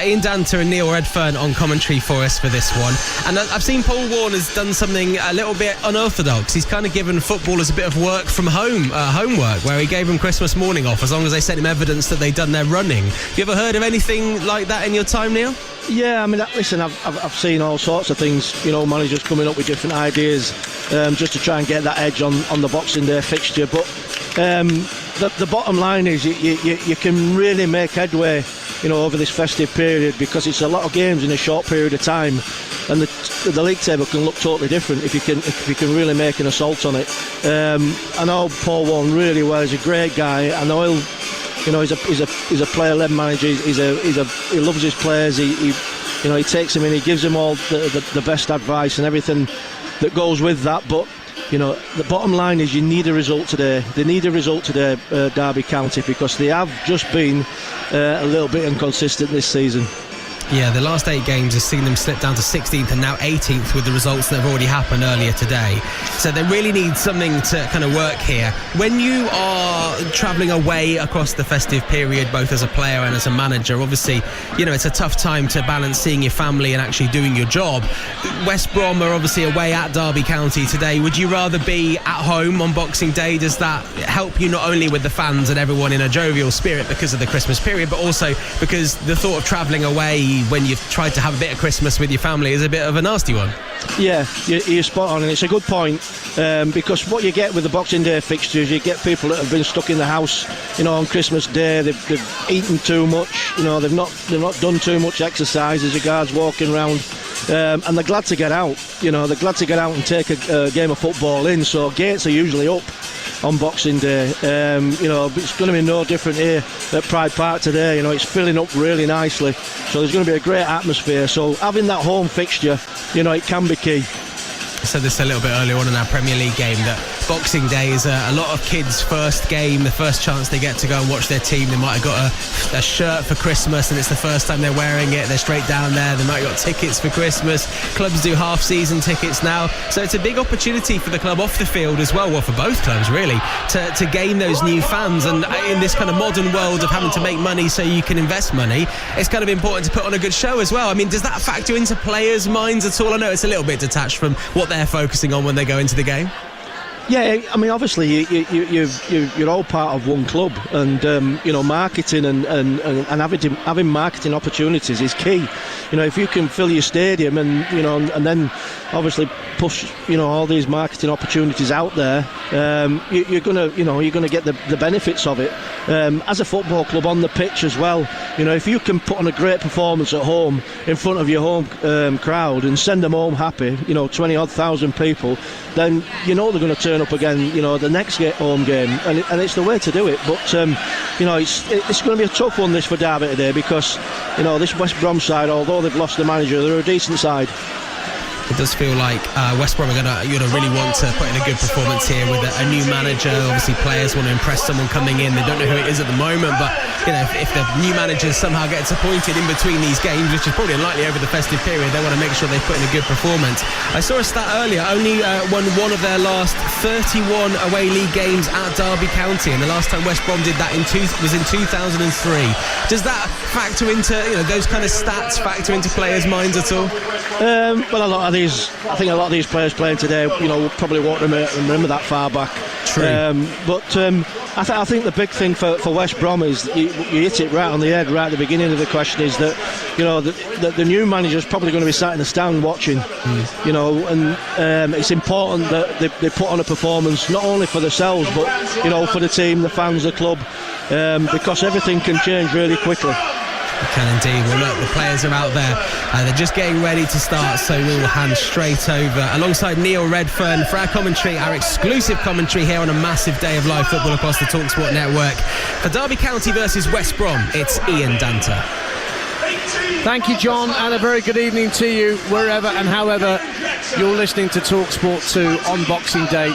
Ian Danter and Neil Redfern on commentary for us for this one. And I've seen Paul Warner's done something a little bit unorthodox. He's kind of given footballers a bit of work from home, homework, where he gave them Christmas morning off as long as they sent him evidence that they'd done their running. You ever heard of anything like that in your time, Neil? Yeah, I mean, listen, I've seen all sorts of things, managers coming up with different ideas just to try and get that edge on the Boxing Day fixture. But the bottom line is you can really make headway, over this festive period, because it's a lot of games in a short period of time, and the league table can look totally different if you can really make an assault on it. I know Paul Warne really well. He's a great guy. I know he's a player-led manager. He loves his players. He takes them in. He gives them all the best advice and everything that goes with that. But the bottom line is you need a result today. They need a result today, Derby County, because they have just been a little bit inconsistent this season. Yeah, the last 8 games has seen them slip down to 16th and now 18th with the results that have already happened earlier today. So they really need something to kind of work here. When you are travelling away across the festive period, both as a player and as a manager, obviously, it's a tough time to balance seeing your family and actually doing your job. West Brom are obviously away at Derby County today. Would you rather be at home on Boxing Day? Does that help you not only with the fans and everyone in a jovial spirit because of the Christmas period, but also because the thought of travelling away when you've tried to have a bit of Christmas with your family is a bit of a nasty one? Yeah, you're spot on, and it's a good point, because what you get with the Boxing Day fixtures, you get people that have been stuck in the house, on Christmas Day. They've eaten too much, they've not done too much exercise as regards walking around, and they're glad to get out. They're glad to get out and take a game of football in. So gates are usually up on Boxing Day. It's going to be no different here at Pride Park today. It's filling up really nicely, so there's going to be a great atmosphere. So having that home fixture, it can be key. I said this a little bit earlier on in our Premier League game, that Boxing Day is a lot of kids' first game, the first chance they get to go and watch their team. They might have got a shirt for Christmas and it's the first time they're wearing it. They're straight down there. They might have got tickets for Christmas. Clubs do half-season tickets now. So it's a big opportunity for the club off the field as well for both clubs really, to gain those new fans. And in this kind of modern world of having to make money so you can invest money, it's kind of important to put on a good show as well. I mean, does that factor into players' minds at all? I know it's a little bit detached from what they're focusing on when they go into the game. Yeah, I mean, obviously you're all part of one club, and marketing and having marketing opportunities is key. If you can fill your stadium and then obviously push all these marketing opportunities out there, you're gonna get the benefits of it. As a football club on the pitch as well, if you can put on a great performance at home in front of your home crowd and send them home happy, 20,000 people, then they're going to turn up again, the next home game, and it's the way to do it. But it's going to be a tough one this for Derby today, because this West Brom side, although they've lost the manager, they're a decent side. It does feel like West Brom are going to really want to put in a good performance here with a new manager. Obviously players want to impress someone coming in. They don't know who it is at the moment, but if the new manager somehow gets appointed in between these games, which is probably unlikely over the festive period, they want to make sure they put in a good performance. I saw a stat earlier, only won one of their last 31 away league games at Derby County, and the last time West Brom did that was in 2003. Does that factor into those kind of stats factor into players' minds at all? Well, I think a lot of these players playing today, probably won't remember that far back. True. I think the big thing for West Brom is you hit it right on the head right at the beginning of the question, is that the new manager's probably going to be sat in the stand watching. And it's important that they put on a performance, not only for themselves but for the team, the fans, the club, because everything can change really quickly. It can indeed. Well, look, the players are out there. They're just getting ready to start, so we will hand straight over alongside Neil Redfern for our commentary, our exclusive commentary here on a massive day of live football across the Talksport network. For Derby County versus West Brom, it's Ian Danter. Thank you, John, and a very good evening to you wherever and however you're listening to Talksport 2 on Boxing Day.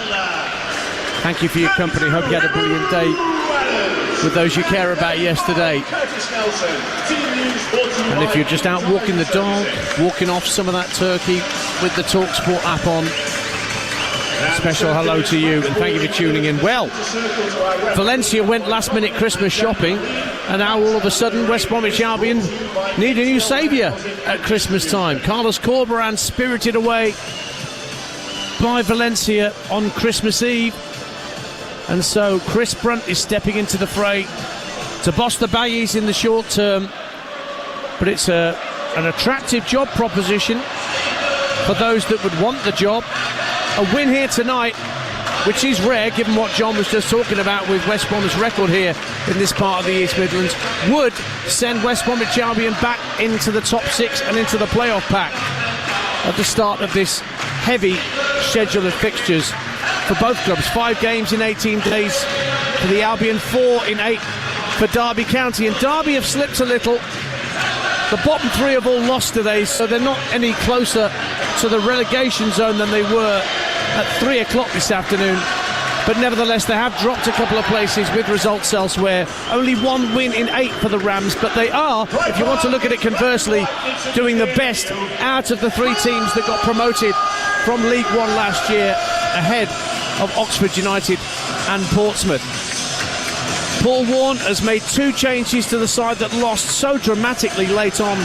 Thank you for your company. Hope you had a brilliant day with those you care about yesterday. And if you're just out walking the dog, walking off some of that turkey with the Talksport app on, Special hello to you and thank you for tuning in. Well, Valencia went last-minute Christmas shopping, and now all of a sudden West Bromwich Albion need a new saviour at Christmas time. Carlos Corberán spirited away by Valencia on Christmas Eve, and so Chris Brunt is stepping into the fray to boss the Baggies in the short term. But it's an attractive job proposition for those that would want the job. A win here tonight, which is rare given what John was just talking about with West Brom's record here in this part of the East Midlands, would send West Bromwich Albion back into the top 6 and into the playoff pack at the start of this heavy schedule of fixtures for both clubs. 5 games in 18 days for the Albion, 4 in 8 for Derby County, and Derby have slipped a little. The bottom 3 have all lost today, so they're not any closer to the relegation zone than they were at 3 o'clock this afternoon. But nevertheless, they have dropped a couple of places with results elsewhere. Only 1 win in 8 for the Rams, but they are, if you want to look at it conversely, doing the best out of the 3 teams that got promoted from League One last year, ahead of Oxford United and Portsmouth. Paul Warne has made 2 changes to the side that lost so dramatically late on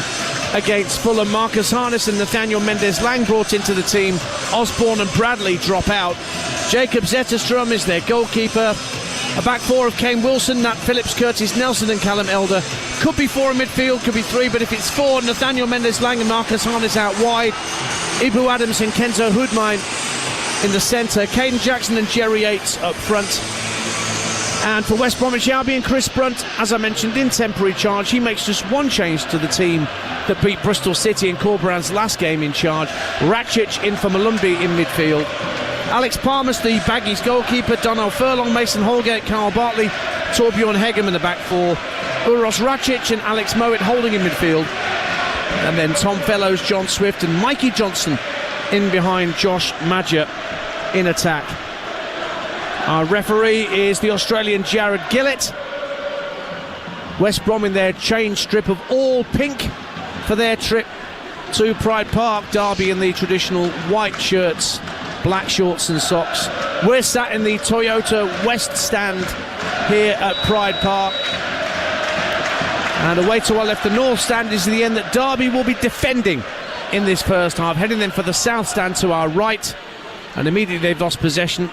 against Fulham. Marcus Harness and Nathaniel Mendes-Lang brought into the team. Osborne and Bradley drop out. Jacob Zetterstrom is their goalkeeper. A back 4 of Kane Wilson, Nat Phillips, Curtis Nelson and Callum Elder. Could be 4 in midfield, could be 3, but if it's 4, Nathaniel Mendes-Lang and Marcus Harness out wide. Ibu Adams and Kenzo Hoodmine in the centre. Caden Jackson and Jerry Yates up front. And for West Bromwich Albion, Chris Brunt, as I mentioned, in temporary charge. He makes just 1 change to the team that beat Bristol City in Corberán's last game in charge. Ratchich in for Malumbi in midfield. Alex Palmer's the Baggies goalkeeper. Donald Furlong, Mason Holgate, Carl Bartley, Torbjorn Hegem in the back 4. Uros Ratchich and Alex Mowat holding in midfield. And then Tom Fellows, John Swift and Mikey Johnson in behind Josh Madger in attack. Our referee is the Australian Jared Gillett. West Brom in their change strip of all pink for their trip to Pride Park. Derby in the traditional white shirts, black shorts and socks. We're sat in the Toyota West stand here at Pride Park. And away to our left, the North stand is the end that Derby will be defending in this first half. Heading then for the South stand to our right. And immediately they've lost possession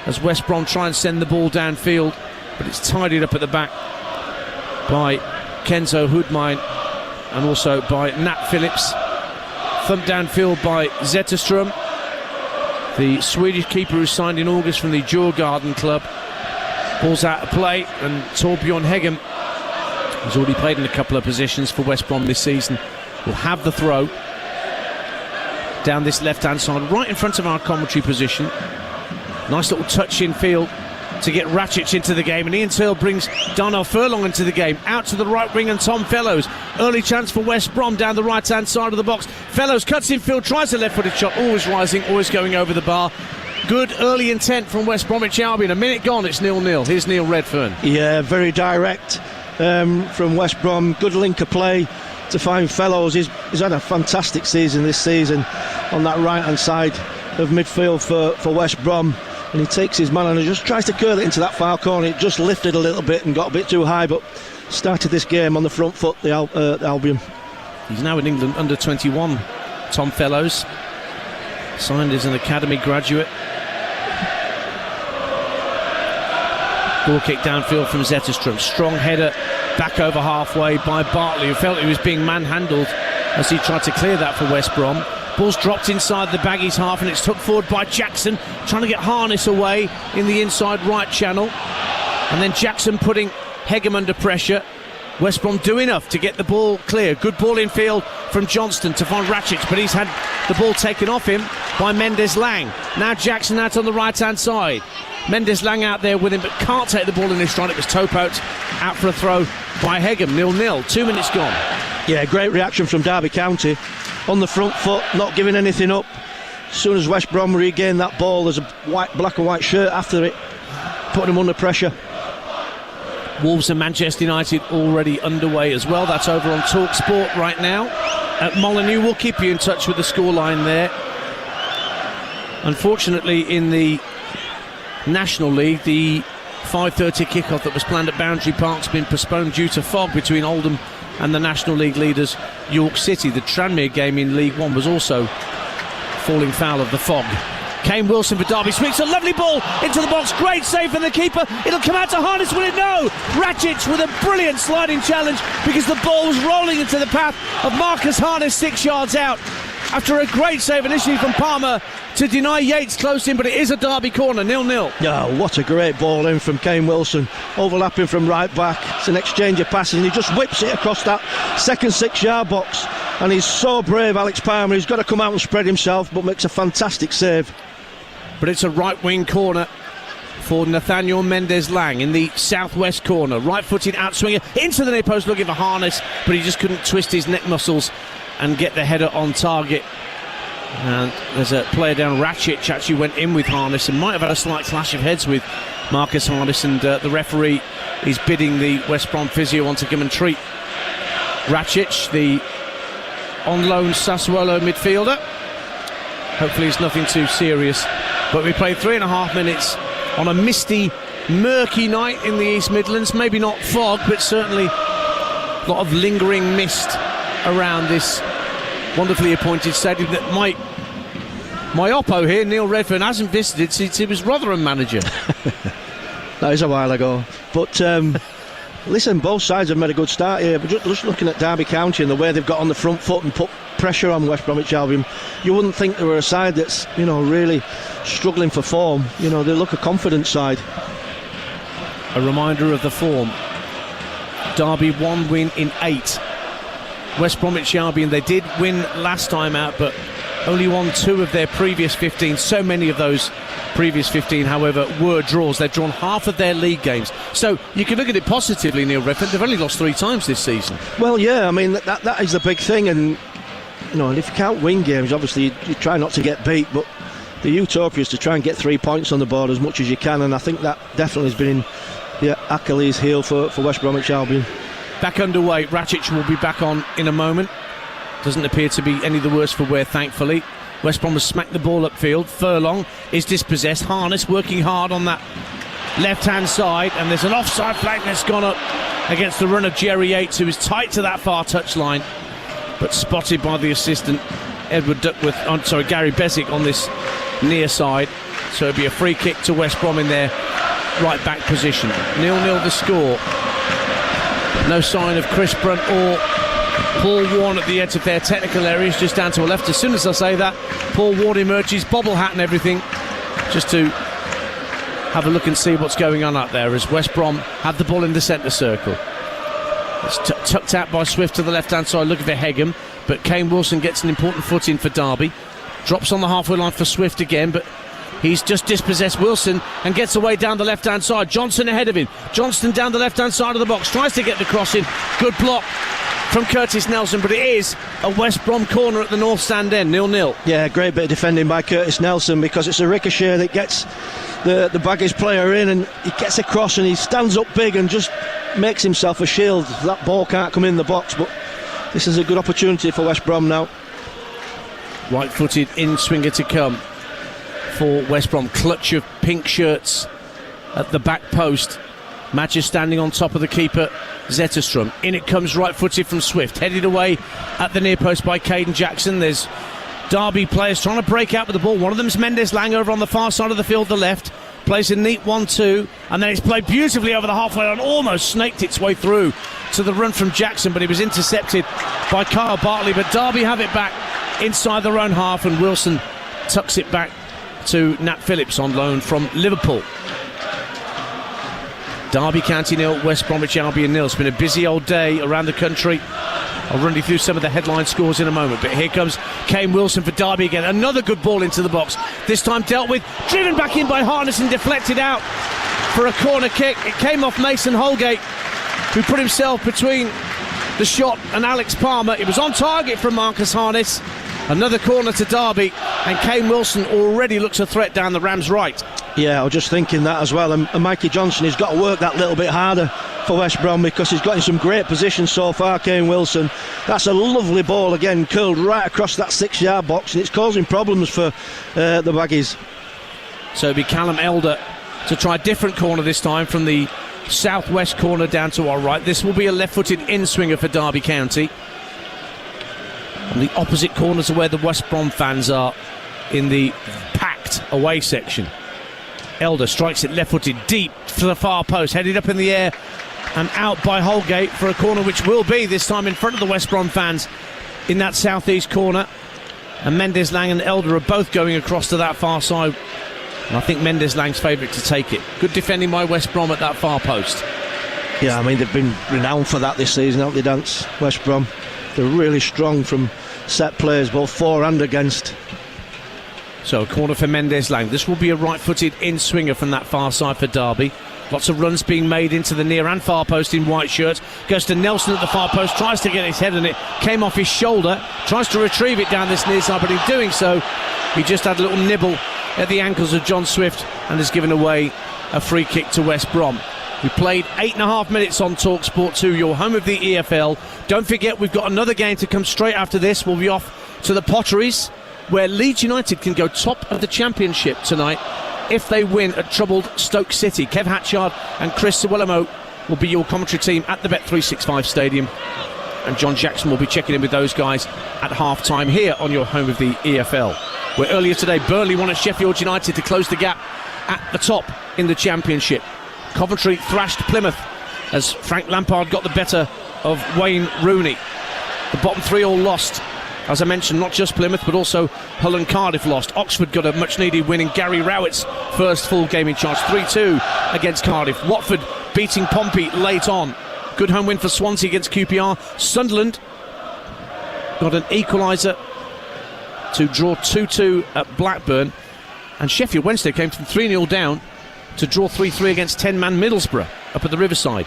as West Brom try and send the ball downfield, but it's tidied up at the back by Kenzo Hoodmine and also by Nat Phillips. Thumped downfield by Zetterstrom, the Swedish keeper who signed in August from the Djurgården club. Ball's out of play, and Torbjorn Hegem, who's already played in a couple of positions for West Brom this season, will have the throw down this left-hand side, right in front of our commentary position. Nice little touch in field to get Ratchich into the game, and Ian Teal brings Darnell Furlong into the game. Out to the right wing and Tom Fellows. Early chance for West Brom down the right-hand side of the box. Fellows cuts in field, tries a left-footed shot, always rising, always going over the bar. Good early intent from West Bromwich Albion. A minute gone, it's 0-0. Here's Neil Redfern. Yeah, very direct from West Brom. Good link of play to find Fellows. He's had a fantastic season this season on that right-hand side of midfield for West Brom. And he takes his man and just tries to curl it into that far corner. It just lifted a little bit and got a bit too high, but started this game on the front foot, the Albion. He's now in England under 21, Tom Fellows. Signed as an academy graduate. Ball kick downfield from Zetterstrom. Strong header back over halfway by Bartley, who felt he was being manhandled as he tried to clear that for West Brom. Ball's dropped inside the Baggies half and it's took forward by Jackson, trying to get Harness away in the inside right channel. And then Jackson putting Hegem under pressure. West Brom do enough to get the ball clear. Good ball in field from Johnston to find Ratchich, but he's had the ball taken off him by Mendes-Lang. Now Jackson out on the right-hand side. Mendes-Lang out there with him, but can't take the ball in his stride. It was Topout out for a throw by Hegem. 0-0, 2 minutes gone. Yeah, great reaction from Derby County. On the front foot, not giving anything up. As soon as West Brom regained that ball, there's a black and white shirt after it, putting them under pressure. Wolves and Manchester United already underway as well. That's over on Talksport right now. At Molineux, we'll keep you in touch with the scoreline there. Unfortunately, in the National League, the 5:30 kickoff that was planned at Boundary Park has been postponed due to fog between Oldham and the National League leaders York City. The Tranmere game in League One was also falling foul of the fog. Kane Wilson for Derby swings a lovely ball into the box. Great save from the keeper. It'll come out to Harness. Will it? No. Rakic with a brilliant sliding challenge because the ball was rolling into the path of Marcus Harness 6 yards out. After a great save initially from Palmer to deny Yates close in, but it is a Derby corner, 0-0. Yeah, what a great ball in from Kane Wilson, overlapping from right back. It's an exchange of passes and he just whips it across that second 6-yard box, and he's so brave, Alex Palmer. He's got to come out and spread himself, but makes a fantastic save. But it's a right wing corner for Nathaniel Mendez-Lang in the southwest corner. Right-footed outswinger into the near post looking for Harness, but he just couldn't twist his neck muscles and get the header on target. And there's a player down, Rakic, actually went in with Harness and might have had a slight clash of heads with Marcus Harness, and the referee is bidding the West Brom physio on to come and treat Rakic, the on loan Sassuolo midfielder. Hopefully it's nothing too serious. But we played 3.5 minutes on a misty, murky night in the East Midlands. Maybe not fog, but certainly a lot of lingering mist around this wonderfully appointed stadium that my oppo here, Neil Redfern, hasn't visited since he was Rotherham manager. That is a while ago. But listen, both sides have made a good start here. But just looking at Derby County and the way they've got on the front foot and put pressure on West Bromwich Albion, you wouldn't think they were a side that's, really struggling for form. They look a confident side. A reminder of the form. Derby 1 win in 8. West Bromwich Albion, they did win last time out, but only won 2 of their previous 15. So many of those previous 15, however, were draws. They've drawn half of their league games. So you can look at it positively, Neil Redford. They've only lost 3 times this season. Well, yeah, I mean, that is the big thing. And, and if you can't win games, obviously you try not to get beat. But the utopia is to try and get 3 points on the board as much as you can. And I think that definitely has been in the Achilles heel for West Bromwich Albion. Back underway. Rakic will be back on in a moment. Doesn't appear to be any the worse for wear, thankfully. West Brom has smacked the ball upfield. Furlong is dispossessed. Harness working hard on that left-hand side, and there's an offside flag that's gone up against the run of Jerry Yates, who is tight to that far touchline, but spotted by the assistant Gary Beswick on this near side. So it'll be a free kick to West Brom in their right back position. 0-0 the score. No sign of Chris Brunt or Paul Warne at the edge of their technical areas, just down to a left. As soon as I say that, Paul Warne emerges, bobble hat and everything, just to have a look and see what's going on up there as West Brom have the ball in the centre circle. It's tucked out by Swift to the left-hand side, looking for Hegham, but Kane Wilson gets an important foot in for Derby. Drops on the halfway line for Swift again, but he's just dispossessed Wilson and gets away down the left-hand side. Johnson ahead of him. Johnston down the left-hand side of the box, tries to get the cross in. Good block from Curtis Nelson, but it is a West Brom corner at the north stand end, 0-0. Yeah, great bit of defending by Curtis Nelson, because it's a ricochet that gets the baggage player in, and he gets across and he stands up big and just makes himself a shield. That ball can't come in the box, but this is a good opportunity for West Brom now. Right-footed in-swinger to come for West Brom. Clutch of pink shirts at the back post. Madger standing on top of the keeper, Zetterstrom. In it comes right-footed from Swift, headed away at the near post by Caden Jackson. There's Derby players trying to break out with the ball. One of them's Mendez-Lang over on the far side of the field, the left. Plays a neat 1-2, and then it's played beautifully over the halfway line. Almost snaked its way through to the run from Jackson, but he was intercepted by Kyle Bartley. But Derby have it back inside their own half, and Wilson tucks it back to Nat Phillips on loan from Liverpool. Derby County 0, West Bromwich Albion 0. It's been a busy old day around the country. I'll run you through some of the headline scores in a moment, but here comes Kane Wilson for Derby again. Another good ball into the box, this time dealt with, driven back in by Harness and deflected out for a corner kick. It came off Mason Holgate, who put himself between the shot and Alex Palmer. It was on target from Marcus Harness. Another corner to Derby, and Kane Wilson already looks a threat down the Rams' right. Yeah, I was just thinking that as well. And Mikey Johnson, he's got to work that little bit harder for West Brom, because he's got in some great positions so far. Kane Wilson, that's a lovely ball again, curled right across that 6-yard box, and it's causing problems for the Baggies. So it'll be Callum Elder to try a different corner this time from the southwest corner down to our right. This will be a left-footed in-swinger for Derby County. On the opposite corner to where the West Brom fans are in the packed away section. Elder strikes it left-footed deep for the far post, headed up in the air and out by Holgate for a corner which will be this time in front of the West Brom fans in that southeast corner. And Mendes-Lang and Elder are both going across to that far side, and I think Mendes-Lang's favourite to take it. Good defending by West Brom at that far post. Yeah, I mean, they've been renowned for that this season, haven't they, Dance? West Brom, they're really strong from set players, both for and against. So a corner for Mendes-Lang. This will be a right-footed in-swinger from that far side for Derby. Lots of runs being made into the near and far post in white shirts. Goes to Nelson at the far post, tries to get his head on it, came off his shoulder, tries to retrieve it down this near side, but in doing so, he just had a little nibble at the ankles of John Swift and has given away a free kick to West Brom. We played 8.5 minutes on Talksport 2, your home of the EFL. Don't forget, we've got another game to come straight after this. We'll be off to the Potteries, where Leeds United can go top of the Championship tonight if they win at troubled Stoke City. Kev Hatchard and Chris Sewellamo will be your commentary team at the Bet365 Stadium, and John Jackson will be checking in with those guys at half-time here on your home of the EFL, where earlier today Burnley wanted Sheffield United to close the gap at the top in the Championship. Coventry thrashed Plymouth as Frank Lampard got the better of Wayne Rooney. The bottom three all lost. As I mentioned, not just Plymouth, but also Hull and Cardiff lost. Oxford got a much-needed win in Gary Rowett's first full game in charge, 3-2 against Cardiff. Watford beating Pompey late on. Good home win for Swansea against QPR. Sunderland got an equaliser to draw 2-2 at Blackburn. And Sheffield Wednesday came from 3-0 down to draw 3-3 against 10-man Middlesbrough up at the Riverside.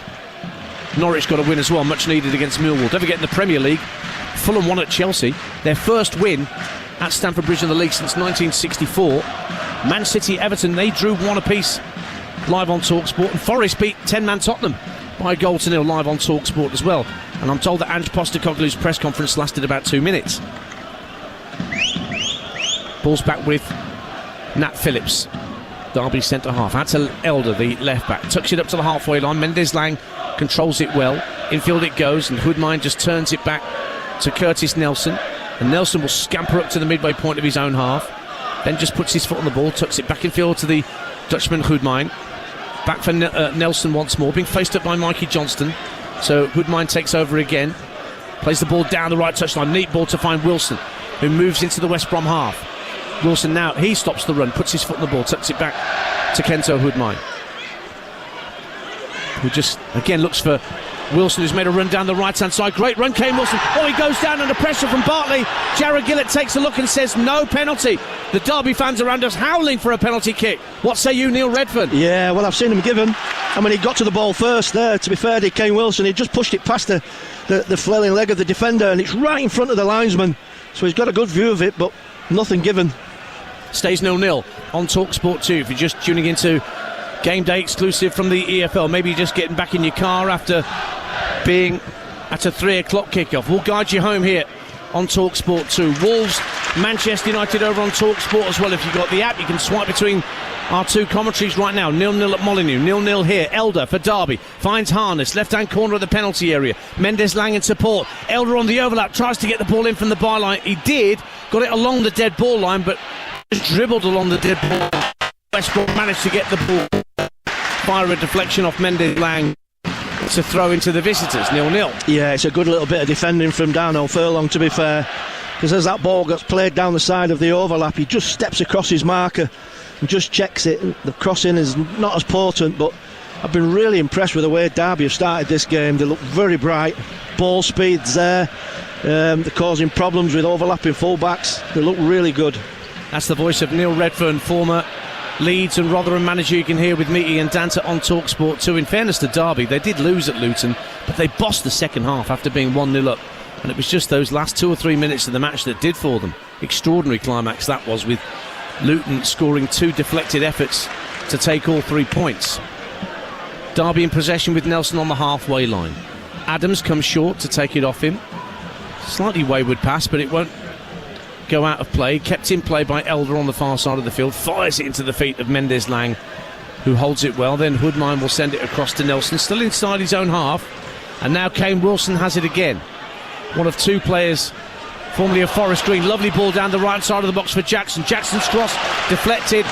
Norwich got a win as well, much needed against Millwall. Don't forget, in the Premier League, Fulham won at Chelsea, their first win at Stamford Bridge in the league since 1964. Man City, Everton, they drew 1 apiece live on Talksport, and Forest beat 10-man Tottenham by a goal to nil live on Talksport as well. And I'm told that Ange Postecoglou's press conference lasted about 2 minutes. Ball's back with Nat Phillips, Derby centre-half. That's Elder, the left-back. Tucks it up to the halfway line. Mendes-Lang controls it well. Infield it goes, and Hoodmine just turns it back to Curtis Nelson, and Nelson will scamper up to the midway point of his own half, then just puts his foot on the ball, tucks it back in field to the Dutchman Hoodmine. Back for Nelson once more, being faced up by Mikey Johnston. So Hoodmine takes over again, plays the ball down the right touchline. Neat ball to find Wilson, who moves into the West Brom half. Wilson now, he stops the run, puts his foot on the ball, tucks it back to Kento Hoodmine, who just again looks for Wilson, who's made a run down the right-hand side. Great run, Kane Wilson. Oh, he goes down under pressure from Bartley. Jarrod Gillett takes a look and says no penalty. The Derby fans around us howling for a penalty kick. What say you, Neil Redfern? Yeah, well, I've seen him given. I mean, he got to the ball first there, to be fair to Kane Wilson. He just pushed it past the flailing leg of the defender, and it's right in front of the linesman. So he's got a good view of it, but nothing given. Stays 0-0 on Talksport 2. If you're just tuning into game day exclusive from the EFL, maybe you're just getting back in your car after being at a 3 o'clock kickoff, we'll guide you home here on Talksport 2. Wolves, Manchester United over on Talksport as well. If you've got the app, you can swipe between our two commentaries right now. 0-0 at Molineux, 0-0 here. Elder for Derby finds Harness, left-hand corner of the penalty area. Mendes-Lang in support. Elder on the overlap, tries to get the ball in from the byline. He did, got it along the dead ball line, but just dribbled along the dead ball line. West Brom managed to get the ball. Fire a deflection off Mendes-Lang to throw into the visitors. 0-0. Yeah, it's a good little bit of defending from Darnell Furlong, to be fair, because as that ball gets played down the side of the overlap, he just steps across his marker and just checks it. The crossing is not as potent, but I've been really impressed with the way Derby have started this game. They look very bright, ball speed's there, they're causing problems with overlapping fullbacks. They look really good. That's the voice of Neil Redfern, former Leeds and Rotherham manager. You can hear with Meaty and Danta on Talksport 2. In fairness to Derby, they did lose at Luton, but they bossed the second half after being 1-0 up, and it was just those last 2 or 3 minutes of the match that did for them. Extraordinary climax that was, with Luton scoring 2 deflected efforts to take all 3 points. Derby in possession with Nelson on the halfway line. Adams comes short to take it off him. Slightly wayward pass, but it won't go out of play. Kept in play by Elder on the far side of the field. Fires it into the feet of Mendes-Lang, who holds it well. Then Hoodmine will send it across to Nelson, still inside his own half. And now Kane Wilson has it again. One of 2 players formerly of Forest Green. Lovely ball down the right side of the box for Jackson. Jackson's cross deflected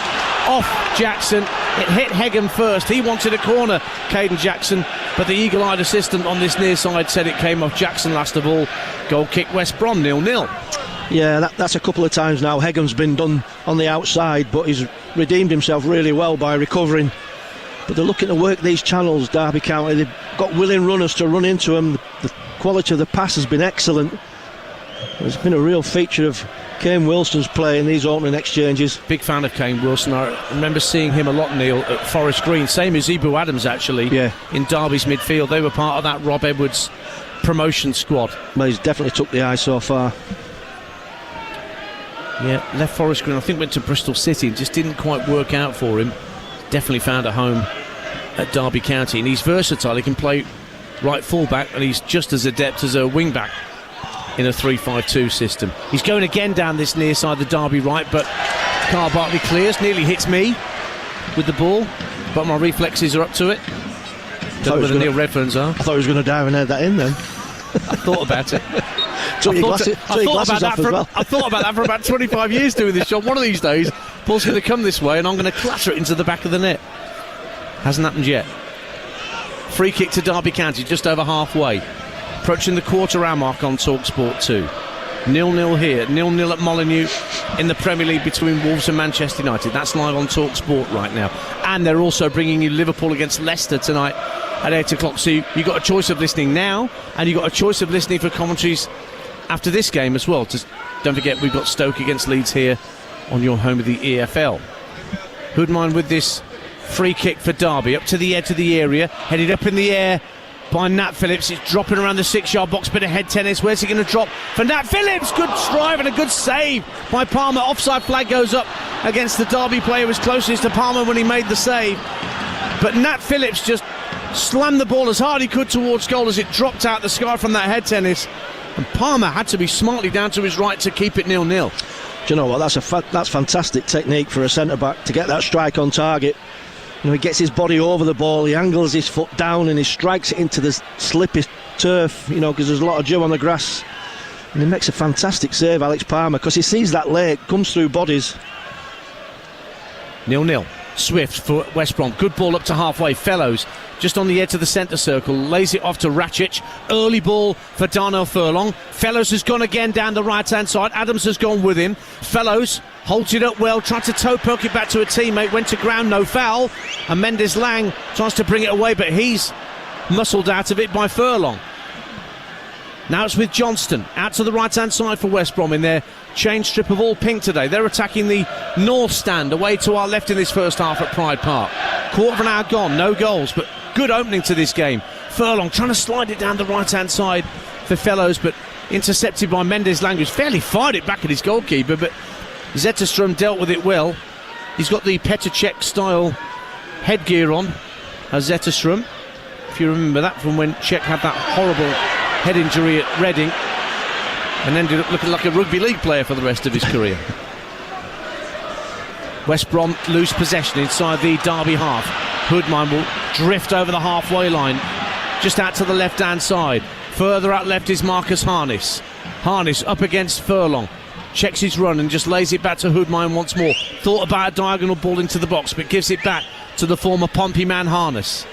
off Jackson. It hit Hegham first. He wanted a corner, Caden Jackson, but the eagle-eyed assistant on this near side said it came off Jackson last of all. Goal kick West Brom 0-0. Yeah, that's a couple of times now. Hegham's been done on the outside, but he's redeemed himself really well by recovering. But they're looking to work these channels, Derby County. They've got willing runners to run into them. The quality of the pass has been excellent. There's been a real feature of Kane Wilson's play in these opening exchanges. Big fan of Kane Wilson. I remember seeing him a lot, Neil, at Forest Green. Same as Ibu Adams, actually, in Derby's midfield. They were part of that Rob Edwards promotion squad. Well, he's definitely took the eye so far. Yeah, left Forest Green, I think went to Bristol City. It just didn't quite work out for him. Definitely found a home at Derby County. And he's versatile. He can play right full-back, and he's just as adept as a wing-back in a 3-5-2 system. He's going again down this near side, the Derby right, but Carl Bartley clears, nearly hits me with the ball, but my reflexes are up to it. Don't know where the Neil Redferns are. I thought he was going to dive and head that in then. I thought about it. I thought about that for about 25 years doing this job. One of these days, ball's going to come this way and I'm going to clatter it into the back of the net. Hasn't happened yet. Free kick to Derby County, just over halfway. Approaching the quarter-hour mark on Talksport 2. 0-0 here, 0-0 at Molineux in the Premier League between Wolves and Manchester United. That's live on Talksport right now. And they're also bringing you Liverpool against Leicester tonight at 8 o'clock. So you've got a choice of listening now, and you've got a choice of listening for commentaries after this game as well. Just don't forget, we've got Stoke against Leeds here on your home of the EFL. Hoodmine with this free kick for Derby, up to the edge of the area, headed up in the air by Nat Phillips. It's dropping around the 6-yard box, bit of head tennis. Where's he going to drop for Nat Phillips? Good drive and a good save by Palmer. Offside flag goes up against the Derby player who was closest to Palmer when he made the save. But Nat Phillips just slammed the ball as hard he could towards goal as it dropped out the sky from that head tennis. And Palmer had to be smartly down to his right to keep it 0-0. Do you know what? That's fantastic technique for a centre-back to get that strike on target. You know, he gets his body over the ball, he angles his foot down and he strikes it into the slippy turf, you know, because there's a lot of dew on the grass. And he makes a fantastic save, Alex Palmer, because he sees that late, comes through bodies. 0-0. Swift for West Brom. Good ball up to halfway. Fellows just on the edge of the centre circle. Lays it off to Racic. Early ball for Darnell Furlong. Fellows has gone again down the right-hand side. Adams has gone with him. Fellows holds it up well. Tried to toe poke it back to a teammate. Went to ground. No foul. And Mendes-Lang tries to bring it away, but he's muscled out of it by Furlong. Now it's with Johnston, out to the right-hand side for West Brom in their change strip of all pink today. They're attacking the north stand, away to our left in this first half at Pride Park. Quarter of an hour gone, no goals, but good opening to this game. Furlong trying to slide it down the right-hand side for Fellows, but intercepted by Mendes-Lang, who's fairly fired it back at his goalkeeper, but Zetterstrom dealt with it well. He's got the Petr Cech-style headgear on, as Zetterstrom. If you remember that from when Cech had that horrible head injury at Reading and ended up looking like a rugby league player for the rest of his career. West Brom lose possession inside the Derby half. Hoodmine will drift over the halfway line, just out to the left-hand side. Further out left is Marcus Harness. Harness up against Furlong. Checks his run and just lays it back to Hoodmine once more. Thought about a diagonal ball into the box, but gives it back to the former Pompey man Harness.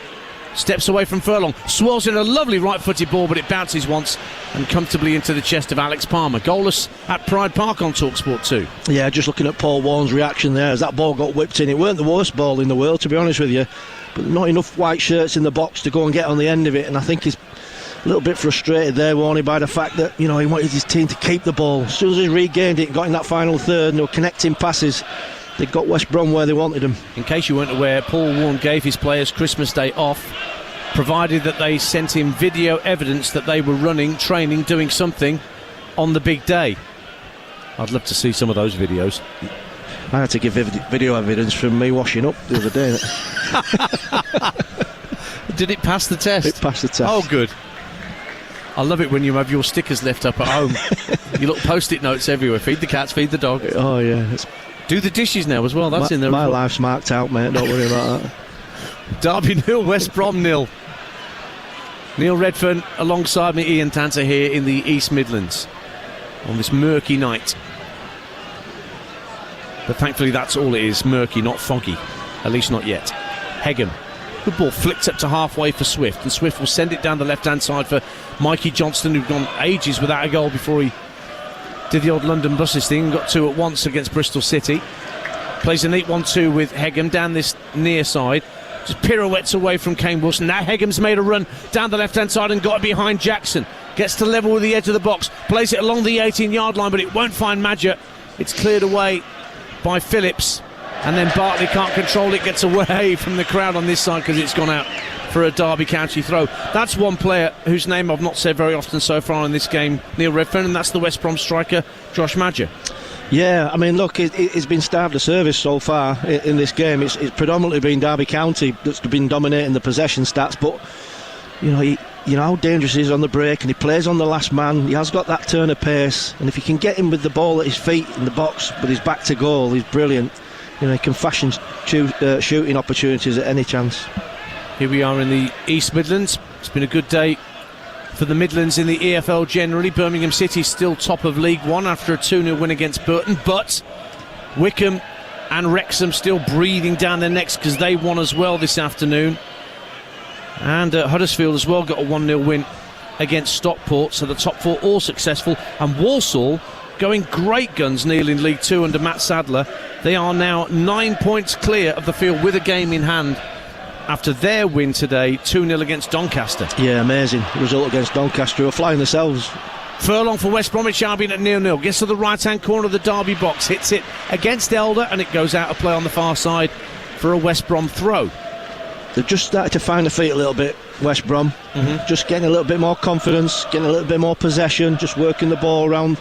Steps away from Furlong, swirls in a lovely right-footed ball, but it bounces once and comfortably into the chest of Alex Palmer. Goalless at Pride Park on Talksport 2. Yeah, just looking at Paul Warren's reaction there as that ball got whipped in. It weren't the worst ball in the world, to be honest with you, but not enough white shirts in the box to go and get on the end of it, and I think he's a little bit frustrated there, Warney, by the fact that, you know, he wanted his team to keep the ball. As soon as he regained it and got in that final third and they were connecting passes, they got West Brom where they wanted them. In case you weren't aware, Paul Warne gave his players Christmas Day off, provided that they sent him video evidence that they were running, training, doing something on the big day. I'd love to see some of those videos. I had to give video evidence from me washing up the other day. Did it pass the test? It passed the test. Oh, good. I love it when you have your stickers left up at home. You look post-it notes everywhere. Feed the cats, feed the dog. Oh, yeah. Do the dishes now as well. That's in there. My life's marked out, mate. Don't worry about that. Derby 0, West Brom 0. Neil Redfern alongside me, Ian Tanter here in the East Midlands on this murky night. But thankfully that's all it is, murky, not foggy. At least not yet. Hegham. Good ball, flicked up to halfway for Swift, and Swift will send it down the left-hand side for Mikey Johnston, who'd gone ages without a goal before he did the old London buses thing, got two at once against Bristol City. Plays a neat 1-2 with Hegham down this near side. Just pirouettes away from Kane Wilson. Now Hegham's made a run down the left-hand side and got it behind Jackson. Gets to level with the edge of the box. Plays it along the 18-yard line, but it won't find Madger. It's cleared away by Phillips. And then Bartley can't control it. Gets away from the crowd on this side because it's gone out for a Derby County throw. That's one player whose name I've not said very often so far in this game, Neil Redfern, and that's the West Brom striker, Josh Madger. Yeah, I mean, look, it's been starved of service so far in this game. It's predominantly been Derby County that's been dominating the possession stats, but you know how dangerous he is on the break, and he plays on the last man. He has got that turn of pace, and if you can get him with the ball at his feet in the box with his back to goal, he's brilliant. You know, he can fashion shooting opportunities at any chance. Here we are in the East Midlands. It's been a good day for the Midlands in the EFL generally. Birmingham City still top of League One after a 2-0 win against Burton, but Wickham and Wrexham still breathing down their necks because they won as well this afternoon. And Huddersfield as well got a 1-0 win against Stockport, so the top four all successful. And Walsall going great guns, Neil, in League Two under Matt Sadler. They are now 9 points clear of the field with a game in hand after their win today, 2-0 against Doncaster. Yeah, amazing result against Doncaster, who are flying themselves. Furlong for West Bromwich Albion at 0-0. Gets to the right-hand corner of the Derby box, hits it against Elder, and it goes out of play on the far side for a West Brom throw. They've just started to find their feet a little bit, West Brom. Just getting a little bit more confidence, getting a little bit more possession, just working the ball around,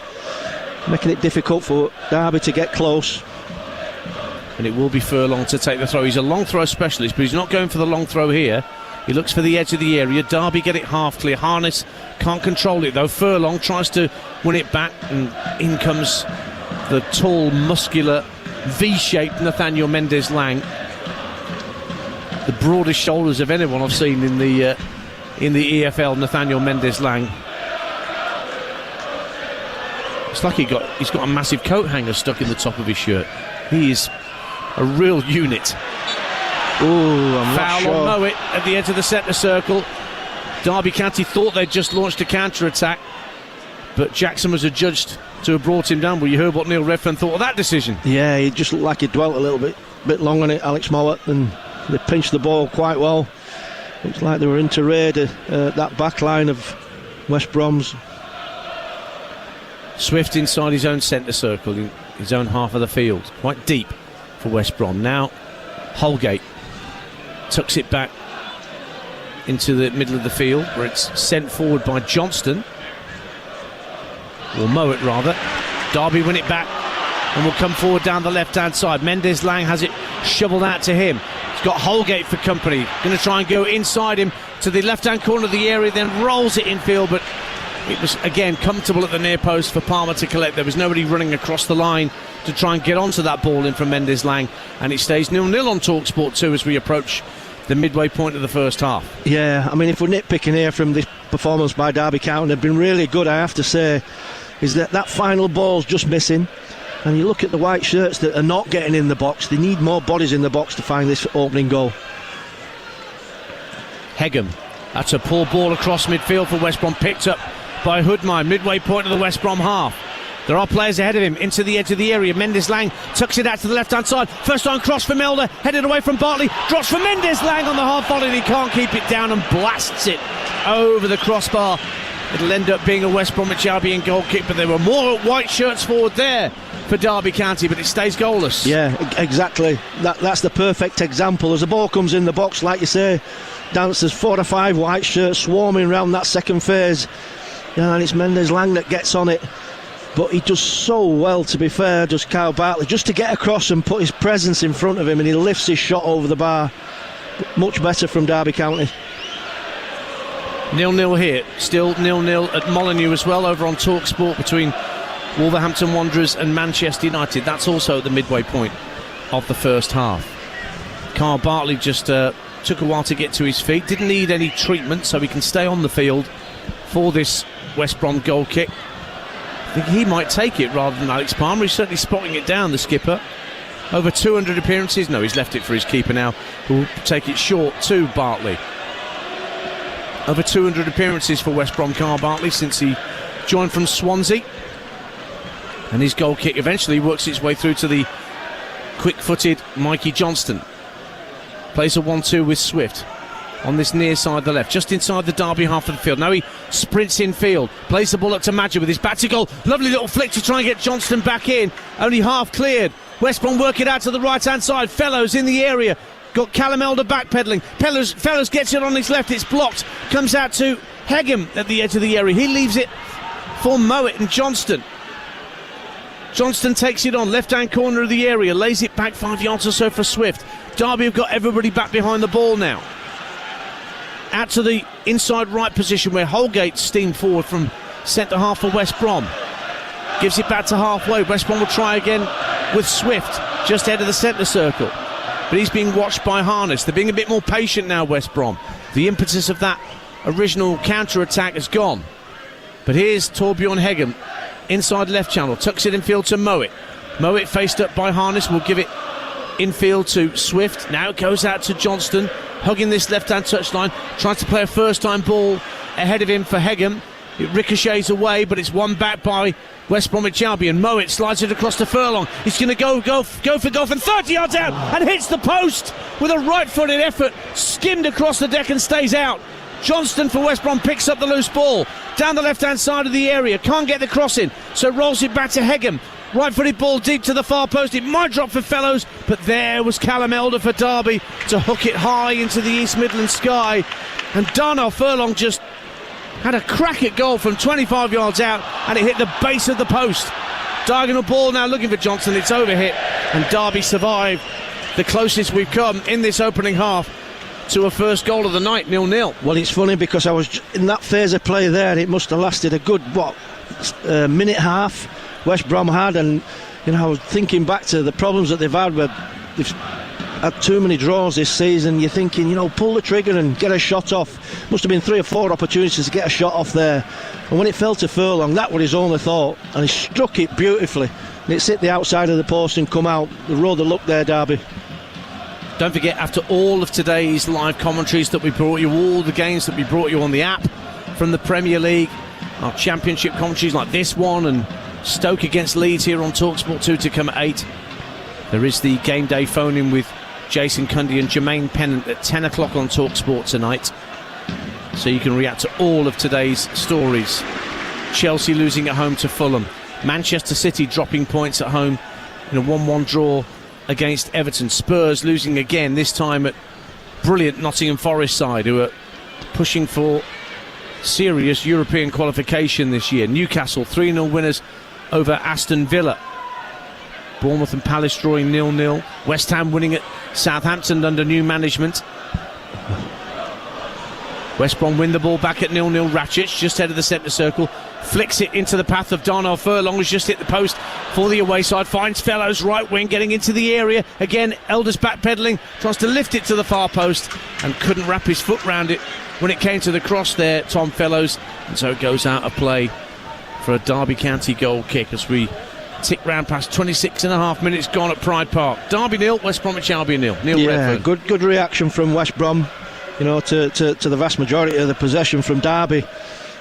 making it difficult for Derby to get close. And it will be Furlong to take the throw. He's a long throw specialist, but he's not going for the long throw here. He looks for the edge of the area. Derby get it half clear. Harness can't control it though. Furlong tries to win it back, and in comes the tall, muscular, V-shaped Nathaniel Mendes-Lang. The broadest shoulders of anyone I've seen in the EFL, Nathaniel Mendes-Lang. It's like he's got a massive coat hanger stuck in the top of his shirt. He is a real unit. Ooh, I'm foul not sure. on Mowat at the edge of the centre circle. Derby County thought they'd just launched a counter-attack, but Jackson was adjudged to have brought him down. Well, you heard what Neil Redfern thought of that decision. Yeah, he just looked like he dwelt a little bit long on it, Alex Mowat, and they pinched the ball quite well. Looks like they were into raid that back line of West Brom's. Swift inside his own centre circle, in his own half of the field. Quite deep for West Brom. Now Holgate tucks it back into the middle of the field, where it's sent forward by Johnston, or Mowat rather. Derby win it back and will come forward down the left-hand side. Mendes-Lang has it shovelled out to him. He's got Holgate for company. Going to try and go inside him to the left-hand corner of the area, then rolls it infield, but it was, again, comfortable at the near post for Palmer to collect. There was nobody running across the line to try and get onto that ball in from Mendes-Lang, and it stays 0-0 on Talksport 2 as we approach the midway point of the first half. Yeah, I mean, if we're nitpicking here from this performance by Derby County, they've been really good, I have to say, is that final ball's just missing. And you look at the white shirts that are not getting in the box, they need more bodies in the box to find this opening goal. Hegham, that's a poor ball across midfield for West Brom, picked up by Hoodmine, midway point of the West Brom half. There are players ahead of him into the edge of the area. Mendes-Lang tucks it out to the left-hand side. First time cross from Elder, headed away from Bartley. Drops for Mendes-Lang on the half volley, and he can't keep it down and blasts it over the crossbar. It'll end up being a West Bromwich Albion goal kick, but there were more white shirts forward there for Derby County, but it stays goalless. Yeah, exactly. That's the perfect example. As the ball comes in the box, like you say, there's 4 or 5 white shirts swarming around that second phase. Yeah, and it's Mendes-Lang that gets on it. but he does so well, to be fair, does Kyle Bartley, just to get across and put his presence in front of him, and he lifts his shot over the bar. Much better from Derby County. 0-0 here, still 0-0 at Molineux as well, over on Talksport, between Wolverhampton Wanderers and Manchester United. That's also at the midway point of the first half. Kyle Bartley just took a while to get to his feet, didn't need any treatment, so he can stay on the field for this West Brom goal kick. I think he might take it rather than Alex Palmer. He's certainly spotting it down, the skipper. Over 200 appearances. No, he's left it for his keeper now, who will take it short to Bartley. Over 200 appearances for West Brom, Kyle Bartley, since he joined from Swansea. And his goal kick eventually works its way through to the quick-footed Mikey Johnston. Plays a 1-2 with Swift on this near side, the left, just inside the Derby half of the field. Now he sprints in field, plays the ball up to Madger with his back to goal. Lovely little flick to try and get Johnston back in. Only half cleared. West Brom work it out to the right-hand side. Fellows in the area. Got Callum Elder backpedaling. Fellows gets it on his left. It's blocked. Comes out to Hegham at the edge of the area. He leaves it for Mowat and Johnston. Johnston takes it on, left-hand corner of the area, lays it back 5 yards or so for Swift. Derby have got everybody back behind the ball now. Out to the inside right position where Holgate steamed forward from centre-half for West Brom. Gives it back to halfway. West Brom will try again with Swift, just ahead of the centre circle. But he's being watched by Harness. They're being a bit more patient now, West Brom. The impetus of that original counter-attack has gone. But here's Torbjorn Hegham, inside left channel, tucks it infield to Mowat. Mowat faced up by Harness, will give it infield to Swift. Now it goes out to Johnston, hugging this left-hand touchline, tries to play a first-time ball ahead of him for Hegham. It ricochets away, but it's won back by West Bromwich Albion. Mowat slides it across to Furlong. He's going to go for goal from 30 yards out and hits the post with a right-footed effort, skimmed across the deck and stays out. Johnston for West Brom picks up the loose ball down the left-hand side of the area, can't get the cross in, so rolls it back to Hegham. Right-footed ball deep to the far post. It might drop for Fellows, but there was Callum Elder for Derby to hook it high into the East Midlands sky. And Darnell Furlong just had a crack at goal from 25 yards out, and it hit the base of the post. Diagonal ball now looking for Johnson. It's overhit, and Derby survived. The closest we've come in this opening half to a first goal of the night, 0-0. Well, it's funny because I was in that phase of play there. It must have lasted a good minute half. West Brom had, and I was thinking back to the problems that they've had where they've had too many draws this season. You're thinking, pull the trigger and get a shot off. Must have been 3 or 4 opportunities to get a shot off there, and when it fell to Furlong, that was his only thought, and he struck it beautifully, and it's hit the outside of the post and come out. The road of luck there, Derby. Don't forget, after all of today's live commentaries that we brought you, all the games that we brought you on the app from the Premier League, our Championship commentaries like this one, and Stoke against Leeds here on Talksport 2 to come at 8. There is the game day phone-in with Jason Cundy and Jermaine Pennant at 10 o'clock on Talksport tonight, so you can react to all of today's stories. Chelsea losing at home to Fulham, Manchester City dropping points at home in a 1-1 draw against Everton, Spurs losing again, this time at brilliant Nottingham Forest side, who are pushing for serious European qualification this year. Newcastle 3-0 winners over Aston Villa. Bournemouth and Palace drawing 0-0. West Ham winning at Southampton under new management. West Brom win the ball back at 0-0. Ratchett just ahead of the centre circle, flicks it into the path of Darnell Furlong, who's just hit the post for the away side. Finds Fellows right wing, getting into the area again. Elder's backpedaling, tries to lift it to the far post and couldn't wrap his foot round it when it came to the cross there, Tom Fellows, and so it goes out of play for a Derby County goal kick as we tick round past 26 and a half minutes gone at Pride Park. Derby 0, West Bromwich Albion 0. Neil Redfern. Good reaction from West Brom, to the vast majority of the possession from Derby.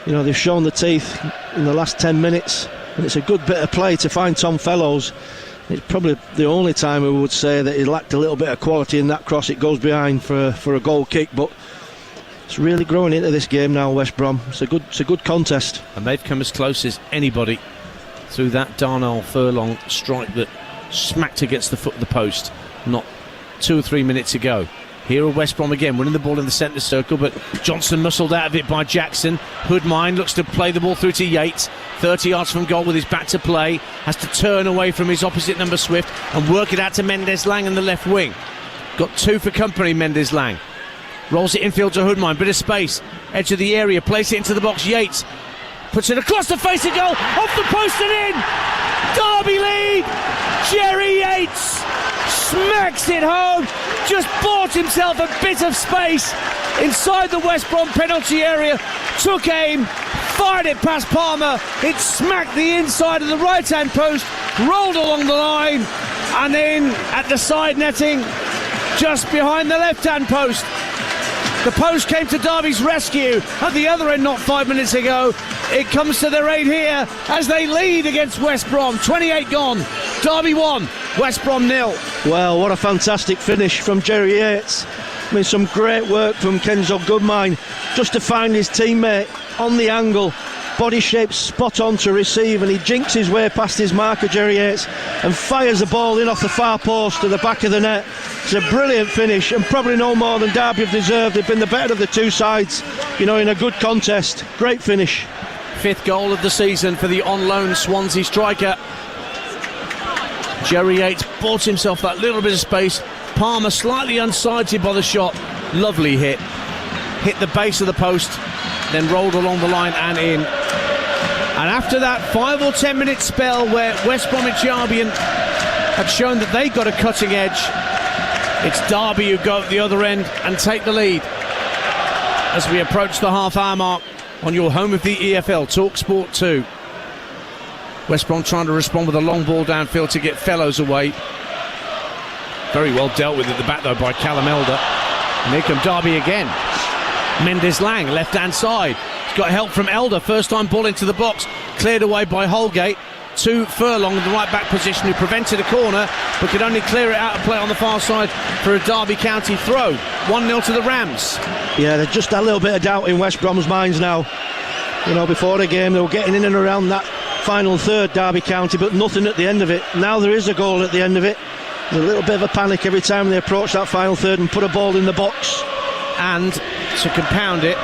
They've shown the teeth in the last 10 minutes, and it's a good bit of play to find Tom Fellows. It's probably the only time we would say that he lacked a little bit of quality in that cross. It goes behind for a goal kick, but it's really growing into this game now, West Brom. It's a good contest, and they've come as close as anybody through that Darnell Furlong strike that smacked against the foot of the post not 2 or 3 minutes ago. Here are West Brom again, winning the ball in the centre circle, but Johnson muscled out of it by Jackson. Hoodmine looks to play the ball through to Yates, 30 yards from goal with his back to play, has to turn away from his opposite number Swift and work it out to Mendes-Lang in the left wing. Got 2 for company, Mendes-Lang. Rolls it infield to Hoodmine, bit of space, edge of the area, place it into the box, Yates puts it across the face of goal, off the post and in! Derby lead! Jerry Yates smacks it home, just bought himself a bit of space inside the West Brom penalty area, took aim, fired it past Palmer, it smacked the inside of the right hand post, rolled along the line and in at the side netting just behind the left hand post. The post came to Derby's rescue at the other end not 5 minutes ago. It comes to their aid here as they lead against West Brom. 28 gone. Derby 1, West Brom 0. Well, what a fantastic finish from Jerry Yates. I mean, some great work from Kenzo Goodmine just to find his teammate on the angle. Body shape spot on to receive, and he jinks his way past his marker, Jerry Yates, and fires the ball in off the far post to the back of the net. It's a brilliant finish, and probably no more than Derby have deserved. They've been the better of the two sides, you know, in a good contest. Great finish. 5th goal of the season for the on-loan Swansea striker. Jerry Yates bought himself that little bit of space. Palmer slightly unsighted by the shot. Lovely hit. Hit the base of the post, then rolled along the line and in. And after that 5 or 10 minute spell where West Bromwich Albion had shown that they got a cutting edge, it's Derby who go at the other end and take the lead as we approach the half-hour mark on your home of the EFL, Talksport 2. West Brom trying to respond with a long ball downfield to get Fellows away. Very well dealt with at the back though by Callum Elder. And here come Derby again. Mendes-Lang, left-hand side. He's got help from Elder. First time ball into the box. Cleared away by Holgate. To Furlong in the right-back position, who prevented a corner, but could only clear it out of play on the far side for a Derby County throw. 1-0 to the Rams. Yeah, there's just a little bit of doubt in West Brom's minds now. You know, before the game, they were getting in and around that final third, Derby County, but nothing at the end of it. Now there is a goal at the end of it. There's a little bit of a panic every time they approach that final third and put a ball in the box. And to compound it,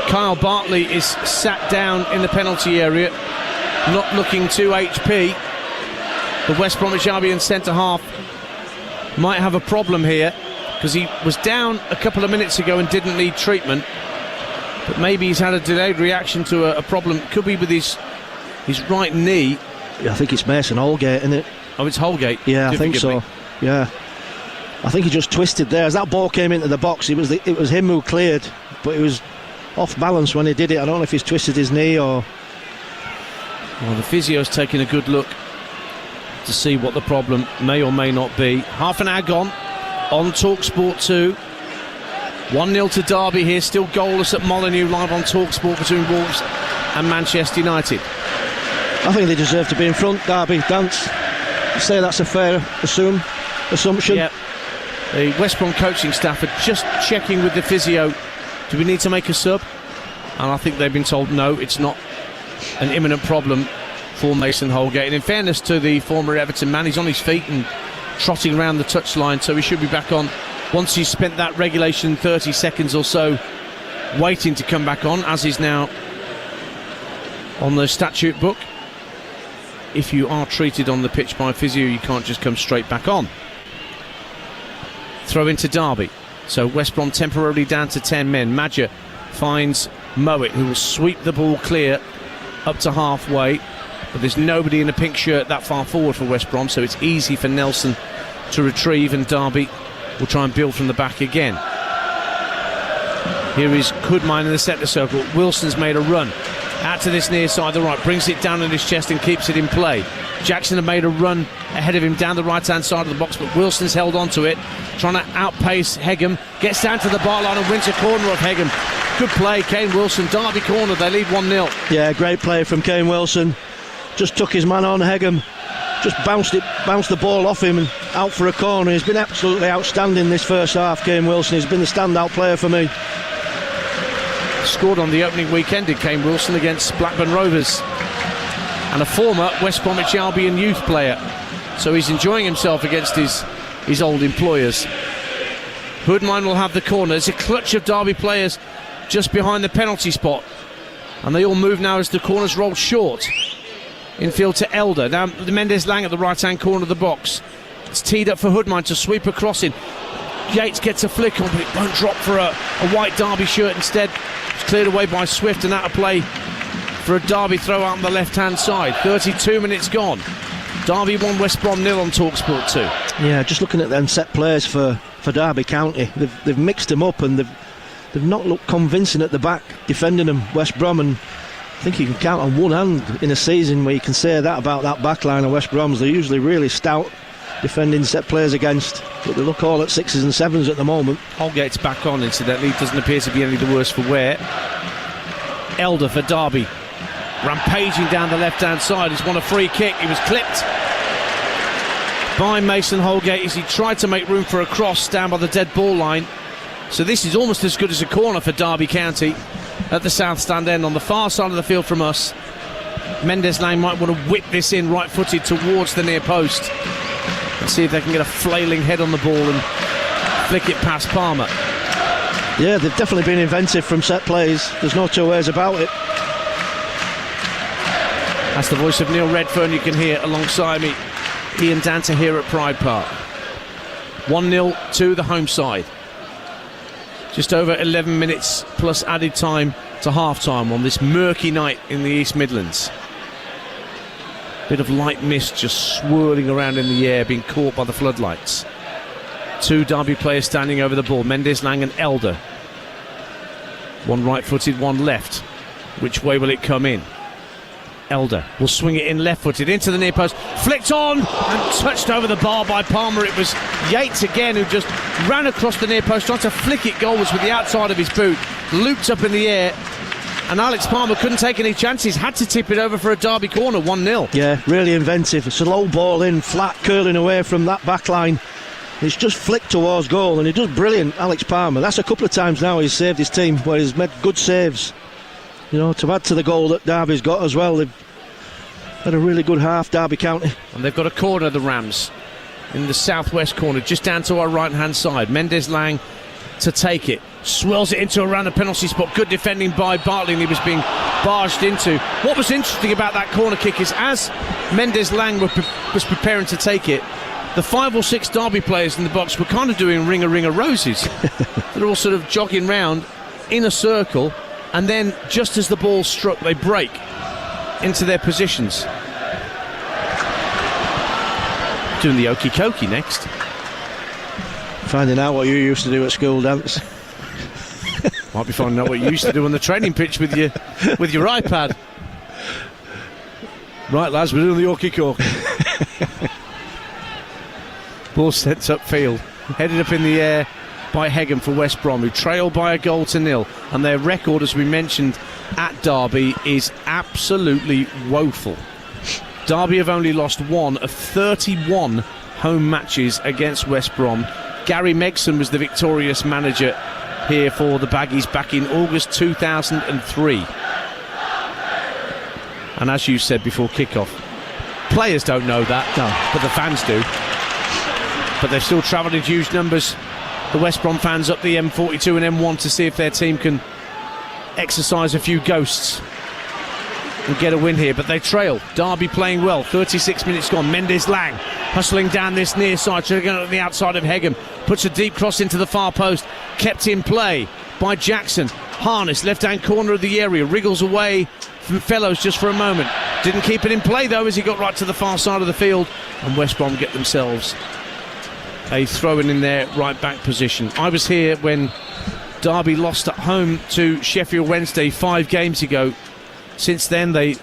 Kyle Bartley is sat down in the penalty area, not looking too HP. The West Bromwich Albion centre-half might have a problem here, because he was down a couple of minutes ago and didn't need treatment, but maybe he's had a delayed reaction to a problem. Could be with his right knee. Yeah, I think it's Mason Holgate, isn't it? Oh, it's Holgate. Yeah, I think so. Yeah, I think he just twisted there as that ball came into the box. It was him who cleared, but it was off balance when he did it. I don't know if he's twisted his knee or... Well, the physio's taking a good look to see what the problem may or may not be. Half an hour gone on Talksport 2. 1-0 to Derby here, still goalless at Molineux, live on Talksport between Wolves and Manchester United. I think they deserve to be in front, Derby. Dance. You say that's a fair assumption? Yep. The West Brom coaching staff are just checking with the physio. Do we need to make a sub? And I think they've been told no, it's not an imminent problem for Mason Holgate. And in fairness to the former Everton man, he's on his feet and trotting around the touchline, so he should be back on once he's spent that regulation 30 seconds or so waiting to come back on, as is now on the statute book. If you are treated on the pitch by physio, you can't just come straight back on. Throw into Derby. So West Brom temporarily down to 10 men. Madger finds Mowat, who will sweep the ball clear up to halfway, but there's nobody in a pink shirt that far forward for West Brom, so it's easy for Nelson to retrieve, and Derby will try and build from the back again. Here is Goodmine in the centre circle. Wilson's made a run out to this near side, the right, brings it down on his chest and keeps it in play. Jackson had made a run ahead of him down the right hand side of the box, but Wilson's held on to it, trying to outpace Hegham, gets down to the bar line and wins a corner off Hegham. Good play, Kane Wilson. Derby corner, they lead 1-0. Yeah, great play from Kane Wilson. Just took his man on Hegham, just bounced the ball off him and out for a corner. He's been absolutely outstanding this first half, Kane Wilson. He's been the standout player for me. Scored on the opening weekend in Kane Wilson against Blackburn Rovers, and a former West Bromwich Albion youth player, so he's enjoying himself against his old employers. Hoodmine will have the corner. There's a clutch of Derby players just behind the penalty spot, and they all move now as the corner's rolled short. Infield to Elder. Now Mendes Lang at the right hand corner of the box. It's teed up for Hoodmine to sweep a crossing. Yates gets a flick on, but it won't drop for a white Derby shirt. Instead, it's cleared away by Swift, and out of play for a Derby throw out on the left hand side. 32 minutes gone. Derby 1, West Brom 0 on Talksport 2. Yeah, just looking at them set plays for Derby County, they've mixed them up, and they've not looked convincing at the back defending them. West Brom, and I think you can count on one hand in a season where you can say that about that back line of West Brom's. They're usually really stout defending set players against, but they look all at 6s and 7s at the moment. Holgate's back on, incidentally. Doesn't appear to be any the worse for wear. Elder for Derby, rampaging down the left hand side. He's won a free kick. He was clipped by Mason Holgate as he tried to make room for a cross down by the dead ball line. So this is almost as good as a corner for Derby County at the south stand end on the far side of the field from us. Mendes Lang might want to whip this in right footed towards the near post and see if they can get a flailing head on the ball and flick it past Palmer. Yeah, they've definitely been inventive from set plays. There's no two ways about it. That's the voice of Neil Redfern you can hear alongside me. Ian Danter here at Pride Park. 1-0 to the home side. Just over 11 minutes plus added time to half-time on this murky night in the East Midlands. Bit of light mist just swirling around in the air, being caught by the floodlights. Two Derby players standing over the ball, Mendes Lang and Elder. One right-footed, one left. Which way will it come in? Elder will swing it in left-footed into the near post, flicked on and touched over the bar by Palmer. It was Yates again who just ran across the near post, trying to flick it goalwards with the outside of his boot, looped up in the air, and Alex Palmer couldn't take any chances, had to tip it over for a Derby corner. 1-0. Yeah, really inventive. It's a low ball in, flat, curling away from that back line. It's just flicked towards goal, and he does brilliant, Alex Palmer. That's a couple of times now he's saved his team, where he's made good saves. You know, to add to the goal that Derby's got as well. They've had a really good half, Derby County. And they've got a corner, the Rams, in the southwest corner, just down to our right-hand side. Mendes Lang to take it. Swirls it into around the penalty spot. Good defending by Bartley, and he was being barged into. What was interesting about that corner kick is as Mendes Lang was preparing to take it, the 5 or 6 Derby players in the box were kind of doing ring of roses. They're all sort of jogging round in a circle, and then just as the ball struck, they break into their positions. Doing the okey cokey next. Finding out what you used to do at school, Dance. Might be finding out what you used to do on the training pitch with your iPad. Right, lads, we're doing the okey cokey. Ball sent upfield, headed up in the air by Hegham for West Brom, who trail by a 1-0, and their record, as we mentioned, at Derby is absolutely woeful. Derby have only lost 1 of 31 home matches against West Brom. Gary Megson was the victorious manager here for the Baggies back in August 2003. And as you said before kick-off, players don't know that, but the fans do. But they've still travelled in huge numbers, the West Brom fans, up the M42 and M1 to see if their team can exercise a few ghosts and get a win here, but they trail. Derby playing well. 36 minutes gone. Mendes Lang hustling down this near side, trying to get on the outside of Hegham, puts a deep cross into the far post, kept in play by Jackson. Harness, left hand corner of the area, wriggles away from Fellows just for a moment, didn't keep it in play though as he got right to the far side of the field, and West Brom get themselves a throw-in in their right back position. I was here when Derby lost at home to Sheffield Wednesday 5 games ago. Since then they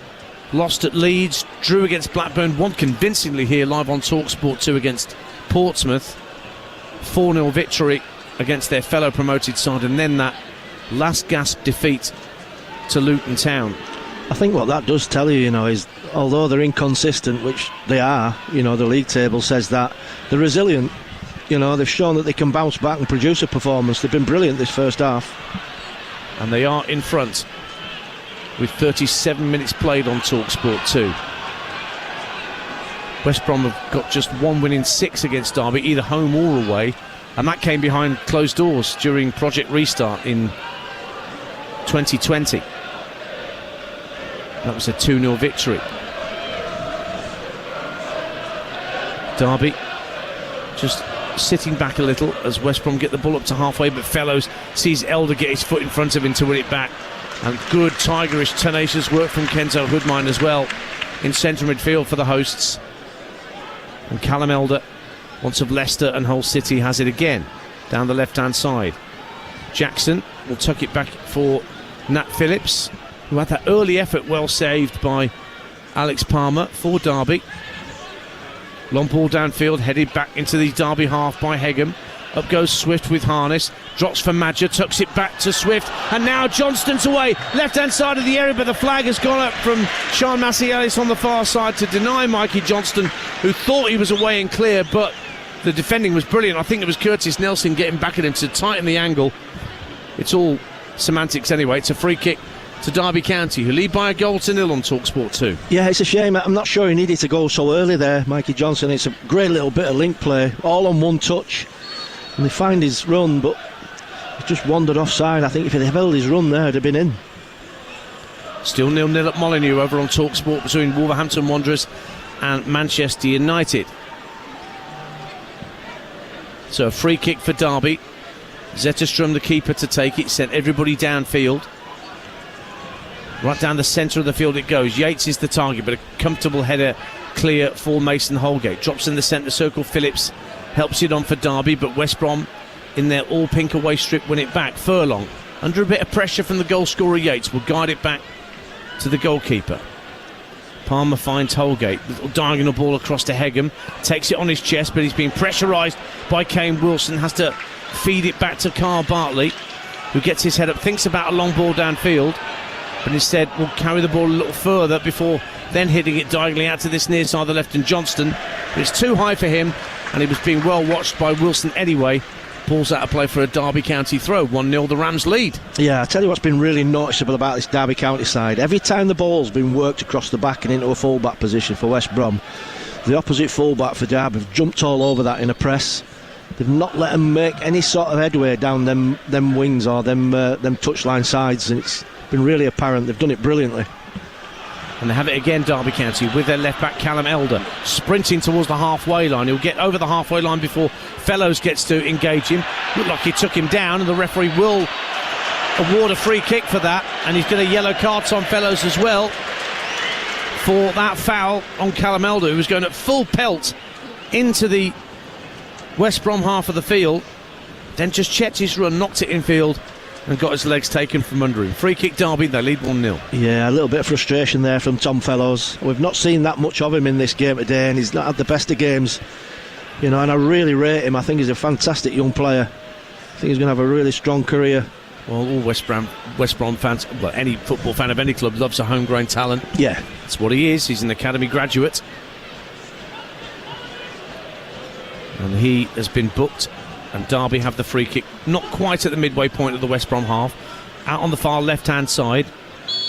lost at Leeds, drew against Blackburn, won convincingly here live on Talksport 2 against Portsmouth, 4-0 victory against their fellow promoted side, and then that last gasp defeat to Luton Town. I think what that does tell you, is although they're inconsistent, which they are, the league table says that, they're resilient. They've shown that they can bounce back and produce a performance. They've been brilliant this first half. And they are in front with 37 minutes played on Talksport 2. West Brom have got just 1 win in 6 against Derby, either home or away. And that came behind closed doors during Project Restart in 2020. That was a 2-0 victory. Derby just sitting back a little as West Brom get the ball up to halfway, but Fellows sees Elder get his foot in front of him to win it back. And good, tigerish, tenacious work from Kenzo Hoodmine as well in centre midfield for the hosts. And Callum Elder, once of Leicester and Hull City, has it again down the left-hand side. Jackson will tuck it back for Nat Phillips, who had that early effort well saved by Alex Palmer for Derby. Long ball downfield, headed back into the Derby half by Hegham. Up goes Swift with Harness, drops for Madger, tucks it back to Swift, and now Johnston's away, left-hand side of the area, but the flag has gone up from Sean Massey-Ellis on the far side to deny Mikey Johnston, who thought he was away and clear, but the defending was brilliant. I think it was Curtis Nelson getting back at him to tighten the angle. It's all semantics anyway. It's a free kick to Derby County, who lead by a goal to 0 on Talksport 2. Yeah, it's a shame. I'm not sure he needed to go so early there, Mikey Johnson. It's a great little bit of link play, all on one touch. And they find his run, but he just wandered offside. I think if he'd held his run there, he'd have been in. Still 0-0 at Molineux over on Talksport between Wolverhampton Wanderers and Manchester United. So a free kick for Derby. Zetterstrom, the keeper, to take it, sent everybody downfield. Right down the centre of the field it goes. Yates is the target, but a comfortable header clear for Mason Holgate. Drops in the centre circle. Phillips helps it on for Derby, but West Brom in their all-pink away strip win it back. Furlong, under a bit of pressure from the goal scorer Yates, will guide it back to the goalkeeper. Palmer finds Holgate. Little diagonal ball across to Hegham. Takes it on his chest, but he's being pressurised by Kane Wilson. Has to feed it back to Carl Bartley, who gets his head up, thinks about a long ball downfield, but instead will carry the ball a little further before then hitting it diagonally out to this near side of the left, and Johnston. But it's too high for him, and he was being well watched by Wilson anyway. Pulls out a play for a Derby County throw. 1-0 the Rams lead. Yeah, I tell you what's been really noticeable about this Derby County side. Every time the ball's been worked across the back and into a full-back position for West Brom, the opposite full-back for Derby have jumped all over that in a press. They've not let them make any sort of headway down them wings or them touchline sides, and it's been really apparent. They've done it brilliantly. And they have it again, Derby County, with their left-back Callum Elder sprinting towards the halfway line. He'll get over the halfway line before Fellows gets to engage him. Looked like he took him down, and the referee will award a free kick for that, and he's going to yellow cards on Fellows as well for that foul on Callum Elder, who was going at full pelt into the West Brom half of the field, then just checked his run, knocked it infield, and got his legs taken from under him. Free kick Derby, they lead 1-0. Yeah, a little bit of frustration there from Tom Fellows. We've not seen that much of him in this game today, and he's not had the best of games, and I really rate him. I think he's a fantastic young player. I think he's going to have a really strong career. Well, all West Brom fans, well, any football fan of any club loves a homegrown talent. Yeah, that's what he is. He's an academy graduate, and he has been booked. And Derby have the free kick, not quite at the midway point of the West Brom half. Out on the far left-hand side,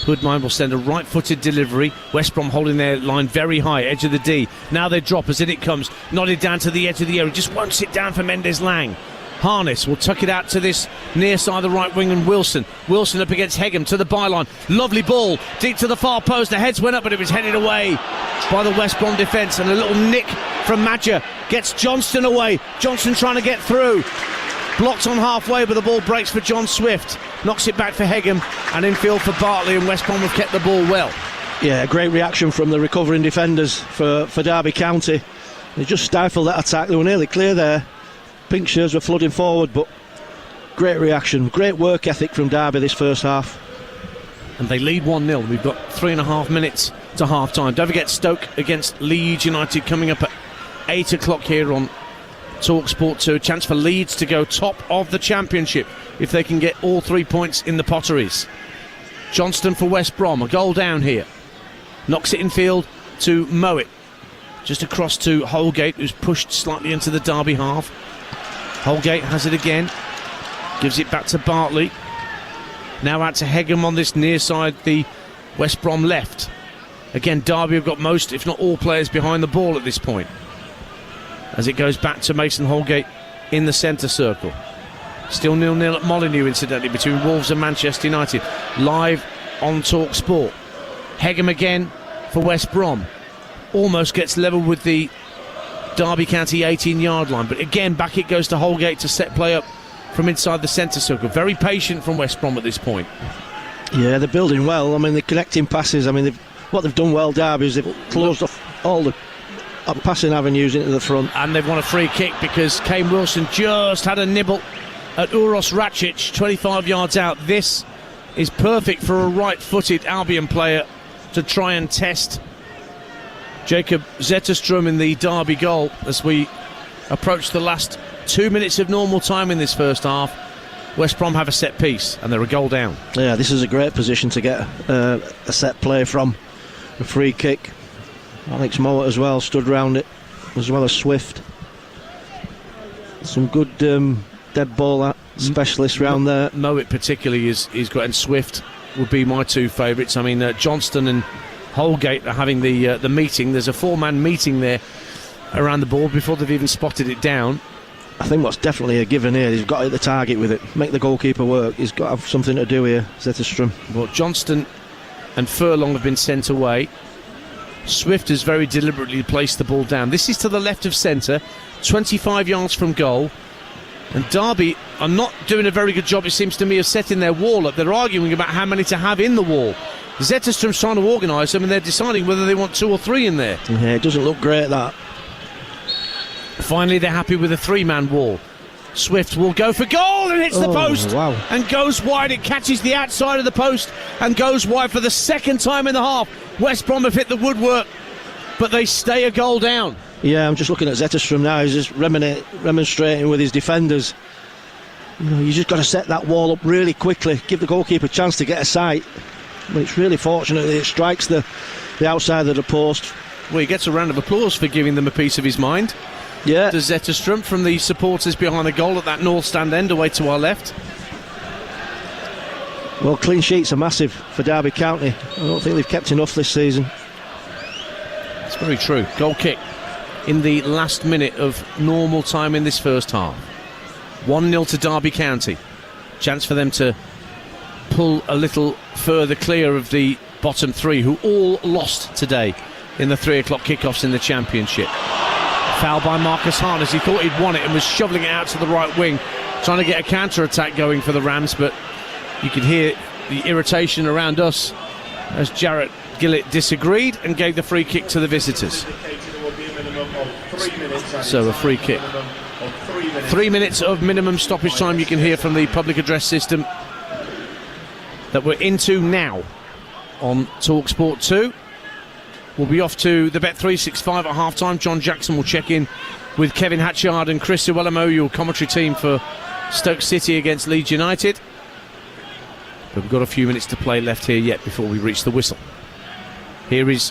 Hoodmine will send a right-footed delivery. West Brom holding their line very high, edge of the D. Now they drop as in it comes, nodded down to the edge of the area. Just won't sit down for Mendes Lang. Harness will tuck it out to this near side of the right wing, and Wilson up against Hegham to the byline. Lovely ball, deep to the far post. The heads went up, but it was headed away by the West Brom defence, and a little nick from Madger gets Johnston away. Johnston trying to get through. Blocked on halfway, but the ball breaks for John Swift. Knocks it back for Hegham, and infield for Bartley, and West Brom have kept the ball well. Yeah, great reaction from the recovering defenders for Derby County. They just stifled that attack. They were nearly clear there. Pink shirts were flooding forward, but great reaction, great work ethic from Derby this first half. And they lead 1-0. We've got 3.5 minutes to half time. Don't forget Stoke against Leeds United coming up at 8 o'clock here on Talksport 2. A chance for Leeds to go top of the Championship if they can get all 3 points in the Potteries. Johnston for West Brom, a goal down here. Knocks it in field to Mowat. Just across to Holgate, who's pushed slightly into the Derby half. Holgate has it again. Gives it back to Bartley. Now out to Hegham on this near side, the West Brom left. Again, Derby have got most, if not all, players behind the ball at this point. As it goes back to Mason Holgate in the centre circle. Still 0-0 at Molineux, incidentally, between Wolves and Manchester United. Live on Talksport. Hegham again for West Brom. Almost gets level with the Derby County 18-yard line, but again back it goes to Holgate to set play up from inside the centre circle. Very patient from West Brom at this point. Yeah, they're building well. I mean, they're connecting passes. I mean, what they've done well, Derby, is they've closed off all the passing avenues into the front. And they've won a free kick because Kane Wilson just had a nibble at Uros Racic, 25 yards out. This is perfect for a right-footed Albion player to try and test Jacob Zetterstrom in the Derby goal as we approach the last 2 minutes of normal time in this first half. West Brom have a set piece and they're a goal down. Yeah, this is a great position to get a set play from. A free kick. Alex Mowat as well stood round it, as well as Swift. Some good dead ball specialists round there. Mowat particularly is great, and Swift would be my two favourites. I mean, Johnston and Holgate are having the meeting. There's a four-man meeting there around the ball before they've even spotted it down. I think what's definitely a given here, he's got to hit the target with it, make the goalkeeper work. He's got to have something to do here, Zetterstrom. Well, Johnston and Furlong have been sent away. Swift has very deliberately placed the ball down. This is to the left of centre, 25 yards from goal. And Derby are not doing a very good job, it seems to me, of setting their wall up. They're arguing about how many to have in the wall. Zetterstrom's trying to organise them, and they're deciding whether they want 2 or 3 in there. Yeah, it doesn't look great, that. Finally, they're happy with a 3-man wall. Swift will go for goal and hits the post. Wow. And goes wide. It catches the outside of the post and goes wide for the second time in the half. West Brom have hit the woodwork, but they stay a goal down. Yeah, I'm just looking at Zetterstrom now. He's just remonstrating with his defenders. You know, you just got to set that wall up really quickly, give the goalkeeper a chance to get a sight. But it's really fortunate that it strikes the outside of the post. Well, he gets a round of applause for giving them a piece of his mind. Yeah. To Zetterstrom from the supporters behind the goal at that north stand end away to our left. Well, clean sheets are massive for Derby County. I don't think they've kept enough this season. It's very true. Goal kick in the last minute of normal time in this first half. 1-0 to Derby County. Chance for them to pull a little further clear of the bottom 3, who all lost today in the 3 o'clock kickoffs in the Championship. Foul by Marcus Harness. He thought he'd won it and was shoveling it out to the right wing, trying to get a counter-attack going for the Rams, but you could hear the irritation around us as Jarrett Gillett disagreed and gave the free kick to the visitors. So a free kick. 3 minutes of minimum stoppage time you can hear from the public address system that we're into now on Talksport 2. We'll be off to the Bet365 at half-time. John Jackson will check in with Kevin Hatchard and Chris Iwelumo, your commentary team for Stoke City against Leeds United. But we've got a few minutes to play left here yet before we reach the whistle. Here is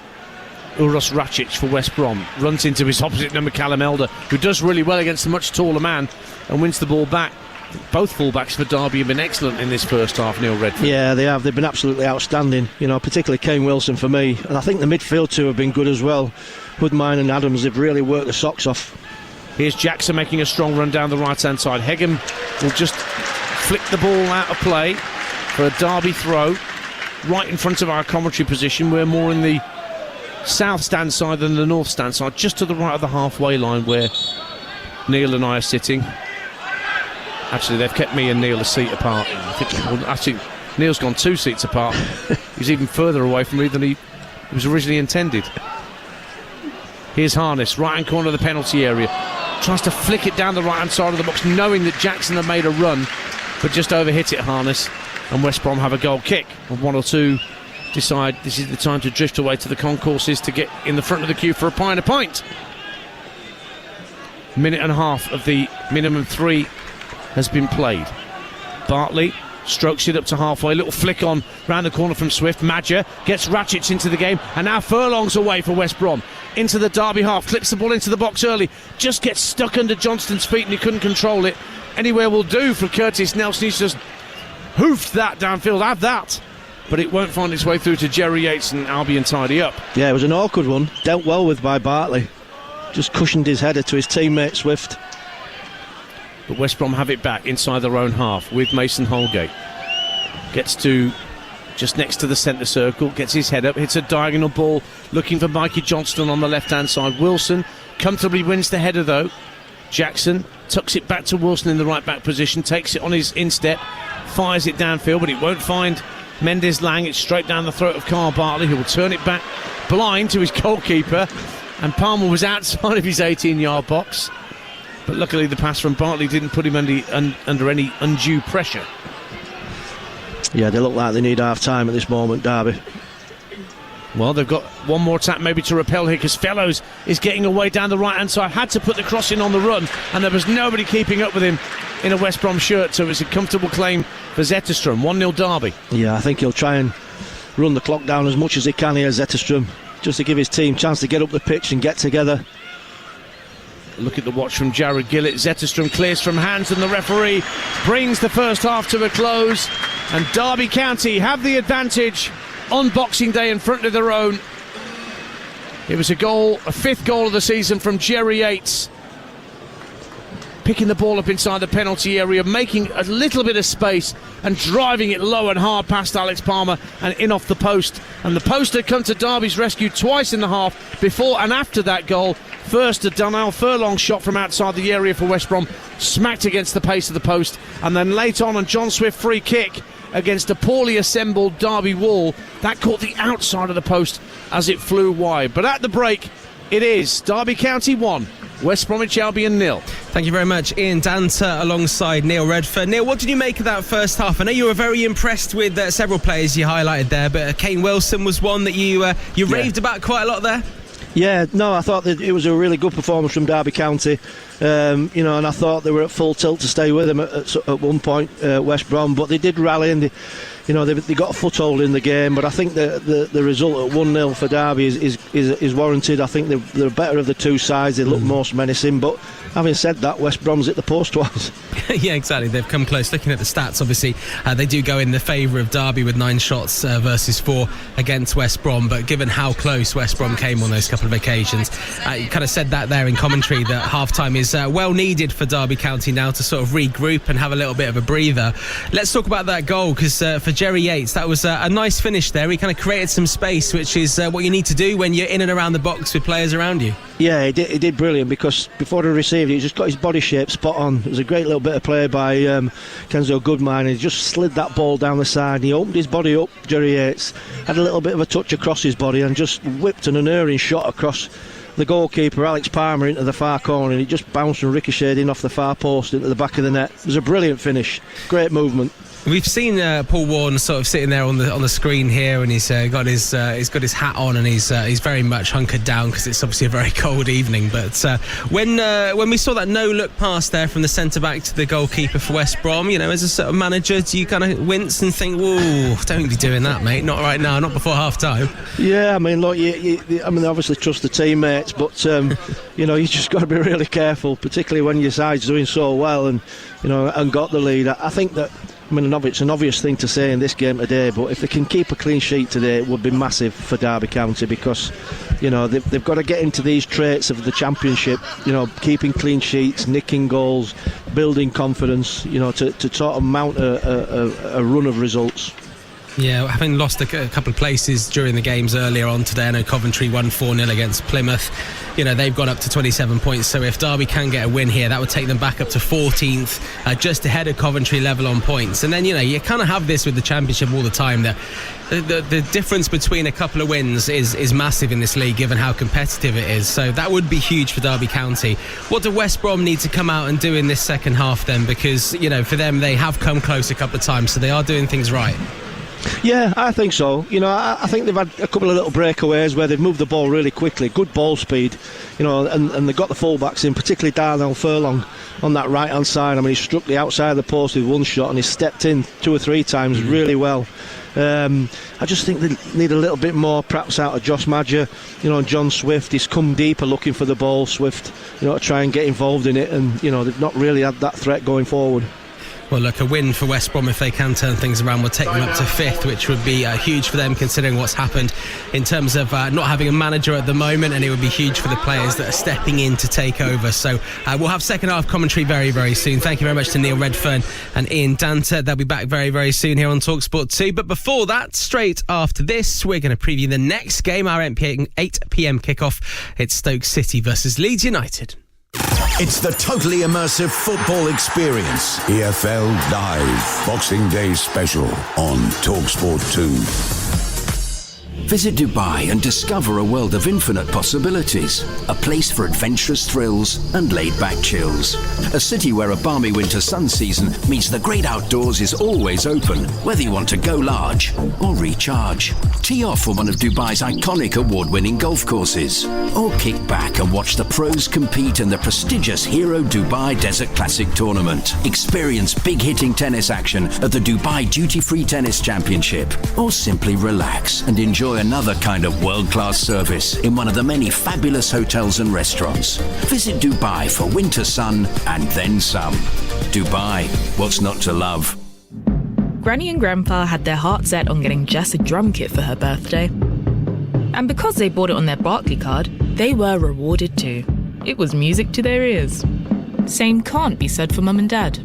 Uros Racic for West Brom. Runs into his opposite number, Callum Elder, who does really well against a much taller man and wins the ball back. Both fullbacks for Derby have been excellent in this first half, Neil Redford. Yeah, they have. They've been absolutely outstanding. You know, particularly Kane Wilson for me. And I think the midfield two have been good as well. Woodmine and Adams have really worked the socks off. Here's Jackson making a strong run down the right-hand side. Hegham will just flick the ball out of play for a Derby throw right in front of our commentary position. We're more in the south stand side than the north stand side, just to the right of the halfway line where Neil and I are sitting. Actually, they've kept me and Neil a seat apart. Actually, Neil's gone 2 seats apart. He's even further away from me than he was originally intended. Here's Harness, right-hand corner of the penalty area. Tries to flick it down the right-hand side of the box, knowing that Jackson had made a run, but just overhit it, Harness. And West Brom have a goal kick. And 1 or 2 decide this is the time to drift away to the concourses to get in the front of the queue for a pie and a pint. Minute and a half of the minimum 3 has been played. Bartley strokes it up to halfway, little flick on round the corner from Swift. Madger gets Racic into the game, and now Furlong's away for West Brom into the Derby half, clips the ball into the box early, just gets stuck under Johnston's feet and he couldn't control it. Anywhere will do for Curtis Nelson. He's just hoofed that downfield, have that, but it won't find its way through to Jerry Yates, and Albion tidy up. Yeah, it was an awkward one, dealt well with by Bartley. Just cushioned his header to his teammate Swift. But West Brom have it back inside their own half with Mason Holgate. Gets to just next to the centre circle, gets his head up, hits a diagonal ball, looking for Mikey Johnston on the left-hand side. Wilson comfortably wins the header, though. Jackson tucks it back to Wilson in the right-back position, takes it on his instep, fires it downfield, but it won't find Mendes Lang. It's straight down the throat of Carl Bartley, who will turn it back blind to his goalkeeper, and Palmer was outside of his 18-yard box. But luckily the pass from Bartley didn't put him under any undue pressure. Yeah, they look like they need half-time at this moment, Derby. Well, they've got one more attack maybe to repel here, because Fellows is getting away down the right-hand side. Had to put the cross in on the run, and there was nobody keeping up with him in a West Brom shirt, so it's a comfortable claim for Zetterstrom. 1-0 Derby. Yeah, I think he'll try and run the clock down as much as he can here, Zetterstrom, just to give his team a chance to get up the pitch and get together. Look at the watch from Jared Gillett. Zetterstrom clears from hands, and the referee brings the first half to a close, and Derby County have the advantage on Boxing Day in front of their own. It was a fifth goal of the season from Jerry Yates, picking the ball up inside the penalty area, making a little bit of space and driving it low and hard past Alex Palmer and in off the post. And the post had come to Derby's rescue twice in the half, before and after that goal. First, a Donnell Furlong shot from outside the area for West Brom, smacked against the pace of the post, and then late on a John Swift free kick against a poorly assembled Derby wall that caught the outside of the post as it flew wide. But at the break, it is Derby County 1, West Bromwich Albion 0. Thank you very much, Ian Danter alongside Neil Redford. Neil, what did you make of that first half? I know you were very impressed with several players you highlighted there, but Kane Wilson was one that you raved about quite a lot there. Yeah, no, I thought that it was a really good performance from Derby County, and I thought they were at full tilt to stay with them at one point, West Brom, but they did rally, and they got a foothold in the game. But I think the result at 1-0 for Derby is warranted. I think they're better of the two sides. They look most menacing, but having said that, West Brom's hit the post twice. Yeah, exactly. They've come close. Looking at the stats, obviously, they do go in the favour of Derby with 9 shots versus 4 against West Brom. But given how close West Brom came on those couple of occasions, you kind of said that there in commentary, that half-time is well needed for Derby County now to sort of regroup and have a little bit of a breather. Let's talk about that goal, because for Jerry Yates, that was a nice finish there. He kind of created some space, which is what you need to do when you're in and around the box with players around you. Yeah, he did brilliant, because before he received it, he just got his body shape spot on. It was a great little bit of play by Kenzo Goodman. He just slid that ball down the side. He opened his body up, Jerry Yates, had a little bit of a touch across his body, and just whipped an unerring shot across the goalkeeper, Alex Palmer, into the far corner, and it just bounced and ricocheted in off the far post into the back of the net. It was a brilliant finish. Great movement. We've seen Paul Warne sort of sitting there on the screen here, and he's got his hat on, and he's very much hunkered down because it's obviously a very cold evening. But when we saw that no-look pass there from the centre back to the goalkeeper for West Brom, as a sort of manager, do you kind of wince and think, "Whoa, don't be doing that, mate? Not right now, not before half-time." Yeah, I mean, look, they obviously trust the teammates, but you just got to be really careful, particularly when your side's doing so well and got the lead. I think that. It's an obvious thing to say in this game today, but if they can keep a clean sheet today, it would be massive for Derby County, because they've got to get into these traits of the Championship, keeping clean sheets, nicking goals, building confidence, to sort of mount a run of results. Yeah, having lost a couple of places during the games earlier on today, I know Coventry won 4-0 against Plymouth. They've gone up to 27 points, so if Derby can get a win here, that would take them back up to 14th, just ahead of Coventry level on points. And then, you kind of have this with the Championship all the time, that the difference between a couple of wins is massive in this league, given how competitive it is. So that would be huge for Derby County. What do West Brom need to come out and do in this second half then? Because, for them, they have come close a couple of times, so they are doing things right. Yeah, I think so. I think they've had a couple of little breakaways where they've moved the ball really quickly, good ball speed, and they've got the fullbacks in, particularly Darnell Furlong on that right-hand side. I mean, he struck the outside of the post with one shot, and he stepped in 2 or 3 times really well. I just think they need a little bit more perhaps out of Josh Madger, and John Swift. He's come deeper looking for the ball, Swift, to try and get involved in it, and they've not really had that threat going forward. Well, look, a win for West Brom, if they can turn things around, would take them up to 5th, which would be huge for them considering what's happened in terms of not having a manager at the moment, and it would be huge for the players that are stepping in to take over. So we'll have second half commentary very, very soon. Thank you very much to Neil Redfern and Ian Danta. They'll be back very, very soon here on Talksport 2. But before that, straight after this, we're going to preview the next game, our 8 p.m. kickoff. It's Stoke City versus Leeds United. It's the totally immersive football experience. EFL Live, Boxing Day special on Talksport 2. Visit Dubai and discover a world of infinite possibilities. A place for adventurous thrills and laid-back chills. A city where a balmy winter sun season means the great outdoors is always open, whether you want to go large or recharge. Tee off on one of Dubai's iconic award-winning golf courses. Or kick back and watch the pros compete in the prestigious Hero Dubai Desert Classic Tournament. Experience big-hitting tennis action at the Dubai Duty-Free Tennis Championship. Or simply relax and enjoy another kind of world-class service in one of the many fabulous hotels and restaurants. Visit Dubai for winter sun and then some. Dubai, what's not to love? Granny and Grandpa had their heart set on getting Jess a drum kit for her birthday. And because they bought it on their Barclay card, they were rewarded too. It was music to their ears. Same can't be said for Mum and Dad.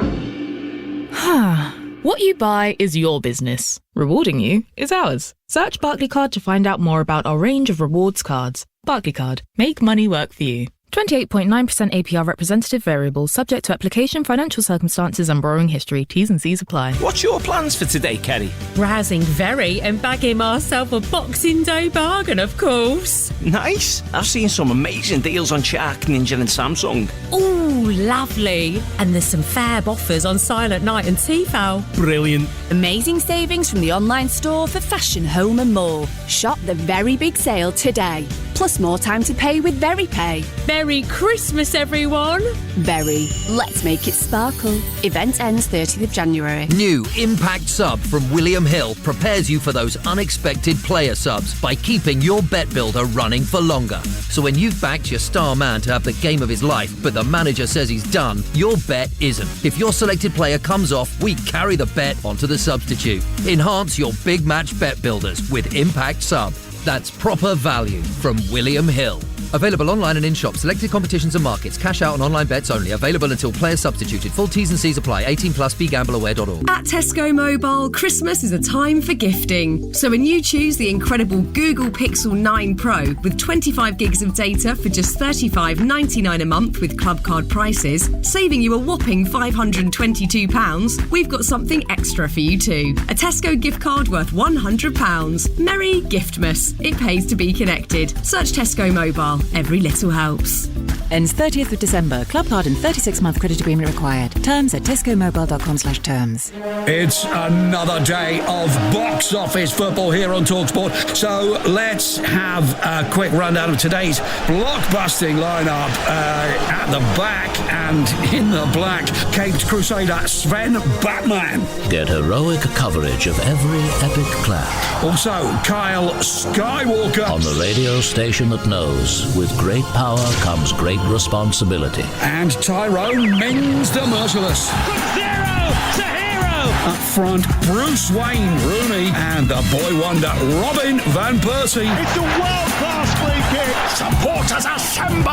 What you buy is your business. Rewarding you is ours. Search Barclay Card to find out more about our range of rewards cards. Barclay Card. Make money work for you. 28.9% APR representative variable, subject to application, financial circumstances and borrowing history. T's and C's apply. What's your plans for today, Kerry? Browsing very and bagging myself a Boxing Day bargain, of course. Nice. I've seen some amazing deals on Shark, Ninja and Samsung. Ooh, lovely. And there's some fab offers on Silent Night and Tefal. Brilliant. Amazing savings from the online store for fashion, home and more. Shop the Very Big Sale today. Plus more time to pay with VeryPay. Merry Christmas, everyone. Very. Let's make it sparkle. Event ends 30th of January. New Impact Sub from William Hill prepares you for those unexpected player subs by keeping your bet builder running for longer. So when you've backed your star man to have the game of his life, but the manager says he's done, your bet isn't. If your selected player comes off, we carry the bet onto the substitute. Enhance your big match bet builders with Impact Sub. That's proper value from William Hill. Available online and in shop. Selected competitions and markets. Cash out on online bets only. Available until players substituted. Full T's and C's apply. 18 plus. BeGambleAware.org. At Tesco Mobile, Christmas is a time for gifting. So when you choose the incredible Google Pixel 9 Pro with 25 gigs of data for just $35.99 a month with club card prices, saving you a whopping £522, we've got something extra for you too. A Tesco gift card worth £100. Merry Giftmas. It pays to be connected. Search Tesco Mobile. Every little helps. Ends 30th of December. Club card and 36-month credit agreement required. Terms at tescomobile.com/terms. It's another day of box office football here on TalkSport. So let's have a quick rundown of today's blockbusting lineup. At the back and in the black, Caped Crusader Sven Batman. Get heroic coverage of every epic clash. Also, Kyle Skywalker. On the radio station that knows, with great power comes great responsibility. And Tyrone Mings the Merciless. From zero to hero. Up front, Bruce Wayne Rooney and the boy wonder Robin Van Persie. It's a world-class free kick. Supporters assemble.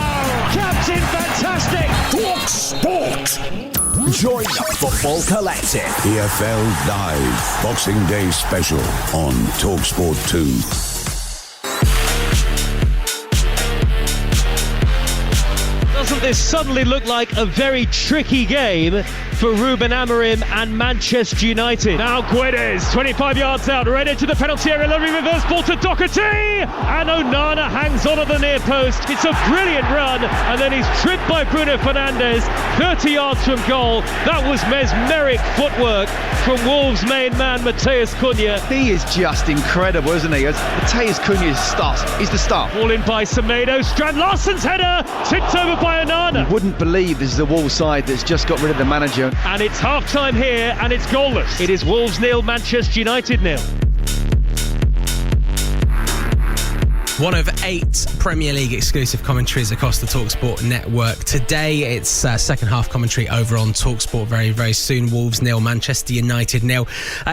Captain Fantastic. Talk Sport. Join the Football Collective. EFL Live, Boxing Day special on Talksport 2. Doesn't this suddenly look like a very tricky game for Ruben Amorim and Manchester United? Now Guedes, 25 yards out, right into the penalty area, lovely reverse ball to Doherty, and Onana hangs on at the near post. It's a brilliant run, and then he's tripped by Bruno Fernandes, 30 yards from goal. That was mesmeric footwork from Wolves' main man, Matheus Cunha. He is just incredible, isn't he? Matheus Cunha's start is the start. Ball in by Semedo, Strand Larsen's header, tipped over by Onana. You wouldn't believe this is the Wolves side that's just got rid of the manager. And it's half-time here, and it's goalless. It is Wolves 0, Manchester United 0. One of 8 Premier League exclusive commentaries across the Talksport network. Today, it's second half commentary over on Talksport very, very soon. Wolves 0, Manchester United 0.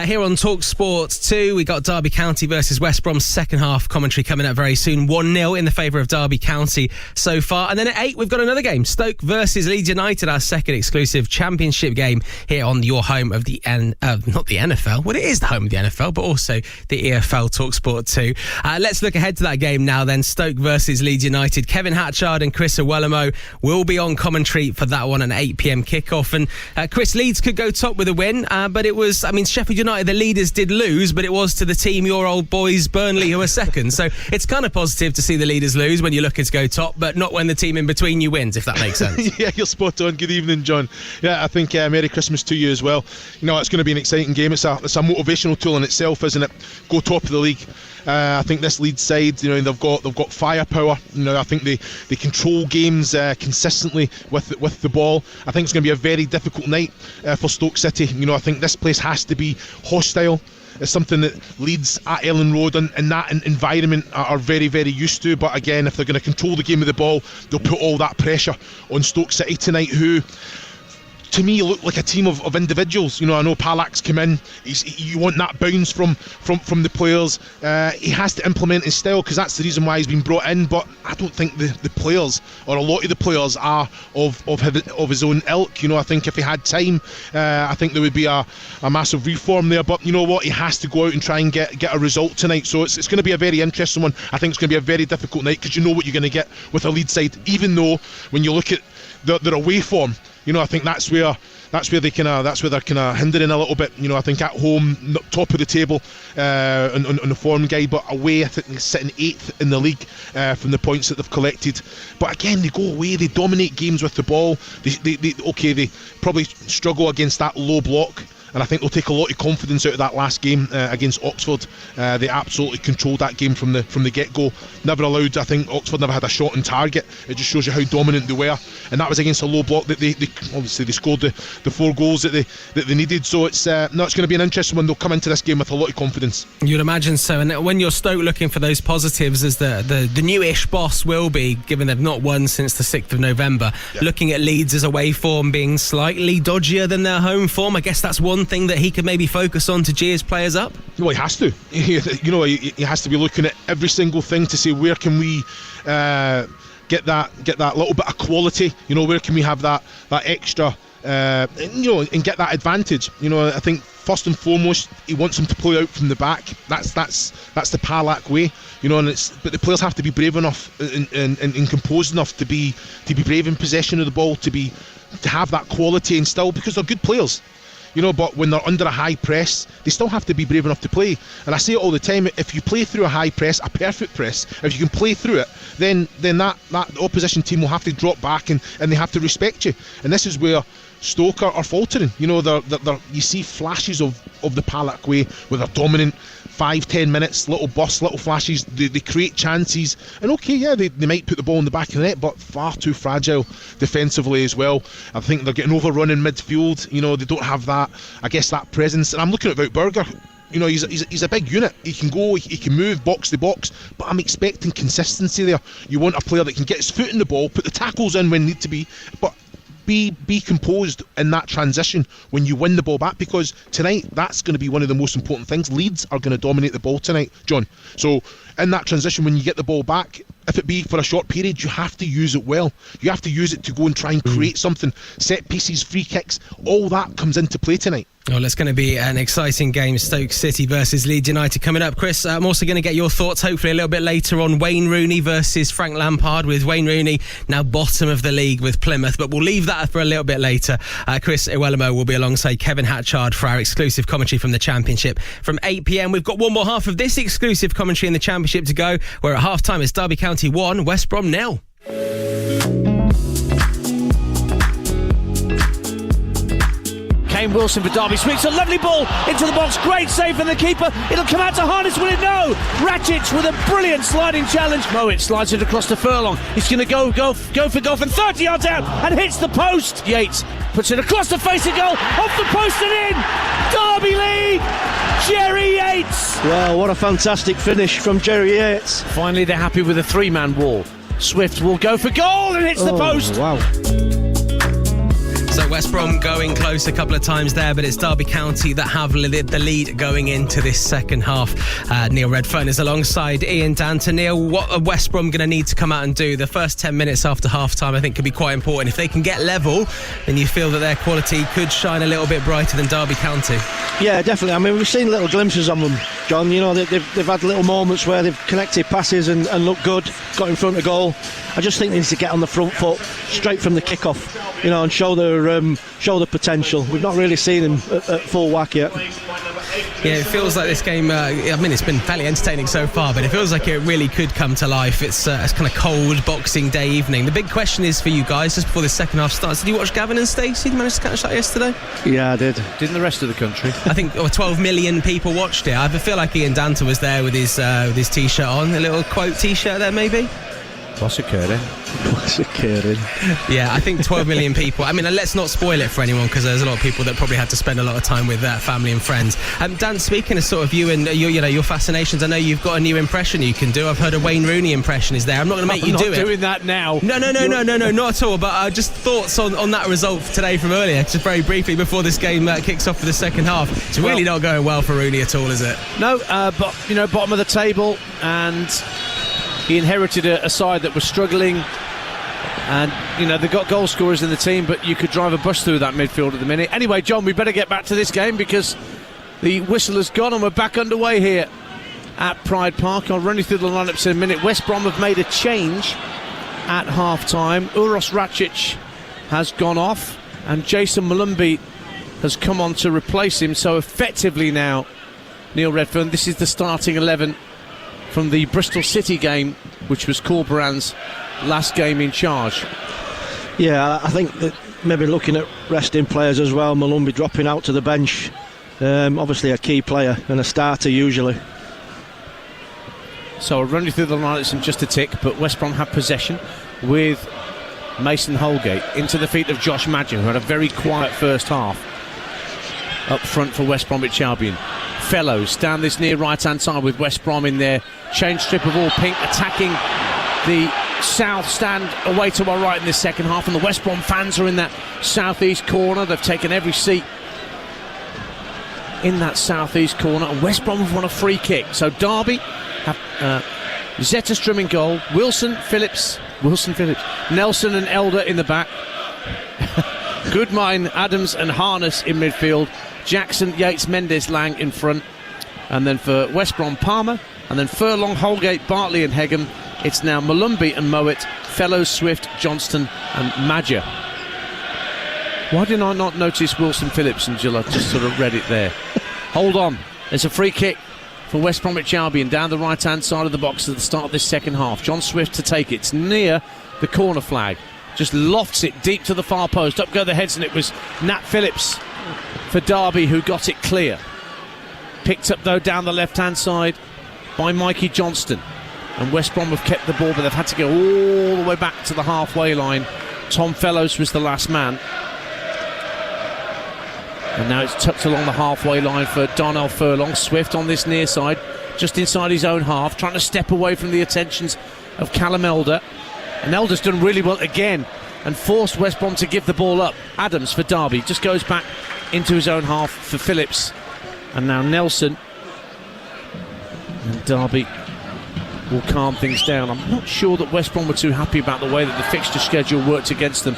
Here on Talksport 2, we got Derby County versus West Brom. Second half commentary coming up very soon. 1-0 in the favour of Derby County so far. And then at 8, we've got another game. Stoke versus Leeds United, our second exclusive championship game here on your home of the not the NFL. Well, it is the home of the NFL, but also the EFL Talksport 2. Let's look ahead to that game now then. Stoke versus Leeds United. Kevin Hatchard and Chris Owellamo will be on commentary for that one, an 8 p.m. kickoff. And Chris, Leeds could go top with a win, but it was, Sheffield United, the leaders did lose, but it was to the team, your old boys, Burnley, who are second. So it's kind of positive to see the leaders lose when you're looking to go top, but not when the team in between you wins, if that makes sense. Yeah, you're spot on. Good evening, John. Yeah, I think Merry Christmas to you as well. You know, it's going to be an exciting game. It's a motivational tool in itself, isn't it? Go top of the league. I think this Leeds side, you know, they've got firepower. You know, I think they control games consistently with the ball. I think it's going to be a very difficult night for Stoke City. You know, I think this place has to be hostile. It's something that Leeds at Ellen Road and that environment are very, very used to. But again, if they're going to control the game of the ball, they'll put all that pressure on Stoke City tonight, who, to me, look like a team of individuals. You know, I know Palak's come in. You want that bounce from the players. He has to implement his style, because that's the reason why he's been brought in. But I don't think the players, or a lot of the players, are of his own ilk. You know, I think if he had time, I think there would be a massive reform there. But you know what? He has to go out and try and get a result tonight. So it's going to be a very interesting one. I think it's going to be a very difficult night, because you know what you're going to get with a Leeds side. Even though when you look at their away form, you know, I think that's where they're kind of hindering a little bit. You know, I think at home, top of the table on the form guide, but away I think they're sitting 8th in the league from the points that they've collected. But again, they go away, they dominate games with the ball. They probably struggle against that low block. And I think they'll take a lot of confidence out of that last game against Oxford. They absolutely controlled that game from the get-go. Never allowed, I think Oxford never had a shot on target. It just shows you how dominant they were. And that was against a low block that they obviously they scored the 4 goals that they needed. So it's going to be an interesting one. They'll come into this game with a lot of confidence. You'd imagine so. And when you're Stoke looking for those positives, as the newish boss will be, given they've not won since the 6th of November, looking at Leeds' away form being slightly dodgier than their home form, I guess that's one thing that he could maybe focus on to gear his players up? Well, he has to. You know, he has to be looking at every single thing to say, where can we get that little bit of quality? You know, where can we have that extra, you know, and get that advantage? You know, I think first and foremost, he wants them to play out from the back. That's the Palak way. You know, but the players have to be brave enough and composed enough to be brave in possession of the ball, to have that quality, and still, because they're good players. You know, but when they're under a high press, they still have to be brave enough to play. And I say it all the time, if you play through a high press, a perfect press, if you can play through it, then that opposition team will have to drop back and they have to respect you. And this is where Stoke are faltering. You know, you see flashes of the Palak way, where they're dominant, 5-10 minutes, little bursts, little flashes, they create chances, and okay, yeah, they might put the ball in the back of the net, but far too fragile defensively as well. I think they're getting overrun in midfield. You know, they don't have that presence. And I'm looking at Woutberger. You know, he's a big unit. He can go, he can move box to box, but I'm expecting consistency there. You want a player that can get his foot in the ball, put the tackles in when need to be, but be composed in that transition when you win the ball back, because tonight that's going to be one of the most important things. Leeds are going to dominate the ball tonight, John. So in that transition, when you get the ball back, if it be for a short period, you have to use it well. You have to use it to go and try and create something. Set pieces, free kicks, all that comes into play tonight. Well, it's going to be an exciting game. Stoke City versus Leeds United coming up. Chris, I'm also going to get your thoughts hopefully a little bit later on Wayne Rooney versus Frank Lampard, with Wayne Rooney now bottom of the league with Plymouth, but we'll leave that for a little bit later. Chris Owellamo will be alongside Kevin Hatchard for our exclusive commentary from the Championship from 8 p.m. We've got one more half of this exclusive commentary in the Championship to go, where at half-time it's Derby County 1, West Brom 0. Came in Wilson for Derby. Sweeps a lovely ball into the box. Great save from the keeper. It'll come out to Harness, will it? No. Ratchich with a brilliant sliding challenge. Mowat slides it across to Furlong. He's going to go for goal from 30 yards out and hits the post. Yates puts it across the face of goal, off the post and in. Derby lead. Jerry Yates. Wow, what a fantastic finish from Jerry Yates. Finally, they're happy with a three-man wall. Swift will go for goal and hits the post. Wow. So West Brom going close a couple of times there, but it's Derby County that have the lead going into this second half. Neil Redfern is alongside Ian Danton. Neil, what are West Brom going to need to come out and do? The first 10 minutes after half-time, I think, could be quite important. If they can get level, then you feel that their quality could shine a little bit brighter than Derby County. Yeah, definitely. I mean, we've seen little glimpses of them, John. You know, they've had little moments where they've connected passes and looked good, got in front of goal. I just think they need to get on the front foot straight from the kick-off, you know, and show their potential. We've not really seen them at full whack yet. Yeah, it feels like this game, I mean, it's been fairly entertaining so far, but it feels like it really could come to life. It's kind of cold Boxing Day evening. The big question is for you guys, just before the second half starts, did you watch Gavin and Stacey? Did you manage to catch that yesterday? Yeah, I did. Didn't the rest of the country? I think 12 million people watched it. I feel like Ian Danton was there with his T-shirt on, a little quote T-shirt there maybe. What's occurring? Yeah, I think 12 million people. I mean, let's not spoil it for anyone because there's a lot of people that probably had to spend a lot of time with family and friends. Dan, speaking of sort of you and your fascinations, I know you've got a new impression you can do. I've heard a Wayne Rooney impression is there. I'm not going to make you do it. I'm not doing that now. No, not at all. But just thoughts on that result today from earlier, just very briefly before this game kicks off for the second half. It's really not going well for Rooney at all, is it? No, but bottom of the table, and he inherited a side that was struggling, and they've got goal scorers in the team, but you could drive a bus through that midfield at the minute. Anyway, John, we better get back to this game because the whistle has gone and we're back underway here at Pride Park. I'll run you through the lineups in a minute. West Brom have made a change at half-time. Uros Ratchich has gone off and Jason Malumbi has come on to replace him. So effectively now, Neil Redfern, this is the starting 11 from the Bristol City game, which was Corberan's last game in charge. Yeah, I think that maybe looking at resting players as well, Malumbi dropping out to the bench, obviously a key player and a starter usually. So I'll run you through the lineups in just a tick, but West Brom have possession with Mason Holgate into the feet of Josh Madgen, who had a very quiet first half. Up front for West Bromwich Albion, Fellows down this near right-hand side with West Brom in their change strip of all pink, attacking the south stand away to our right in this second half, and the West Brom fans are in that southeast corner. They've taken every seat in that southeast corner, and West Brom have won a free kick. So Derby have Zetterstrom in goal, Wilson Phillips, Nelson and Elder in the back, Goodmine, Adams and Harness in midfield, Jackson, Yates, Mendes, Lang in front, and then for West Brom, Palmer, and then Furlong, Holgate, Bartley and Hegham. It's now Malumbi and Mowat, Fellows, Swift, Johnston and Madger. Why did I not notice Wilson Phillips until I just sort of read it there? Hold on, there's a free kick for West Bromwich Albion down the right-hand side of the box at the start of this second half. John Swift to take it. It's near the corner flag. Just lofts it deep to the far post. Up go the heads, and it was Nat Phillips for Derby who got it clear. Picked up though down the left-hand side by Mikey Johnston. And West Brom have kept the ball, but they've had to go all the way back to the halfway line. Tom Fellows was the last man. And now it's tucked along the halfway line for Darnell Furlong. Swift on this near side, just inside his own half, trying to step away from the attentions of Callum Elder. And Elder's done really well again and forced West Brom to give the ball up. Adams for Derby just goes back into his own half for Phillips. And now Nelson. And Derby will calm things down. I'm not sure that West Brom were too happy about the way that the fixture schedule worked against them.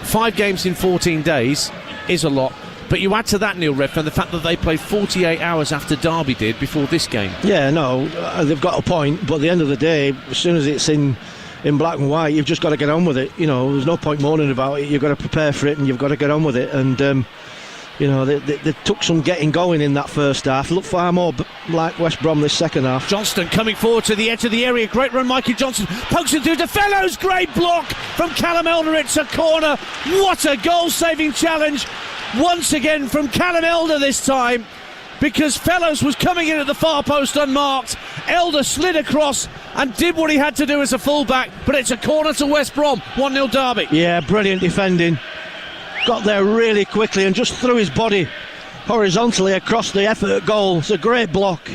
5 games in 14 days is a lot. But you add to that, Neil Redfern, the fact that they played 48 hours after Derby did before this game. Yeah, no, they've got a point, but at the end of the day, as soon as it's in black and white, you've just got to get on with it. You know, there's no point moaning about it. You've got to prepare for it and you've got to get on with it. And they took some getting going in that first half. Looked far more like West Brom this second half. Johnston coming forward to the edge of the area. Great run, Mikey Johnston pokes it through to Fellows. Great block from Callum Elder. It's a corner. What a goal-saving challenge once again from Callum Elder this time, because Fellows was coming in at the far post unmarked. Elder slid across and did what he had to do as a fullback, but it's a corner to West Brom. 1-0 Derby. Yeah, brilliant defending. Got there really quickly and just threw his body horizontally across the effort goal. It's a great block.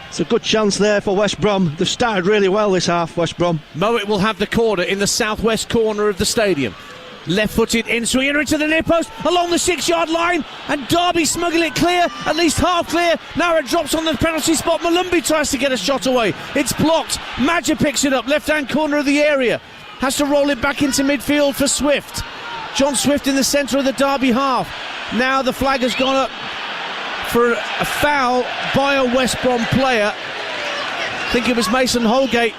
It's a good chance there for West Brom. They've started really well this half, West Brom. Mowat will have the corner in the southwest corner of the stadium. Left-footed in-swinger into the near post, along the 6-yard line, and Derby smuggle it clear, at least half clear. Now it drops on the penalty spot. Malumbi tries to get a shot away. It's blocked. Madger picks it up, left-hand corner of the area. Has to roll it back into midfield for Swift. John Swift in the centre of the Derby half. Now the flag has gone up for a foul by a West Brom player. I think it was Mason Holgate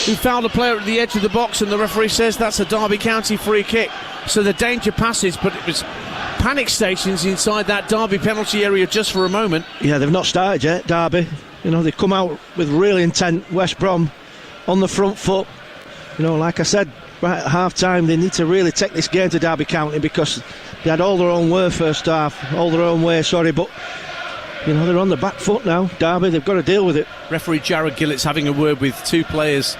who fouled a player at the edge of the box, and the referee says that's a Derby County free kick. So the danger passes, but it was panic stations inside that Derby penalty area just for a moment. Yeah, they've not started yet, Derby. You know, they come out with real intent. West Brom on the front foot. You know, like I said, right at half-time, they need to really take this game to Derby County, because they had all their own way first half, but you know, they're on the back foot now. Derby, they've got to deal with it. Referee Jared Gillett's having a word with two players,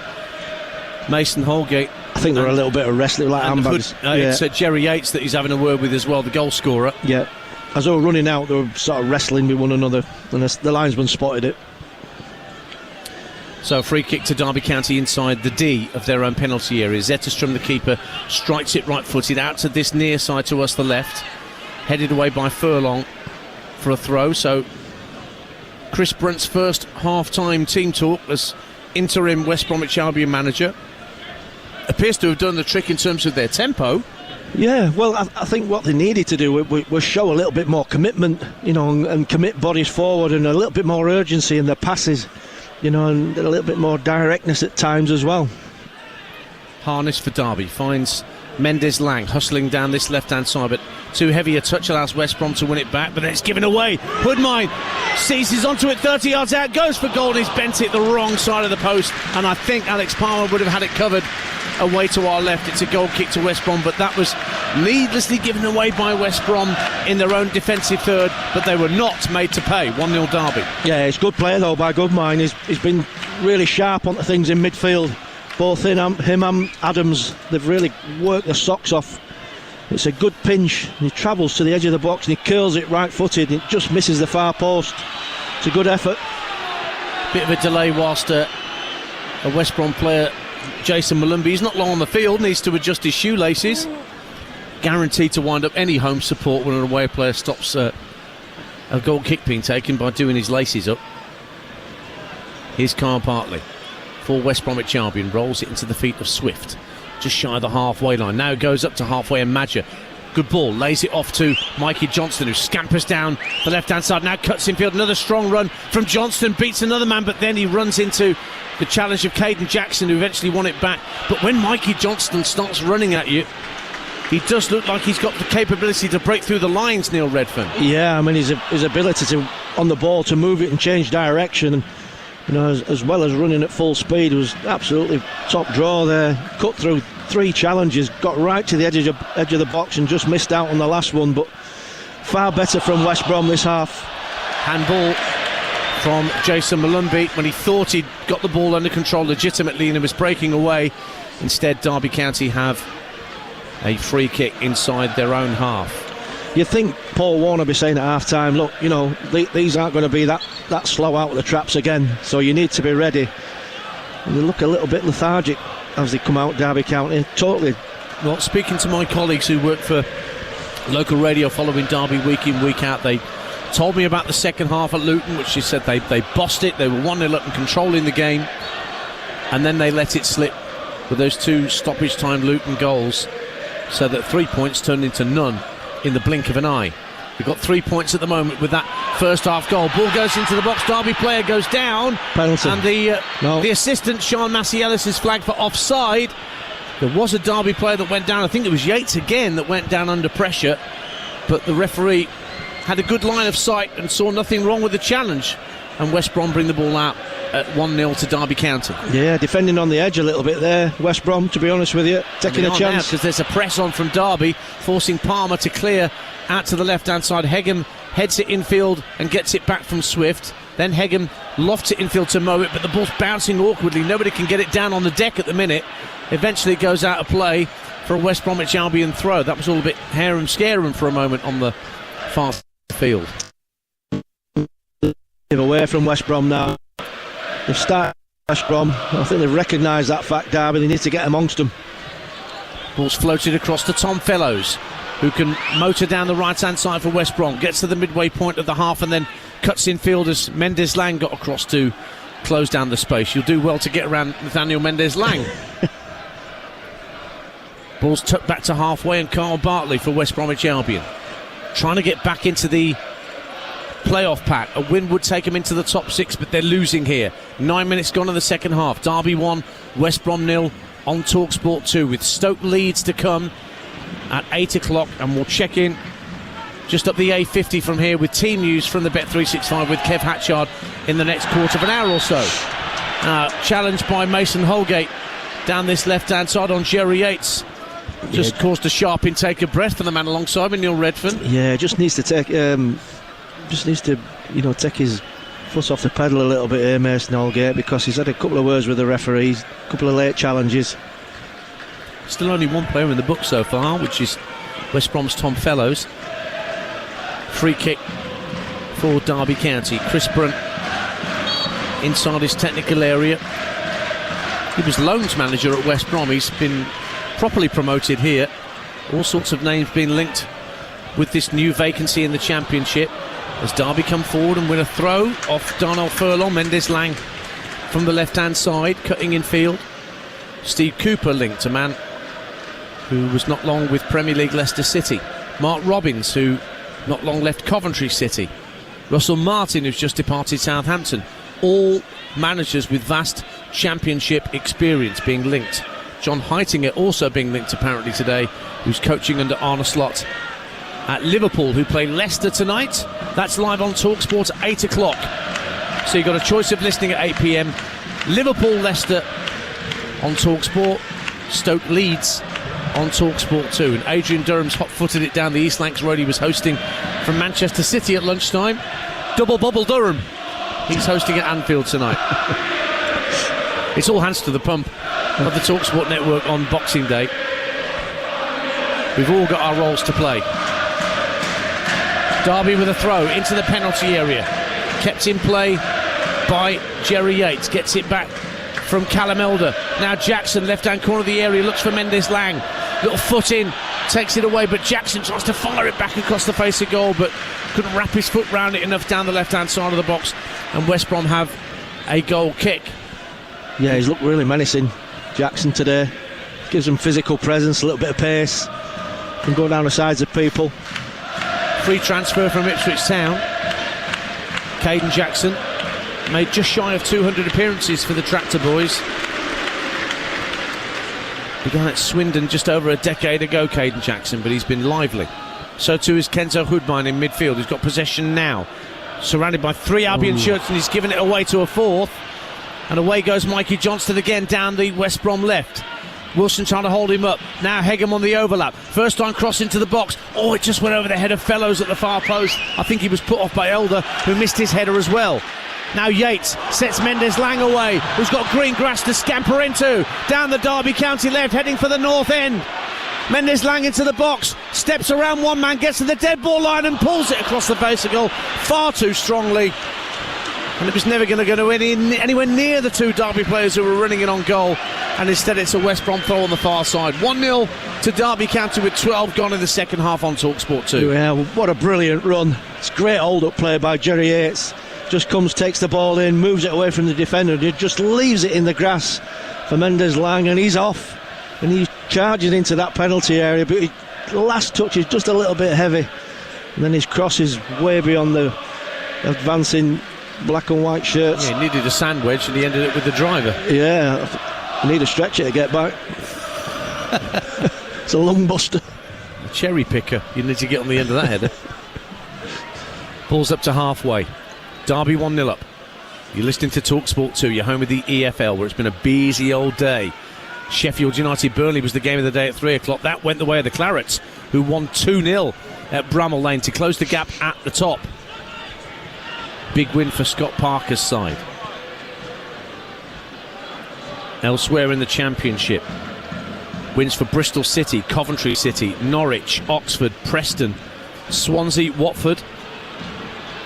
Mason Holgate. I think they're a little bit of wrestling, like handbags. It's Jerry Yates that he's having a word with as well, the goal scorer. Yeah, as they were running out, they were sort of wrestling with one another, and the linesman spotted it. So a free kick to Derby County inside the D of their own penalty area. Zetterstrom, the keeper, strikes it right-footed out to this near side to us, the left. Headed away by Furlong for a throw. So Chris Brunt's first half-time team talk as interim West Bromwich Albion manager appears to have done the trick in terms of their tempo. Yeah, well, I think what they needed to do was show a little bit more commitment, you know, and commit bodies forward, and a little bit more urgency in their passes, you know, and a little bit more directness at times as well. Harness for Derby finds Mendes Lang hustling down this left-hand side, but too heavy a touch allows West Brom to win it back, but then it's given away. Hoodmine seizes onto it 30 yards out, goes for goal, and he's bent it the wrong side of the post, and I think Alex Palmer would have had it covered away to our left. It's a goal kick to West Brom, but that was needlessly given away by West Brom in their own defensive third, but they were not made to pay. 1-0 Derby. Yeah, it's good play though by Goodmine. He's been really sharp onto things in midfield. Both him and Adams, they've really worked their socks off. It's a good pinch, and he travels to the edge of the box and he curls it right-footed, and it just misses the far post. It's a good effort. Bit of a delay whilst a West Brom player, Jason Malumbi, he's not long on the field, needs to adjust his shoelaces. Guaranteed to wind up any home support when an away player stops a goal kick being taken by doing his laces up. Here's Carl Bartley for West Bromwich Albion, rolls it into the feet of Swift, just shy of the halfway line. Now goes up to halfway, and Madger, good ball, lays it off to Mikey Johnston, who scampers down the left-hand side, now cuts in field. Another strong run from Johnston, beats another man, but then he runs into the challenge of Caden Jackson, who eventually won it back. But when Mikey Johnston starts running at you, he does look like he's got the capability to break through the lines, Neil Redfern. Yeah, I mean, his ability to, on the ball, to move it and change direction, and you know, as well as running at full speed, was absolutely top draw there. Cut through 3 challenges, got right to the edge of the box and just missed out on the last one, but far better from West Brom this half. Handball from Jason Malumbi when he thought he'd got the ball under control legitimately and it was breaking away. Instead, Derby County have a free kick inside their own half. You think Paul Warner be saying at half-time, look, you know, these aren't going to be that slow out of the traps again, so you need to be ready. And they look a little bit lethargic as they come out, Derby County, totally. Well, speaking to my colleagues who work for local radio following Derby week in, week out, they told me about the second half at Luton, which she said they bossed it, they were 1-0 up and controlling the game, and then they let it slip with those 2 stoppage time Luton goals, so that 3 points turned into none in the blink of an eye. We've got 3 points at the moment with that first half goal. Ball goes into the box, Derby player goes down, penalty. And the assistant Sean Massey-Ellis is flagged for offside. There was a Derby player that went down, I think it was Yates again, that went down under pressure, but the referee had a good line of sight and saw nothing wrong with the challenge, and West Brom bring the ball out at 1-0 to Derby County. Yeah, defending on the edge a little bit there, West Brom, to be honest with you, taking a chance. Because there's a press on from Derby, forcing Palmer to clear out to the left-hand side. Hegham heads it infield and gets it back from Swift. Then Hegham lofts it infield to Mowat, but the ball's bouncing awkwardly. Nobody can get it down on the deck at the minute. Eventually it goes out of play for a West Bromwich Albion throw. That was all a bit harum-scarum for a moment on the far field. Away from West Brom now. They've started West Brom. I think they've recognised that fact, Derby. They need to get amongst them. Ball's floated across to Tom Fellows, who can motor down the right-hand side for West Brom. Gets to the midway point of the half and then cuts in field as Mendes-Lang got across to close down the space. You'll do well to get around Nathaniel Mendes-Lang. Ball's tucked back to halfway, and Carl Bartley for West Bromwich Albion trying to get back into the playoff pack. A win would take them into the top 6, but they're losing here. 9 minutes gone in the second half. Derby 1, West Brom 0 on Talksport 2, with Stoke Leeds to come at 8 o'clock, and we'll check in just up the A50 from here with team news from the Bet365 with Kev Hatchard in the next quarter of an hour or so. Challenged by Mason Holgate down this left-hand side on Jerry Yates. Just caused a sharp intake of breath for the man alongside me, Neil Redfern. Yeah, just needs to take take his foot off the pedal a little bit here, Mason Holgate, because he's had a couple of words with the referees, a couple of late challenges. Still only one player in the book so far, which is West Brom's Tom Fellows. Free kick for Derby County. Chris Brunt inside his technical area. He was loans manager at West Brom. He's been properly promoted here. All sorts of names being linked with this new vacancy in the Championship as Derby come forward and win a throw off Darnell Furlong. Mendes-Lang from the left-hand side, cutting in field. Steve Cooper linked, a man who was not long with Premier League Leicester City. Mark Robbins, who not long left Coventry City. Russell Martin, who's just departed Southampton. All managers with vast Championship experience being linked. John Heitinger also being linked apparently today, who's coaching under Arne Slot at Liverpool, who play Leicester tonight. That's live on Talksport at 8 o'clock. So you've got a choice of listening at 8 p.m. Liverpool, Leicester on Talksport. Stoke Leeds on Talksport 2. And Adrian Durham's hot-footed it down the East Lancs road he was hosting from Manchester City at lunchtime. Double bubble Durham. He's hosting at Anfield tonight. It's all hands to the pump of the Talksport network on Boxing Day. We've all got our roles to play. Derby with a throw into the penalty area. Kept in play by Jerry Yates. Gets it back from Callum Elder. Now Jackson, left-hand corner of the area, looks for Mendes-Lang. Little foot in, takes it away, but Jackson tries to fire it back across the face of goal, but couldn't wrap his foot round it enough down the left-hand side of the box. And West Brom have a goal kick. Yeah, he's looked really menacing, Jackson, today. Gives them physical presence, a little bit of pace. Can go down the sides of people. Free transfer from Ipswich Town. Caden Jackson made just shy of 200 appearances for the Tractor Boys. Began at Swindon just over a decade ago, Caden Jackson, but he's been lively. So too is Kenzo Hoodbine in midfield. He's got possession now. Surrounded by 3 Albion shirts, and he's given it away to a 4th. And away goes Mikey Johnston again down the West Brom left. Wilson trying to hold him up. Now Hegham on the overlap. First time cross into the box. Oh, it just went over the head of Fellows at the far post. I think he was put off by Elder, who missed his header as well. Now Yates sets Mendes-Lang away, who's got green grass to scamper into. Down the Derby County left, heading for the north end. Mendes-Lang into the box, steps around one man, gets to the dead ball line and pulls it across the base of goal far too strongly. And it was never going to go anywhere near the 2 Derby players who were running in on goal. And instead it's a West Brom throw on the far side. 1-0 to Derby County with 12 gone in the second half on Talksport 2. Yeah, what a brilliant run. It's great hold-up play by Jerry Yates. Just comes, takes the ball in, moves it away from the defender, and just leaves it in the grass for Mendes-Lang, and he's off. And he's charging into that penalty area, but the last touch is just a little bit heavy. And then his cross is way beyond the advancing black and white shirts. Yeah, he needed a sand wedge and he ended up with the driver. Yeah, you need a stretcher to get back. It's a lung buster. A cherry picker. You need to get on the end of that header. Ball's up to halfway. Derby 1-0 up. You're listening to Talksport 2, you're home with the EFL, where it's been a busy old day. Sheffield United Burnley was the game of the day at 3 o'clock. That went the way of the Clarets, who won 2-0 at Bramall Lane to close the gap at the top. Big win for Scott Parker's side. Elsewhere in the Championship, wins for Bristol City, Coventry City, Norwich, Oxford, Preston, Swansea, Watford,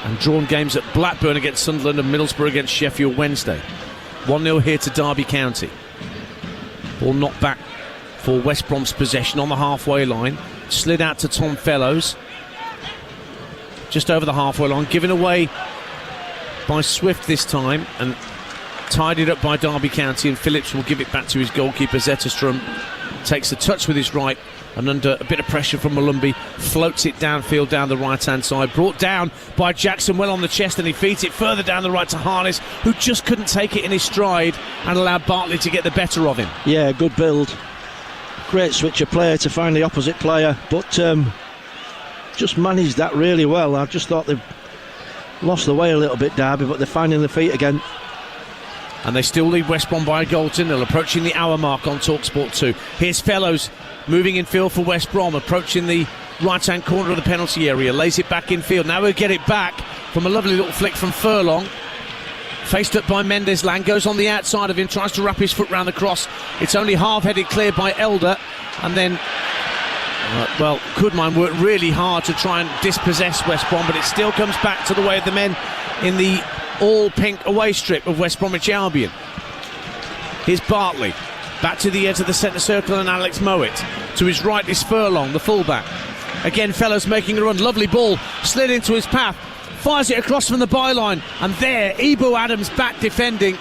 and drawn games at Blackburn against Sunderland and Middlesbrough against Sheffield Wednesday. 1-0 here to Derby County. Ball knocked back for West Brom's possession on the halfway line. Slid out to Tom Fellows. Just over the halfway line. Given away by Swift this time and tidied up by Derby County, and Phillips will give it back to his goalkeeper Zetterstrom. Takes the touch with his right and under a bit of pressure from Malumbi floats it downfield down the right hand side, brought down by Jackson well on the chest, and he feeds it further down the right to Harness, who just couldn't take it in his stride and allowed Bartley to get the better of him. Yeah, good build, great switch of player to find the opposite player, but just managed that really well. I just thought they've lost the way a little bit, Derby, but they're finding their feet again. And they still lead West Brom by a goal to 0, approaching the hour mark on Talksport 2. Here's Fellows moving in field for West Brom, approaching the right-hand corner of the penalty area, lays it back in field. Now we'll get it back from a lovely little flick from Furlong. Faced up by Mendes-Lang, goes on the outside of him, tries to wrap his foot round the cross. It's only half-headed clear by Elder, and then Kudman worked really hard to try and dispossess West Brom, but it still comes back to the way of the men in the all-pink away strip of West Bromwich Albion. Here's Bartley, back to the edge of the centre circle, and Alex Mowat. To his right is Furlong, the fullback. Again, Fellows making a run, lovely ball, slid into his path, fires it across from the byline, and there, Ibu Adams back defending,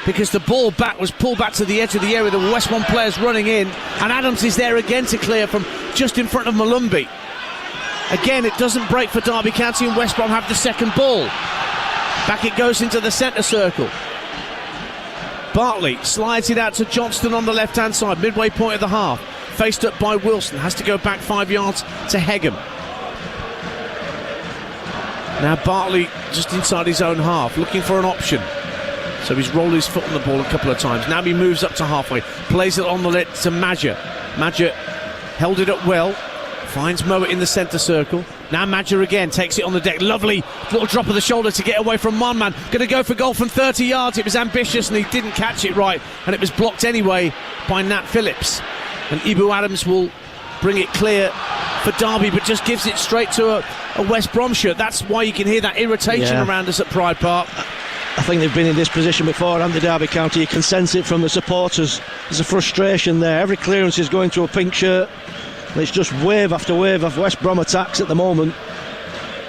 because the ball back was pulled back to the edge of the area. The West Brom players running in, and Adams is there again to clear from just in front of Malumbi. Again, it doesn't break for Derby County, and West Brom have the second ball. Back it goes into the centre circle. Bartley slides it out to Johnston on the left-hand side, midway point of the half. Faced up by Wilson, has to go back 5 yards to Hegham. Now Bartley just inside his own half, looking for an option. So he's rolled his foot on the ball a couple of times. Now he moves up to halfway, plays it on the left to Madger. Madger held it up well, finds Mowat in the centre circle. Now Madger again takes it on the deck. Lovely little drop of the shoulder to get away from one man. Going to go for goal from 30 yards. It was ambitious and he didn't catch it right, and it was blocked anyway by Nat Phillips. And Ibu Adams will bring it clear for Derby, but just gives it straight to a West Brom shirt. That's why you can hear that irritation around us at Pride Park. I think they've been in this position before, haven't they, Derby County? You can sense it from the supporters. There's a frustration there. Every clearance is going to a pink shirt. It's just wave after wave of West Brom attacks at the moment.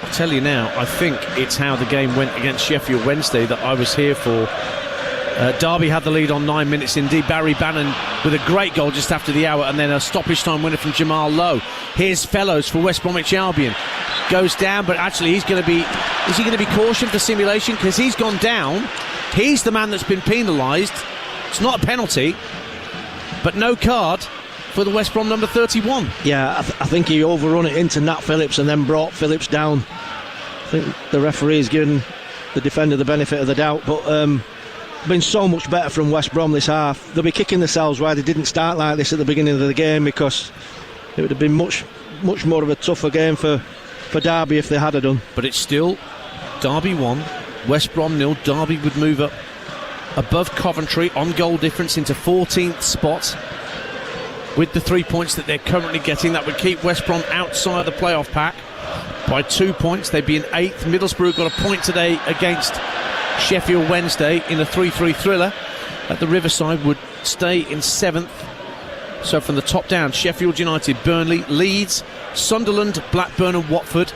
I'll tell you now, I think it's how the game went against Sheffield Wednesday that I was here for. Derby had the lead on 9 minutes. Indeed, Barry Bannon with a great goal just after the hour, and then a stoppage time winner from Jamal Lowe. Here's Fellows for West Bromwich Albion. Goes down, but actually is he going to be cautioned for simulation? Because he's gone down. He's the man that's been penalised. It's not a penalty, but no card for the West Brom number 31. Yeah, I think he overrun it into Nat Phillips and then brought Phillips down. I think the referee is giving the defender the benefit of the doubt, but been so much better from West Brom this half. They'll be kicking themselves why they didn't start like this at the beginning of the game, because it would have been much more of a tougher game for Derby if they had done. But it's still Derby 1, West Brom 0. Derby would move up above Coventry on goal difference into 14th spot. With the 3 points that they're currently getting, that would keep West Brom outside the playoff pack by 2 points. They'd be in 8th. Middlesbrough got a point today against Sheffield Wednesday in a 3-3 thriller at the Riverside, would stay in 7th. So from the top down, Sheffield United, Burnley, Leeds, Sunderland, Blackburn and Watford.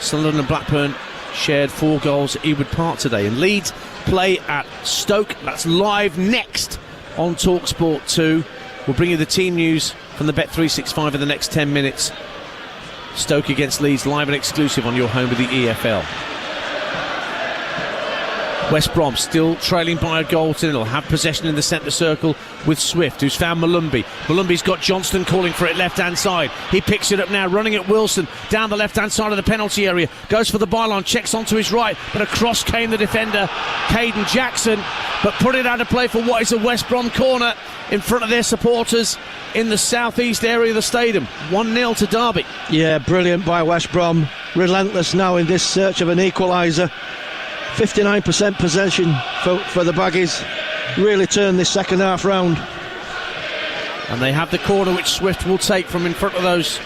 Sunderland and Blackburn shared 4 goals at Ewood Park today. And Leeds play at Stoke. That's live next on Talksport 2. We'll bring you the team news from the Bet365 in the next 10 minutes. Stoke against Leeds, live and exclusive on your home with the EFL. West Brom still trailing by a goal to nil. Have possession in the centre circle with Swift, who's found Malumbi. Malumbi's got Johnston calling for it left hand side. He picks it up now, running at Wilson down the left hand side of the penalty area. Goes for the byline, checks onto his right, but across came the defender, Caden Jackson, but put it out of play for what is a West Brom corner in front of their supporters in the southeast area of the stadium. 1-0 to Derby. Yeah, brilliant by West Brom. Relentless now in this search of an equaliser. 59% possession for the Baggies. Really turned this second half round. And they have the corner which Swift will take from in front of those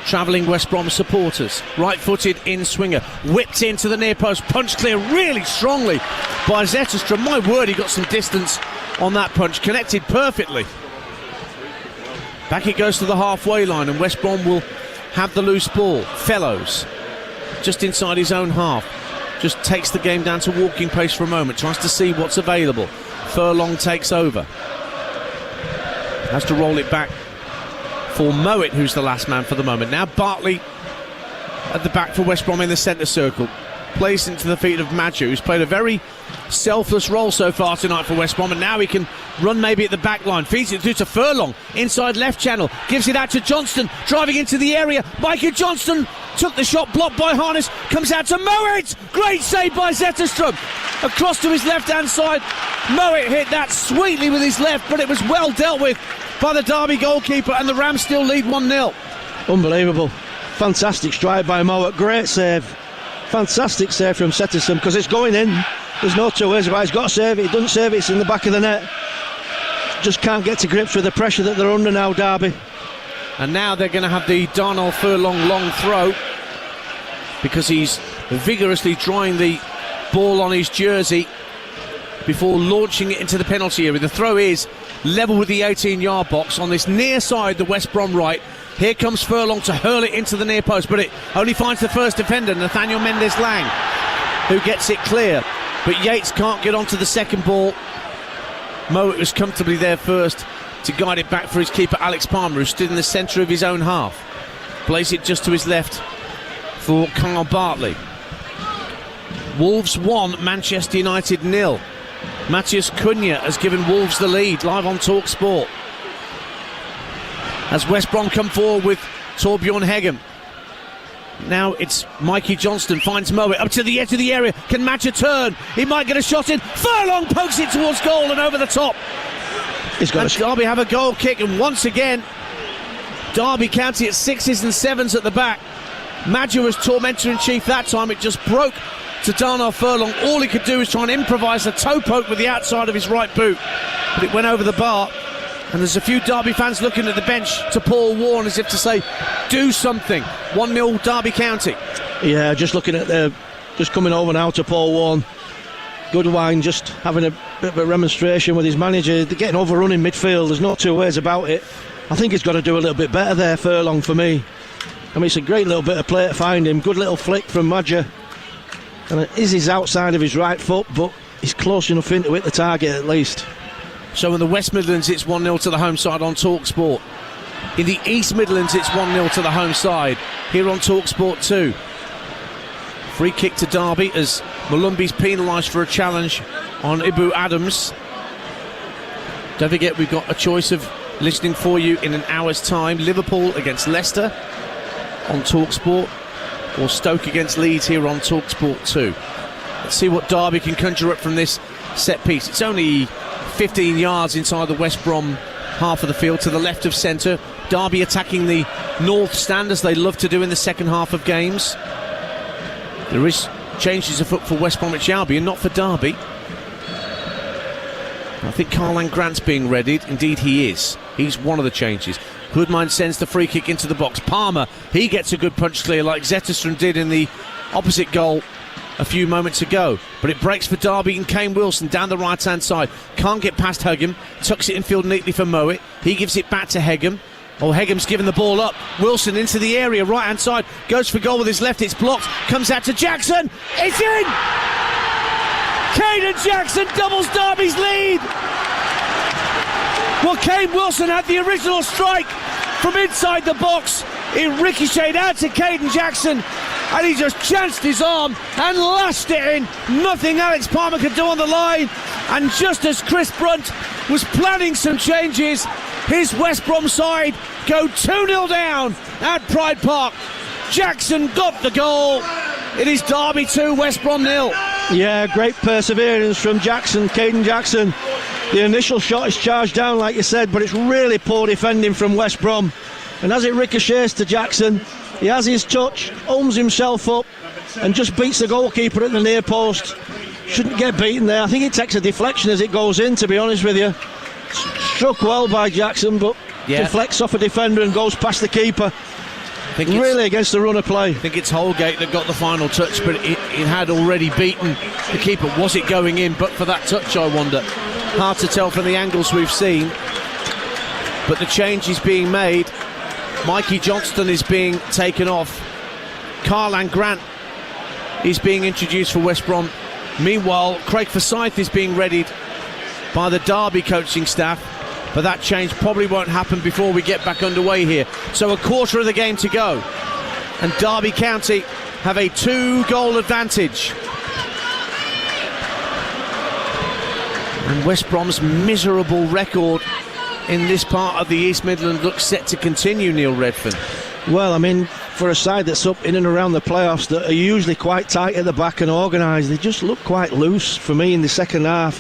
travelling West Brom supporters. Right-footed in swinger, whipped into the near post, punch clear really strongly by Zetterstrom. My word, he got some distance on that punch, connected perfectly. Back it goes to the halfway line, and West Brom will have the loose ball. Fellows just inside his own half, just takes the game down to walking pace for a moment, tries to see what's available. Furlong takes over, has to roll it back for Mowat, who's the last man for the moment. Now Bartley at the back for West Brom in the centre circle, plays into the feet of Madju, who's played a very selfless role so far tonight for West Brom, and now he can run maybe at the back line, feeds it through to Furlong, inside left channel, gives it out to Johnston, driving into the area. Micah Johnston took the shot, blocked by Harness, comes out to Mowat, great save by Zetterstrom, across to his left hand side. Mowat hit that sweetly with his left, but it was well dealt with by the Derby goalkeeper, and the Rams still lead 1-0. Unbelievable, fantastic strike by Mowat, great save, fantastic save from Zetterstrom, because it's going in. There's no two ways about it. He's got to save it. He doesn't save it, it's in the back of the net. Just can't get to grips with the pressure that they're under now, Derby. And now they're going to have the Darnell Furlong long throw, because he's vigorously drawing the ball on his jersey before launching it into the penalty area. The throw is level with the 18-yard box on this near side, the West Brom right. Here comes Furlong to hurl it into the near post, but it only finds the first defender, Nathaniel Mendes-Lang, who gets it clear. But Yates can't get onto the second ball. Mowat was comfortably there first to guide it back for his keeper Alex Palmer, who stood in the centre of his own half. Plays it just to his left for Kyle Bartley. Wolves 1, Manchester United 0. Matthias Cunha has given Wolves the lead, live on Talksport. As West Brom come forward with Torbjorn Hegem. Now it's Mikey Johnston, finds Mowat up to the edge of the area. Can match a turn. He might get a shot in. Furlong pokes it towards goal and over the top. Derby have a goal kick, and once again Derby County at 6s and 7s at the back. Madju was tormentor in chief that time. It just broke to Darnell Furlong. All he could do is try and improvise a toe poke with the outside of his right boot, but it went over the bar. And there's a few Derby fans looking at the bench to Paul Warne as if to say, do something. 1-0 Derby County. Yeah, just looking at just coming over now to Paul Warne. Goodwine just having a bit of a remonstration with his manager. They're getting overrun in midfield. There's no two ways about it. I think he's got to do a little bit better there, Furlong, for me. I mean, it's a great little bit of play to find him. Good little flick from Madju. And it is his outside of his right foot, but he's close enough in to hit the target at least. So in the West Midlands, it's 1-0 to the home side on Talksport. In the East Midlands, it's 1-0 to the home side here on Talksport 2. Free kick to Derby as Malumbi's penalised for a challenge on Ibu Adams. Don't forget, we've got a choice of listening for you in an hour's time. Liverpool against Leicester on Talksport, or Stoke against Leeds here on Talksport 2. Let's see what Derby can conjure up from this set piece. It's only 15 yards inside the West Brom half of the field to the left of centre. Derby attacking the north stand as they love to do in the second half of games. There is changes afoot for West Bromwich Albion, not for Derby. I think Karlan Grant's being readied. Indeed he is. He's one of the changes. Hoodmine sends the free kick into the box. Palmer, he gets a good punch clear like Zetterstrom did in the opposite goal a few moments ago, but it breaks for Derby and Kane Wilson down the right hand side. Can't get past Hegem, tucks it infield neatly for Mowat. He gives it back to Hegem. Hegem's given the ball up. Wilson into the area, right hand side, goes for goal with his left, it's blocked, comes out to Jackson, it's in! Caden Jackson doubles Derby's lead. Well, Kane Wilson had the original strike from inside the box. It ricocheted out to Caden Jackson. and he just chanced his arm and lashed it in. Nothing Alex Palmer could do on the line, and just as Chris Brunt was planning some changes, his West Brom side go 2-0 down at Pride Park. Jackson got the goal. It is Derby 2, West Brom 0. Yeah, great perseverance from Jackson, Caden Jackson. The initial shot is charged down, like you said, but it's really poor defending from West Brom. And as it ricochets to Jackson, he has his touch, owns himself up, and just beats the goalkeeper at the near post. Shouldn't get beaten there. I think it takes a deflection as it goes in, to be honest with you. Struck well by Jackson, but deflects off a defender and goes past the keeper. Really against the run of play. I think it's Holgate that got the final touch, but it had already beaten the keeper. Was it going in but for that touch, I wonder? Hard to tell from the angles we've seen, but the change is being made. Mikey Johnston is being taken off. Carlan Grant is being introduced for West Brom. Meanwhile, Craig Forsyth is being readied by the Derby coaching staff, but that change probably won't happen before we get back underway here. So a quarter of the game to go, and Derby County have a 2-goal advantage. And West Brom's miserable record in this part of the East Midlands looks set to continue, Neil Redfern. Well, I mean, for a side that's up in and around the playoffs that are usually quite tight at the back and organised, they just look quite loose for me in the second half.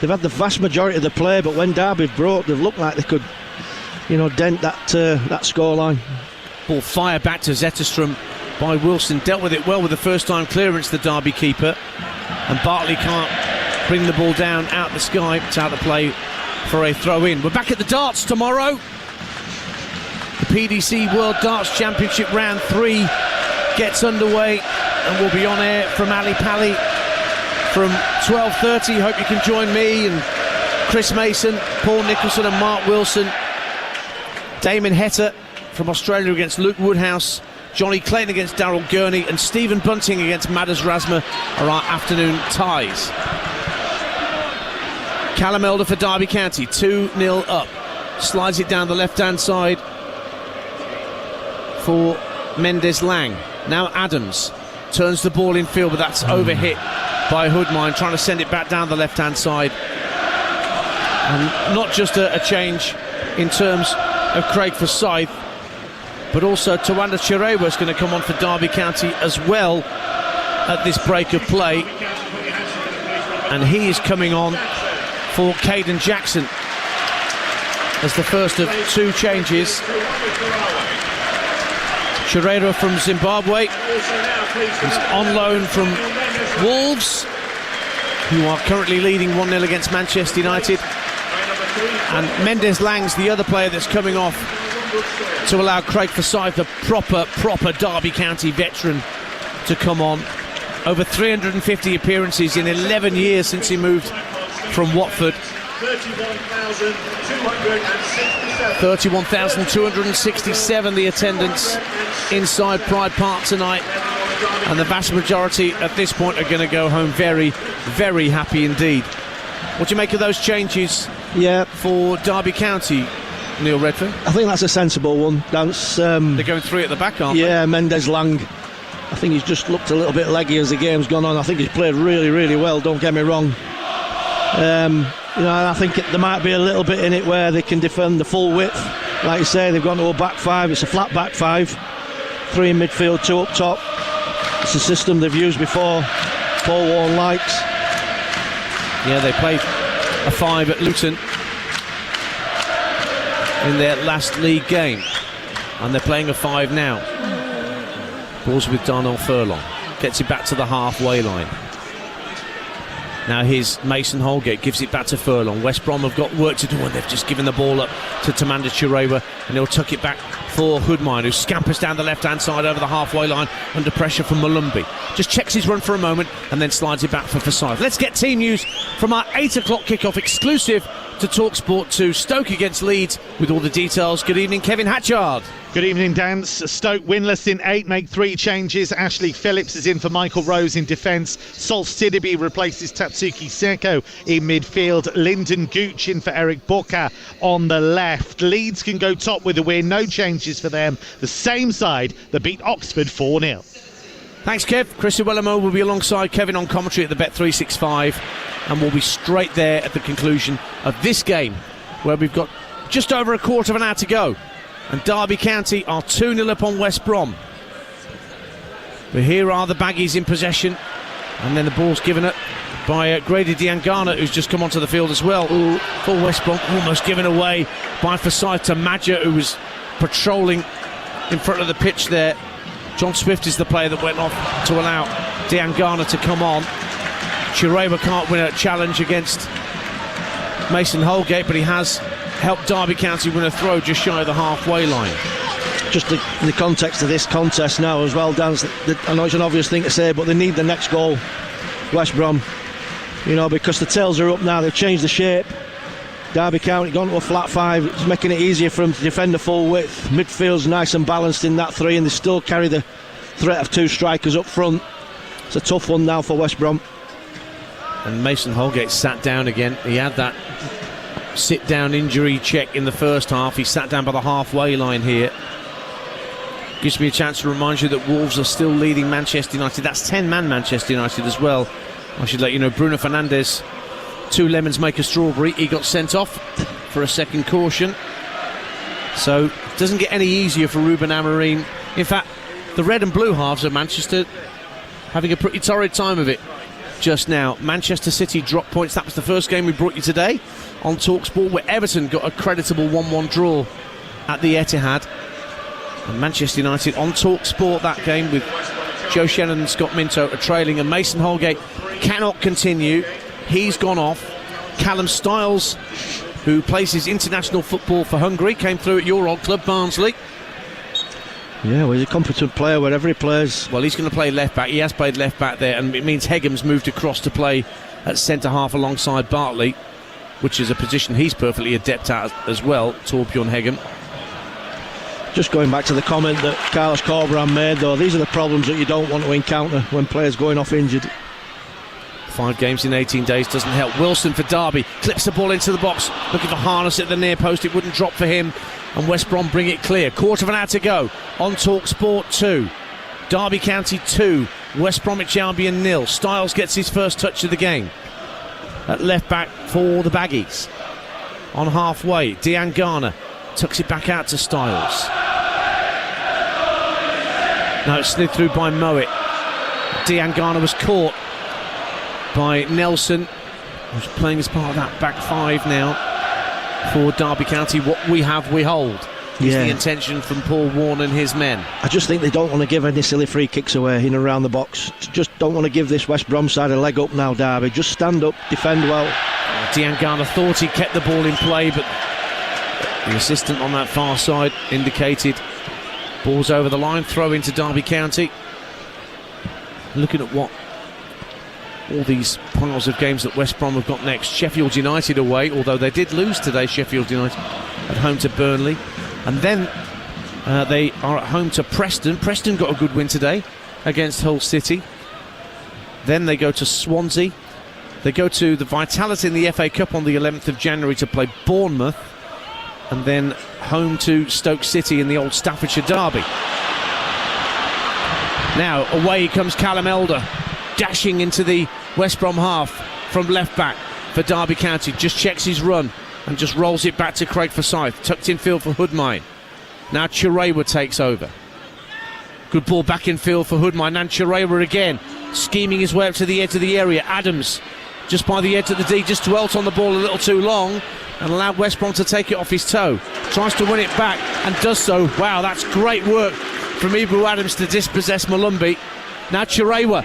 They've had the vast majority of the play, but when Derby broke, they've looked like they could, dent that scoreline. Ball fired back to Zetterstrom by Wilson. Dealt with it well with the first-time clearance, the Derby keeper. And Bartley can't bring the ball down out the sky. It's out of play for a throw-in. We're back at the darts tomorrow. The PDC World Darts Championship Round 3 gets underway, and we'll be on air from Ali Pally from 12:30. Hope you can join me and Chris Mason, Paul Nicholson and Mark Wilson. Damon Hetta from Australia against Luke Woodhouse. Johnny Clayton against Daryl Gurney, and Stephen Bunting against Madders Rasma are our afternoon ties. Callum Elder for Derby County, 2-0 up. Slides it down the left-hand side for Mendes Lang. Now Adams turns the ball in field, but that's overhit by Hoodmine, trying to send it back down the left-hand side. And not just a change in terms of Craig Forsyth, but also Tawanda Chirewa is going to come on for Derby County as well at this break of play. And he is coming on for Caden Jackson as the first of two changes. Chirewa from Zimbabwe is on loan from Wolves, who are currently leading 1-0 against Manchester United. And Mendes Lang's the other player that's coming off to allow Craig Forsyth, a proper Derby County veteran, to come on. Over 350 appearances in 11 years since he moved from Watford. 31,267 the attendance inside Pride Park tonight, and the vast majority at this point are going to go home very, very happy indeed. What do you make of those changes for Derby County, Neil Redfern? I think that's a sensible one. That's, they're going three at the back, aren't they? Yeah, Mendes Lang. I think he's just looked a little bit leggy as the game's gone on. I think he's played really, really well, don't get me wrong. I think there might be a little bit in it where they can defend the full width. Like you say, they've gone to a back five. It's a flat back five. 3 in midfield, 2 up top. It's a system they've used before. Paul Warren likes. Yeah, they played a 5 at Luton in their last league game, and they're playing a 5 now. Balls with Darnell Furlong. Gets it back to the halfway line. Now here's Mason Holgate, gives it back to Furlong. West Brom have got work to do, and they've just given the ball up to Tamanda Chirewa, and he'll tuck it back for Hoodmine, who scampers down the left-hand side over the halfway line under pressure from Malumbi. Just checks his run for a moment and then slides it back for Forsyth. Let's get team news from our 8 o'clock kickoff exclusive to Talksport 2. Stoke against Leeds with all the details. Good evening, Kevin Hatchard. Good evening, Dan. Stoke winless in 8, make 3 changes. Ashley Phillips is in for Michael Rose in defence. Sol Sidibe replaces Tatsuki Seko in midfield. Lyndon Gooch in for Eric Booker on the left. Leeds can go top with a win. No changes for them. The same side that beat Oxford 4-0. Thanks, Kev. Chris Iwelumo will be alongside Kevin on commentary at the Bet365, and we'll be straight there at the conclusion of this game, where we've got just over a quarter of an hour to go, and Derby County are 2-0 up on West Brom. But here are the Baggies in possession, and then the ball's given up by Grady Diangana, who's just come onto the field as well. For West Brom, almost given away by Forsyth to Madger, who was patrolling in front of the pitch there. John Swift is the player that went off to allow Diangana to come on. Chirewa can't win a challenge against Mason Holgate, but he has helped Derby County win a throw just shy of the halfway line. Just in the context of this contest now as well, Dan, I know it's an obvious thing to say, but they need the next goal, West Brom, because the tails are up now. They've changed the shape. Derby County gone to a flat 5. It's making it easier for them to defend the full width. Midfield's nice and balanced in that 3, and they still carry the threat of 2 strikers up front. It's a tough one now for West Brom. And Mason Holgate sat down again. He had that sit-down injury check in the first half. He sat down by the halfway line here. Gives me a chance to remind you that Wolves are still leading Manchester United. That's 10-man Manchester United as well. I should let you know, Bruno Fernandes, 2 lemons make a strawberry. He got sent off for a second caution. So it doesn't get any easier for Ruben Amorim. In fact, the red and blue halves of Manchester having a pretty torrid time of it just now. Manchester City dropped points. That was the first game we brought you today on Talksport, where Everton got a creditable 1-1 draw at the Etihad. And Manchester United on Talksport that game with Joe Shannon and Scott Minto are trailing, and Mason Holgate cannot continue. He's gone off. Callum Stiles, who plays his international football for Hungary, came through at your old club, Barnsley. Yeah, well, he's a competent player wherever he plays. Well, he's going to play left back. He has played left back there, and it means Hegam's moved across to play at centre half alongside Bartley, which is a position he's perfectly adept at as well, Torbjorn Hegem. Just going back to the comment that Carlos Corberan made, though, these are the problems that you don't want to encounter when players going off injured. 5 games in 18 days doesn't help. Wilson for Derby, clips the ball into the box, looking for Harness at the near post. It wouldn't drop for him, and West Brom bring it clear. Quarter of an hour to go on Talksport 2. Derby County 2, West Bromwich Albion 0. Stiles gets his first touch of the game at left back for the Baggies. On halfway, Diangana tucks it back out to Stiles. Now it's slid through by Mowat. Diangana was caught by Nelson, who's playing as part of that back 5 now for Derby County. What we have, we hold, is the intention from Paul Warne and his men. I just think they don't want to give any silly free kicks away in and around the box. Just don't want to give this West Brom side a leg up now, Derby. Just stand up, defend well. Diangana thought he kept the ball in play, but the assistant on that far side indicated ball's over the line, throw into Derby County. Looking at what all these piles of games that West Brom have got next. Sheffield United away, although they did lose today, Sheffield United at home to Burnley. And then they are at home to Preston. Preston got a good win today against Hull City. Then they go to Swansea. They go to the Vitality in the FA Cup on the 11th of January to play Bournemouth. And then home to Stoke City in the old Staffordshire derby. Now away comes Callum Elder, dashing into the West Brom half from left back for Derby County. Just checks his run and just rolls it back to Craig Forsyth. Tucked in field for Hoodmine. Now Chirewa takes over. Good ball back in field for Hoodmine. And Chirewa again, scheming his way up to the edge of the area. Adams just by the edge of the D, just dwelt on the ball a little too long and allowed West Brom to take it off his toe. Tries to win it back and does so. Wow, that's great work from Ibu Adams to dispossess Malumbi. Now Chirewa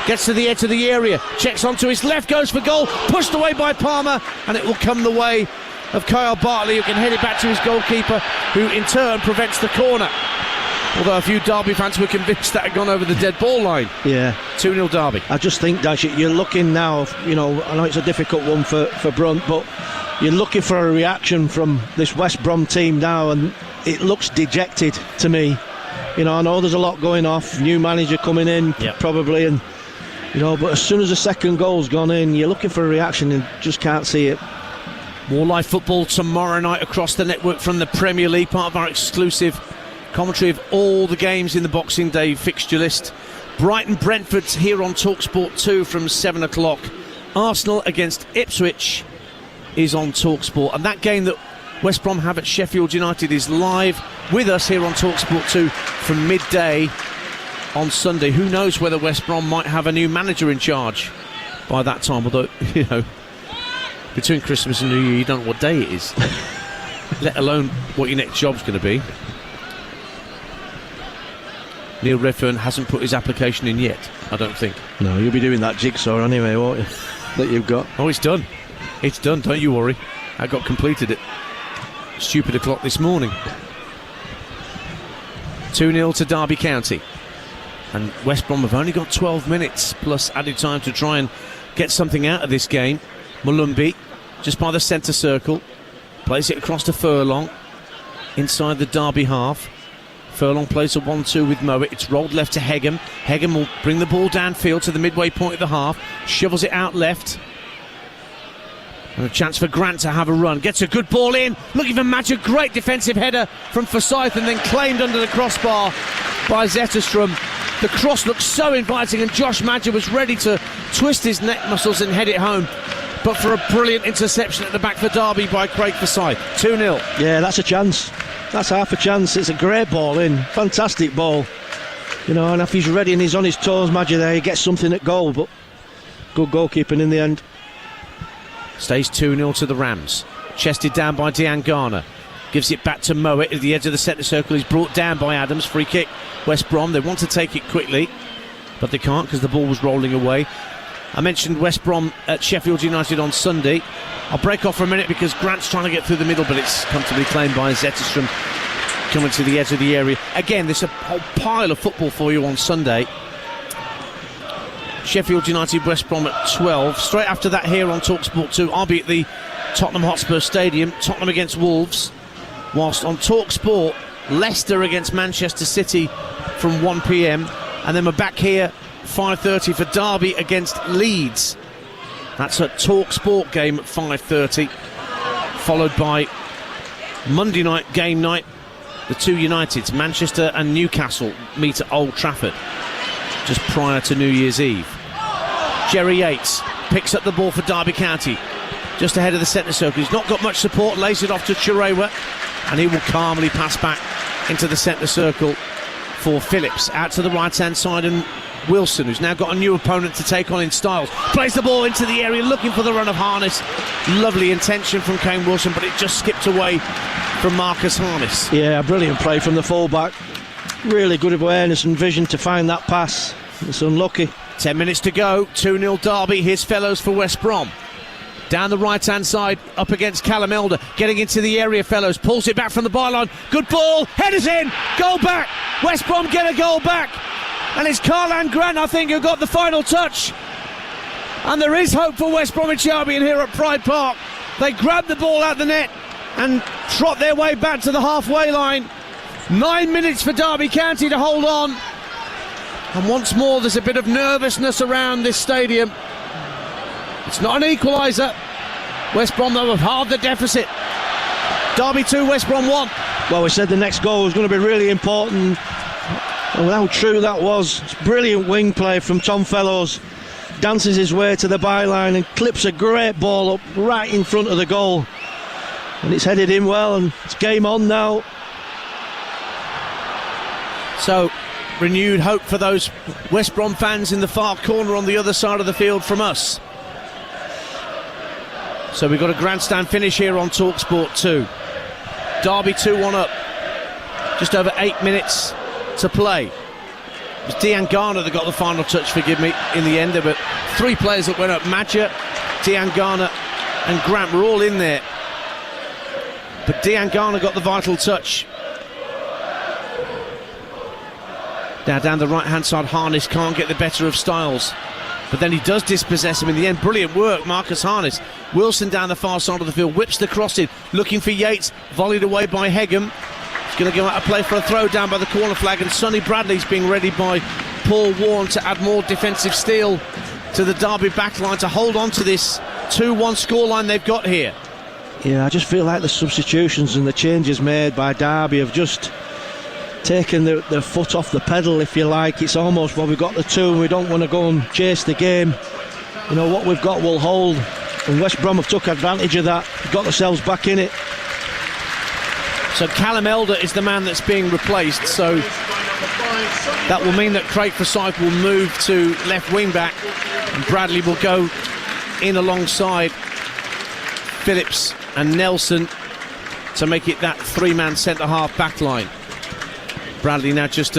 gets to the edge of the area, checks onto his left, goes for goal, pushed away by Palmer, and it will come the way of Kyle Bartley, who can head it back to his goalkeeper, who in turn prevents the corner. Although a few Derby fans were convinced that had gone over the dead ball line. Yeah. 2-0 Derby. I just think, Dash, you're looking now, I know it's a difficult one for Brunt, but you're looking for a reaction from this West Brom team now, and it looks dejected to me. I know there's a lot going off, new manager coming in, probably, and but as soon as the second goal's gone in, you're looking for a reaction and just can't see it. More live football tomorrow night across the network from the Premier League, part of our exclusive commentary of all the games in the Boxing Day fixture list Brighton-Brentford's here on Talksport 2 from 7 o'clock. Arsenal against Ipswich is on Talksport. And that game that West Brom have at Sheffield United is live with us here on Talksport 2 from midday on Sunday. Who knows whether West Brom might have a new manager in charge by that time. Although, between Christmas and New Year, you don't know what day it is. Let alone what your next job's going to be. Neil Redfern hasn't put his application in yet, I don't think. No, you'll be doing that jigsaw anyway, won't you? That you've got. Oh, it's done. It's done, don't you worry. I got completed at stupid o'clock this morning. 2-0 to Derby County. And West Brom have only got 12 minutes plus added time to try and get something out of this game. Mulumby, just by the centre circle, plays it across to Furlong, inside the Derby half. Furlong plays a 1-2 with Mowat. It's rolled left to Hegham. Hegham will bring the ball downfield to the midway point of the half, shovels it out left. And a chance for Grant to have a run. Gets a good ball in, looking for Madger. Great defensive header from Forsyth and then claimed under the crossbar by Zetterstrom. The cross looked so inviting and Josh Madger was ready to twist his neck muscles and head it home. But for a brilliant interception at the back for Derby by Craig Forsyth. 2-0. Yeah, that's a chance. That's half a chance. It's a great ball in. Fantastic ball. And if he's ready and he's on his toes, Madger there, he gets something at goal. But good goalkeeping in the end. Stays 2-0 to the Rams. Chested down by Dean Garner. Gives it back to Mowat at the edge of the centre circle. He's brought down by Adams. Free kick. West Brom. They want to take it quickly, but they can't because the ball was rolling away. I mentioned West Brom at Sheffield United on Sunday. I'll break off for a minute because Grant's trying to get through the middle, but it's comfortably claimed by Zetterstrom coming to the edge of the area. Again, there's a whole pile of football for you on Sunday. Sheffield United, West Brom at 12. Straight after that here on Talksport 2, I'll be at the Tottenham Hotspur Stadium, Tottenham against Wolves. Whilst on Talksport, Leicester against Manchester City from 1 p.m. And then we're back here 5:30 for Derby against Leeds. That's a Talksport game at 5:30, followed by Monday night game night. The two Uniteds, Manchester and Newcastle, meet at Old Trafford just prior to New Year's Eve. Jerry Yates picks up the ball for Derby County just ahead of the centre circle. He's not got much support, lays it off to Chirewa, and he will calmly pass back into the centre circle for Phillips. Out to the right hand side, and Wilson, who's now got a new opponent to take on in Styles, plays the ball into the area looking for the run of Harness. Lovely intention from Kane Wilson, but it just skipped away from Marcus Harness. Yeah, brilliant play from the fullback. Really good awareness and vision to find that pass. It's unlucky. 10 minutes to go. 2-0 Derby. Here's Fellows for West Brom. Down the right hand side, up against Callum Elder, getting into the area. Fellows pulls it back from the byline. Good ball, headers in, goal back. West Brom get a goal back. And it's Karlan Grant, I think, who got the final touch. And there is hope for West Bromwich Albion here at Pride Park. They grab the ball out the net and trot their way back to the halfway line. 9 minutes for Derby County to hold on. And once more, there's a bit of nervousness around this stadium. It's not an equaliser. West Brom, though, have halved the deficit. Derby 2, West Brom 1. Well, we said the next goal was going to be really important. And how true that was. It's brilliant wing play from Tom Fellows. Dances his way to the byline and clips a great ball up right in front of the goal. And it's headed in well, and it's game on now. So, renewed hope for those West Brom fans in the far corner on the other side of the field from us. So we've got a grandstand finish here on Talksport 2. Derby 2-1 up. Just over 8 minutes to play. It was Dean Garner that got the final touch, forgive me, in the end. There were three players that went up. Madger, Dean Garner and Grant were all in there. But Dean Garner got the vital touch. Now down the right hand side, Harness can't get the better of Styles, but then he does dispossess him in the end. Brilliant work, Marcus Harness. Wilson down the far side of the field, whips the cross in, looking for Yates, volleyed away by Hegham. He's going to go out of play for a throw down by the corner flag, and Sonny Bradley's being ready by Paul Warren to add more defensive steel to the Derby backline to hold on to this 2-1 scoreline they've got here. Yeah, I just feel like the substitutions and the changes made by Derby have just taken the foot off the pedal, if you like. It's almost, well, we've got the 2 and we don't want to go and chase the game. You know, what we've got will hold. And West Brom have took advantage of that, got themselves back in it. So Callum Elder is the man that's being replaced, so that will mean that Craig Forsyth will move to left wing back and Bradley will go in alongside Phillips and Nelson to make it that 3-man centre-half back line. Bradley now just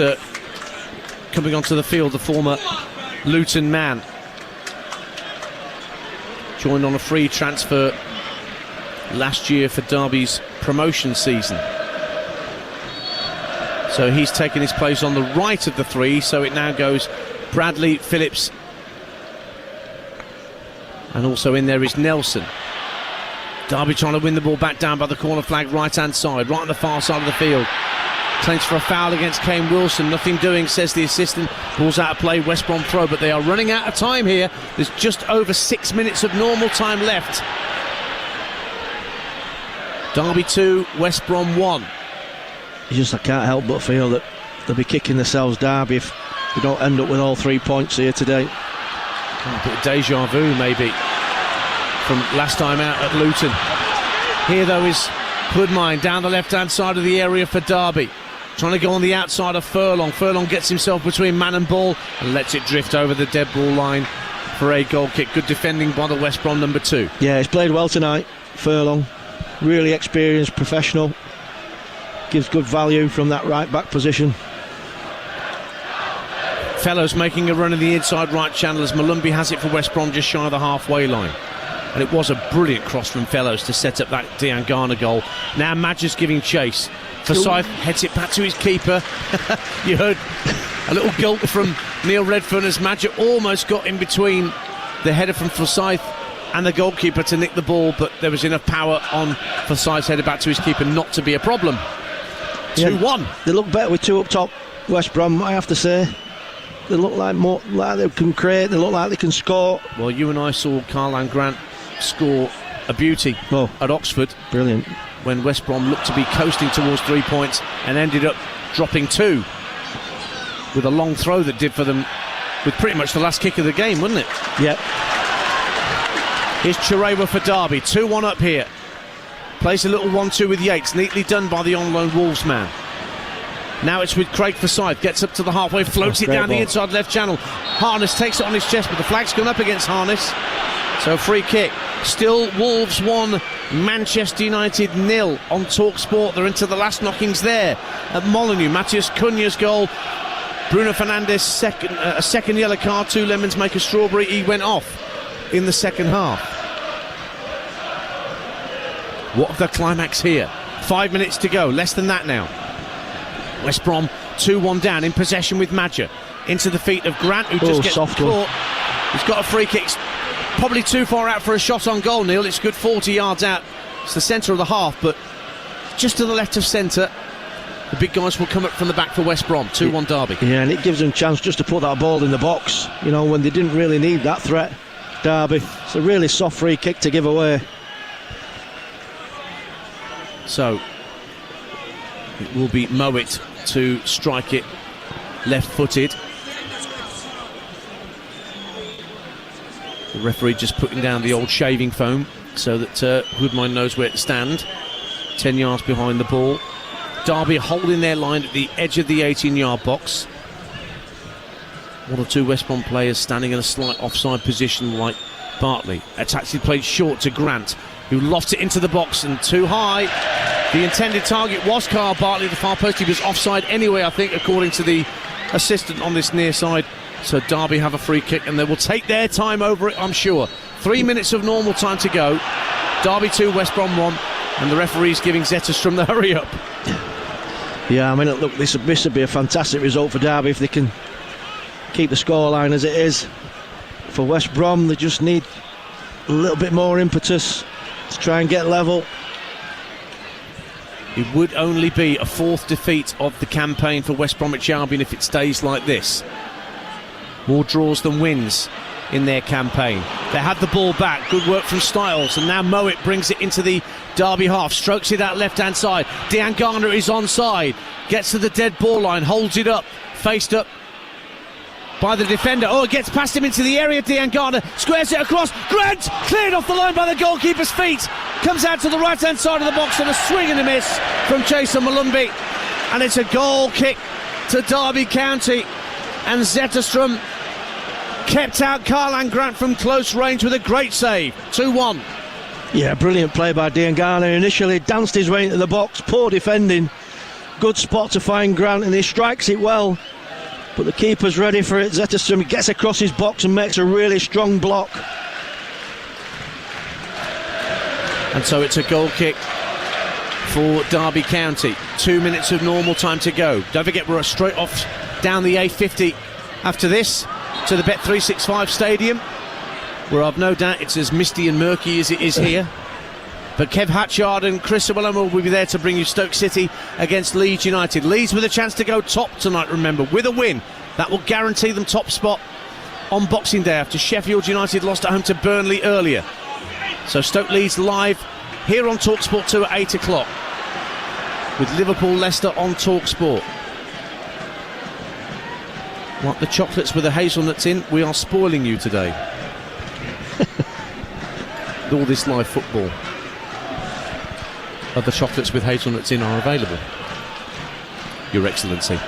coming onto the field, the former Luton man. Joined on a free transfer last year for Derby's promotion season. So he's taken his place on the right of the 3, so it now goes Bradley, Phillips, and also in there is Nelson. Derby trying to win the ball back down by the corner flag, right-hand side, right on the far side of the field. Claims for a foul against Kane Wilson. Nothing doing, says the assistant. Ball's out of play, West Brom throw, but they are running out of time here. There's just over 6 minutes of normal time left. Derby 2, West Brom 1. I can't help but feel that they'll be kicking themselves, Derby, if we don't end up with all 3 points here today. A bit of deja vu, maybe, from last time out at Luton. Here, though, is Hoodmine down the left-hand side of the area for Derby. Trying to go on the outside of Furlong. Furlong gets himself between man and ball and lets it drift over the dead ball line for a goal kick. Good defending by the West Brom number 2. Yeah, he's played well tonight, Furlong. Really experienced, professional. Gives good value from that right-back position. Fellows making a run in the inside right channel as Malumbi has it for West Brom just shy of the halfway line. And it was a brilliant cross from Fellows to set up that Diangana goal. Now Madger's giving chase. Forsyth heads it back to his keeper. You heard a little gulp from Neil Redfern as Madger almost got in between the header from Forsyth and the goalkeeper to nick the ball, but there was enough power on Forsyth's header back to his keeper not to be a problem. 2-1. They look better with 2 up top, West Brom, I have to say. They look like more like they can create, they look like they can score. Well, you and I saw Karlan Grant score a beauty at Oxford. Brilliant. When West Brom looked to be coasting towards 3 points and ended up dropping 2 with a long throw that did for them with pretty much the last kick of the game, wasn't it? Yeah. Here's Chirewa for Derby, 2-1 up here. Plays a little 1-2 with Yates, neatly done by the on-loan Wolves man. Now it's with Craig Forsyth, gets up to the halfway, floats it down the inside left channel. Harness takes it on his chest, but the flag's gone up against Harness. So free kick. Still Wolves 1, Manchester United 0 on Talksport. They're into the last knockings there at Molineux. Matheus Cunha's goal. Bruno Fernandes a second yellow card. 2 lemons make a strawberry. He went off in the second half. What of the climax here? 5 minutes to go, less than that now. West Brom 2-1 down, in possession with Madger. Into the feet of Grant, who just gets caught. He's got a free kick. Probably too far out for a shot on goal, Neil. It's good 40 yards out. It's the centre of the half, but just to the left of centre. The big guys will come up from the back for West Brom. 2-1 Derby. Yeah, and it gives them a chance just to put that ball in the box, you know, when they didn't really need that threat. Derby. It's a really soft free kick to give away. So it will be Mowat to strike it left-footed. The referee just putting down the old shaving foam so that Hoodmine knows where to stand. 10 yards behind the ball. Derby holding their line at the edge of the 18-yard box. 1 or 2 West Brom players standing in a slight offside position like Bartley. It's actually played short to Grant, who lofts it into the box and too high. The intended target was Carl Bartley, the far post. He was offside anyway, I think, according to the assistant on this near side. So Derby have a free kick and they will take their time over it, I'm sure. 3 minutes of normal time to go. Derby 2, West Brom 1, and the referee's giving Zetterstrom the hurry up. Yeah, I mean, look, this would be a fantastic result for Derby if they can keep the scoreline as it is. For West Brom, they just need a little bit more impetus to try and get level. It would only be a 4th defeat of the campaign for West Bromwich Albion if it stays like this. More draws than wins in their campaign. They had the ball back, good work from Styles, and now Mowat brings it into the Derby half, strokes it out left-hand side. Diangana is onside, gets to the dead ball line, holds it up, faced up by the defender. Oh, it gets past him into the area. Diangana squares it across. Grant cleared off the line by the goalkeeper's feet. Comes out to the right-hand side of the box and a swing and a miss from Jason Malumbi. And it's a goal kick to Derby County. And Zetterstrom kept out Karlan Grant from close range with a great save. 2-1. Yeah, brilliant play by Diangana. Initially danced his way into the box. Poor defending. Good spot to find Grant, and he strikes it well. But the keeper's ready for it. Zetterstrom gets across his box and makes a really strong block. And so it's a goal kick for Derby County. 2 minutes of normal time to go. Don't forget, we're straight off down the A50 after this to the Bet365 Stadium, where I've no doubt it's as misty and murky as it is here. But Kev Hatchard and Chris Willem will be there to bring you Stoke City against Leeds United. Leeds with a chance to go top tonight, remember, with a win. That will guarantee them top spot on Boxing Day after Sheffield United lost at home to Burnley earlier. So Stoke Leeds live here on Talksport 2 at 8 o'clock with Liverpool-Leicester on Talksport. Like the chocolates with the hazelnuts in, we are spoiling you today. With all this live football. Other chocolates with hazelnuts in are available, Your Excellency.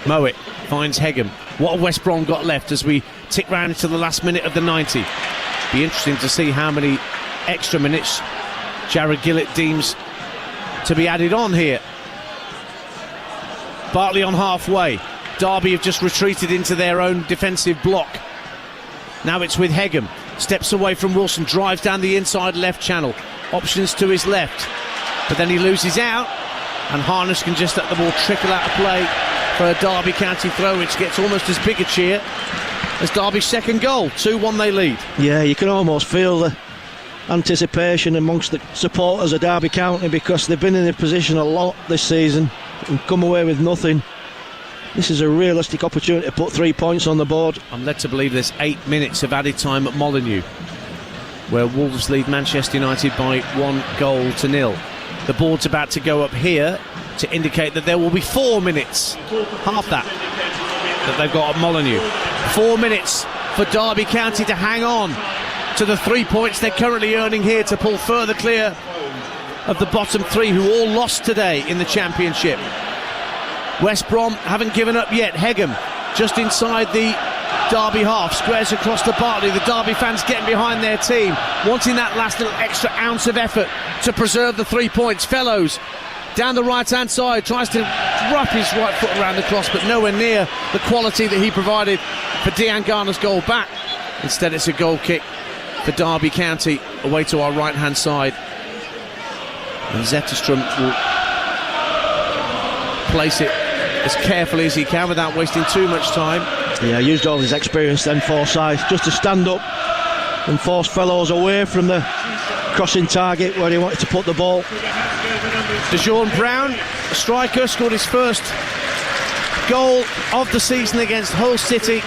Mowat finds Hegham. What have West Brom got left as we tick round into the last minute of the 90? Be interesting to see how many extra minutes Jared Gillett deems to be added on here. Bartley on halfway. Derby have just retreated into their own defensive block. Now it's with Hegham. Steps away from Wilson, drives down the inside left channel. Options to his left, but then he loses out, and Harness can just let the ball trickle out of play for a Derby County throw, which gets almost as big a cheer as Derby's second goal. 2-1 they lead. Yeah, you can almost feel the anticipation amongst the supporters of Derby County, because they've been in their position a lot this season and come away with nothing. This is a realistic opportunity to put 3 points on the board. I'm led to believe there's 8 minutes of added time at Molineux, where Wolves lead Manchester United by 1-0. The board's about to go up here to indicate that there will be 4 minutes, half that they've got at Molineux. 4 minutes for Derby County to hang on to the 3 points they're currently earning here to pull further clear of the bottom three, who all lost today in the Championship. West Brom haven't given up yet. Hegham just inside the Derby half, squares across to Bartley. The Derby fans getting behind their team, wanting that last little extra ounce of effort to preserve the 3 points. Fellows down the right-hand side tries to wrap his right foot around the cross, but nowhere near the quality that he provided for Diangana's goal back. Instead, it's a goal kick for Derby County away to our right-hand side, and Zetterstrom will place it as carefully as he can without wasting too much time. Yeah, used all his experience then, Forsyth, just to stand up and force Fellows away from the crossing target where he wanted to put the ball. DeJean Brown, a striker, scored his first goal of the season against Hull City.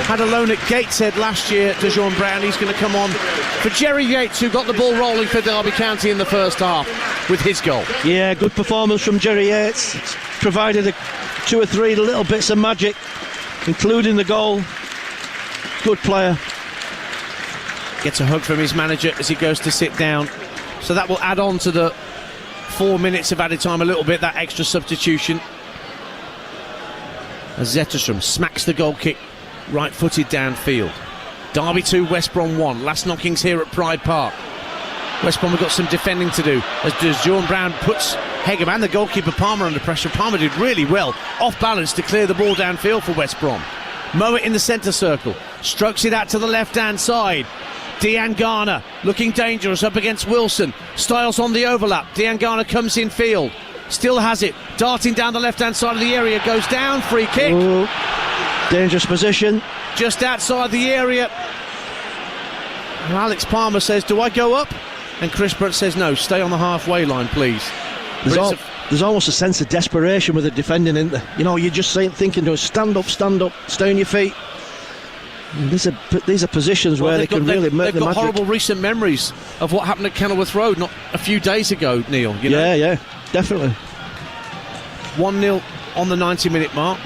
Had a loan at Gateshead last year, DeJean Brown. He's going to come on for Jerry Yates, who got the ball rolling for Derby County in the first half with his goal. Yeah, good performance from Jerry Yates. It's provided 2 or 3 little bits of magic, including the goal. Good player. Gets a hug from his manager as he goes to sit down. So that will add on to the 4 minutes of added time a little bit, that extra substitution. As Zetterstrom smacks the goal kick right-footed downfield. Derby 2, West Brom 1. Last knockings here at Pride Park. West Brom have got some defending to do as DeJean Brown puts Hegham and the goalkeeper Palmer under pressure. Palmer did really well, off balance, to clear the ball downfield for West Brom. Mowat in the centre circle, strokes it out to the left-hand side. Diangana looking dangerous up against Wilson. Styles on the overlap. Diangana comes in field, still has it, darting down the left-hand side of the area, goes down, free kick. Ooh, dangerous position. Just outside the area. And Alex Palmer says, do I go up? And Chris Brunt says, no, stay on the halfway line, please. There's almost a sense of desperation with the defending, isn't there? You know, you're just thinking to us, stand up, stay on your feet. These are positions where they can really make the magic. They've got horrible recent memories of what happened at Kenilworth Road not a few days ago, Neil. You know? Yeah, definitely. 1-0 on the 90-minute mark.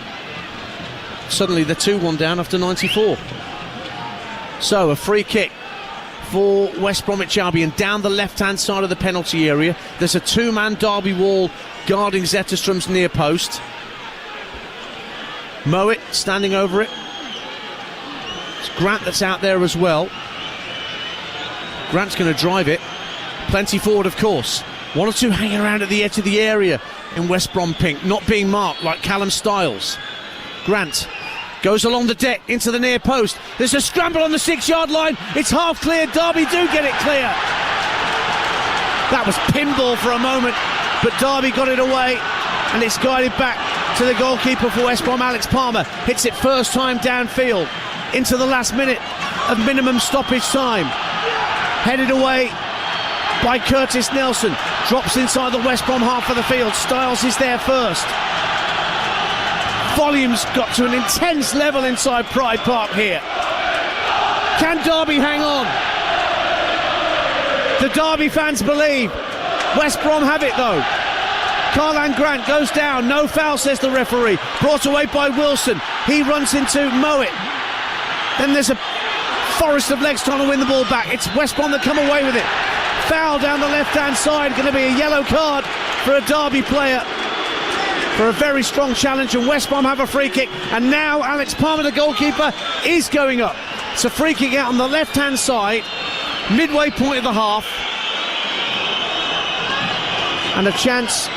Suddenly they're 2-1 down after 94. So a free kick for West Bromwich Albion down the left-hand side of the penalty area. There's a two-man Derby wall guarding Zetterström's near post. Mowat standing over it. It's Grant that's out there as well. Grant's going to drive it. Plenty forward, of course. One or two hanging around at the edge of the area in West Brom pink, not being marked like Callum Stiles. Grant goes along the deck into the near post. There's a scramble on the 6-yard line. It's half clear. Derby do get it clear. That was pinball for a moment, but Derby got it away, and it's guided back to the goalkeeper for West Brom, Alex Palmer. Hits it first time downfield into the last minute of minimum stoppage time. Headed away by Curtis Nelson. Drops inside the West Brom half of the field. Stiles is there first. Volume's got to an intense level inside Pride Park here. Can Derby hang on? The Derby fans believe. West Brom have it though. Carlan Grant goes down. No foul, says the referee. Brought away by Wilson. He runs into Mowat. Then there's a forest of legs trying to win the ball back. It's West Brom that come away with it. Foul down the left-hand side. Going to be a yellow card for a Derby player for a very strong challenge, and West Brom have a free kick. And now Alex Palmer, the goalkeeper, is going up. It's a free kick out on the left-hand side, midway point of the half, and a chance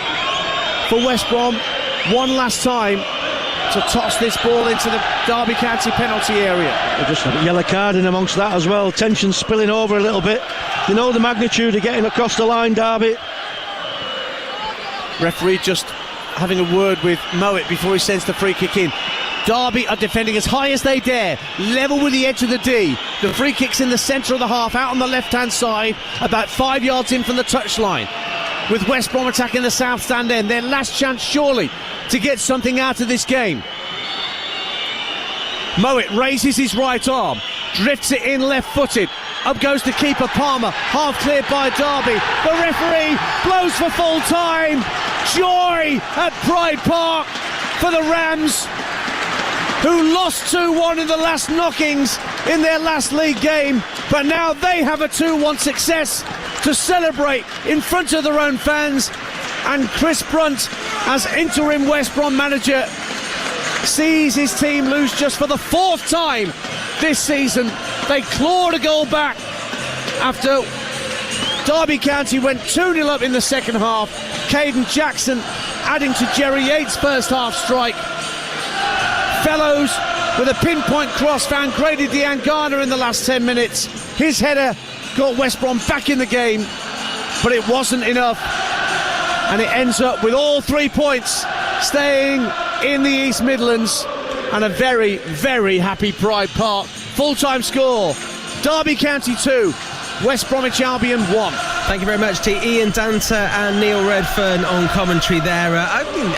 for West Brom one last time to toss this ball into the Derby County penalty area. They just had a yellow card in amongst that as well. Tension spilling over a little bit. You know the magnitude of getting across the line, Derby. Referee just having a word with Mowat before he sends the free kick in. Derby are defending as high as they dare, level with the edge of the D. The free kick's in the centre of the half, out on the left-hand side, about 5 yards in from the touchline. With West Brom attacking the south stand end, their last chance surely to get something out of this game. Mowat raises his right arm, drifts it in left-footed. Up goes the keeper Palmer, half cleared by Derby. The referee blows for full time. Joy at Pride Park for the Rams, who lost 2-1 in the last knockings in their last league game, but now they have a 2-1 success to celebrate in front of their own fans. And Chris Brunt, as interim West Brom manager, sees his team lose just for the fourth time this season. They clawed a goal back after Derby County went 2-0 up in the second half. Caden Jackson adding to Jerry Yates' first half strike. Fellows with a pinpoint cross found Grady Diangana in the last 10 minutes. His header got West Brom back in the game, but it wasn't enough. And it ends up with all 3 points staying in the East Midlands, and a very, very happy Pride Park. Full-time score, Derby County 2, West Bromwich Albion 1. Thank you very much to Ian Danter and Neil Redfern on commentary there.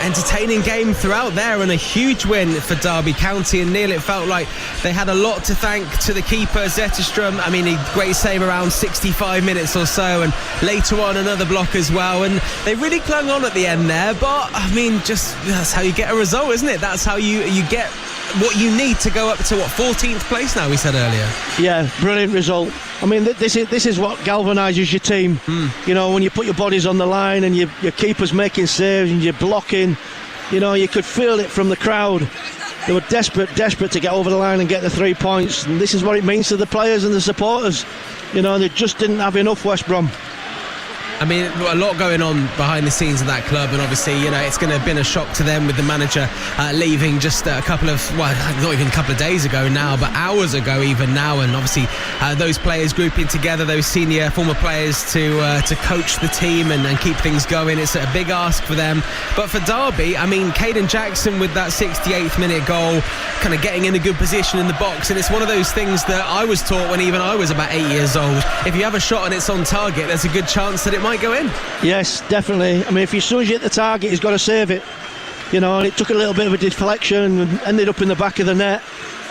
Entertaining game throughout there, and a huge win for Derby County. And Neil, it felt like they had a lot to thank to the keeper Zetterström. I mean, a great save around 65 minutes or so, and later on another block as well. And they really clung on at the end there. But I mean, just that's how you get a result, isn't it? That's how you get what you need to go up to 14th place now, we said earlier. Yeah, brilliant result. I mean, this is what galvanises your team. You know, when you put your bodies on the line and your keeper's making saves and you're blocking, you know, you could feel it from the crowd. They were desperate to get over the line and get the 3 points. And this is what it means to the players and the supporters. You know, they just didn't have enough, West Brom. I mean, a lot going on behind the scenes of that club, and obviously, you know, it's going to have been a shock to them with the manager leaving just a couple of, well, not even a couple of days ago now, but hours ago even now, and obviously those players grouping together, those senior former players to coach the team and keep things going. It's a big ask for them. But for Derby, I mean, Caden Jackson with that 68th minute goal, kind of getting in a good position in the box, and it's one of those things that I was taught when even I was about 8 years old. If you have a shot and it's on target, there's a good chance that it might go in. Yes, definitely. I mean, if as soon as you hit the target, he's got to save it. You know, and it took a little bit of a deflection and ended up in the back of the net.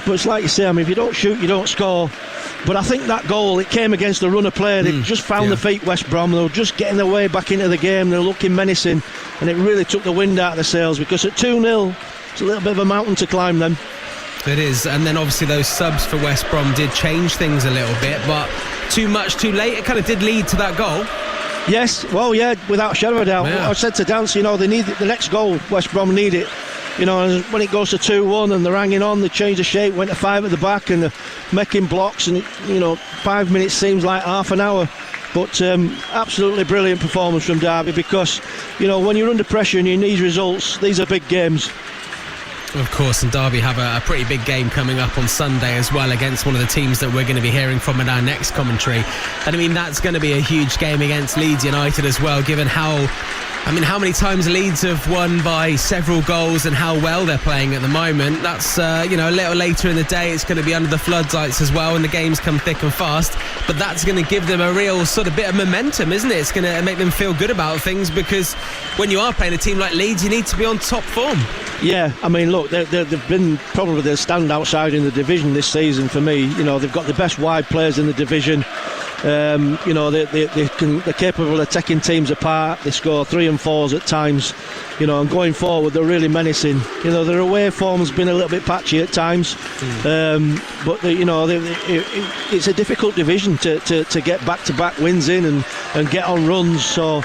But it's like you say, I mean, if you don't shoot, you don't score. But I think that goal, it came against the run of play. They just found the feet, West Brom. They were just getting their way back into the game. They were looking menacing, and it really took the wind out of the sails, because at 2-0, it's a little bit of a mountain to climb then. It is, and then obviously those subs for West Brom did change things a little bit, but too much too late. It kind of did lead to that goal. Yes, well, yeah, without a shadow of a doubt. I said to Dance, they need the next goal. West Brom need it. And when it goes to 2-1 and they're hanging on, they change the shape, went to 5 at the back, and they're making blocks, and 5 minutes seems like half an hour. But absolutely brilliant performance from Derby, because when you're under pressure and you need results, these are big games. Of course, and Derby have a pretty big game coming up on Sunday as well, against one of the teams that we're going to be hearing from in our next commentary. And I mean, that's going to be a huge game against Leeds United as well, given how many times Leeds have won by several goals and how well they're playing at the moment. That's, a little later in the day, it's going to be under the floodlights as well, and the games come thick and fast. But that's going to give them a real sort of bit of momentum, isn't it? It's going to make them feel good about things, because when you are playing a team like Leeds, you need to be on top form. Yeah, I mean, look, they've been probably the standout side in the division this season for me. They've got the best wide players in the division. They're capable of taking teams apart. They score 3 and 4s at times, and going forward they're really menacing. Their away form's been a little bit patchy at times, but it's a difficult division to get back-to-back wins in and get on runs. So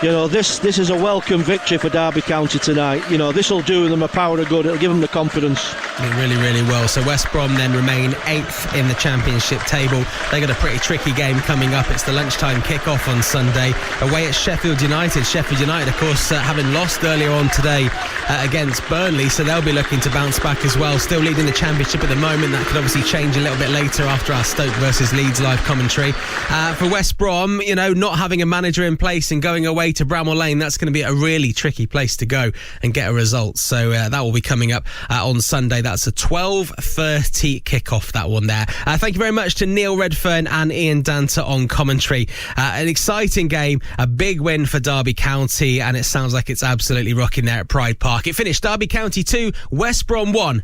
this is a welcome victory for Derby County tonight. This will do them a power of good. It'll give them the confidence. It really, really will. So West Brom then remain 8th in the Championship table. They got a pretty tricky game coming up. It's the lunchtime kick-off on Sunday away at Sheffield United. Sheffield United, of course, having lost earlier on today against Burnley, so they'll be looking to bounce back as well. Still leading the Championship at the moment. That could obviously change a little bit later after our Stoke versus Leeds live commentary. For West Brom, not having a manager in place and going away to Bramall Lane, that's going to be a really tricky place to go and get a result. So that will be coming up on Sunday. That's a 12:30 kick-off, that one there. Thank you very much to Neil Redfern and Ian Danter on commentary. An exciting game, a big win for Derby County, and it sounds like it's absolutely rocking there at Pride Park. It finished Derby County 2, West Brom 1.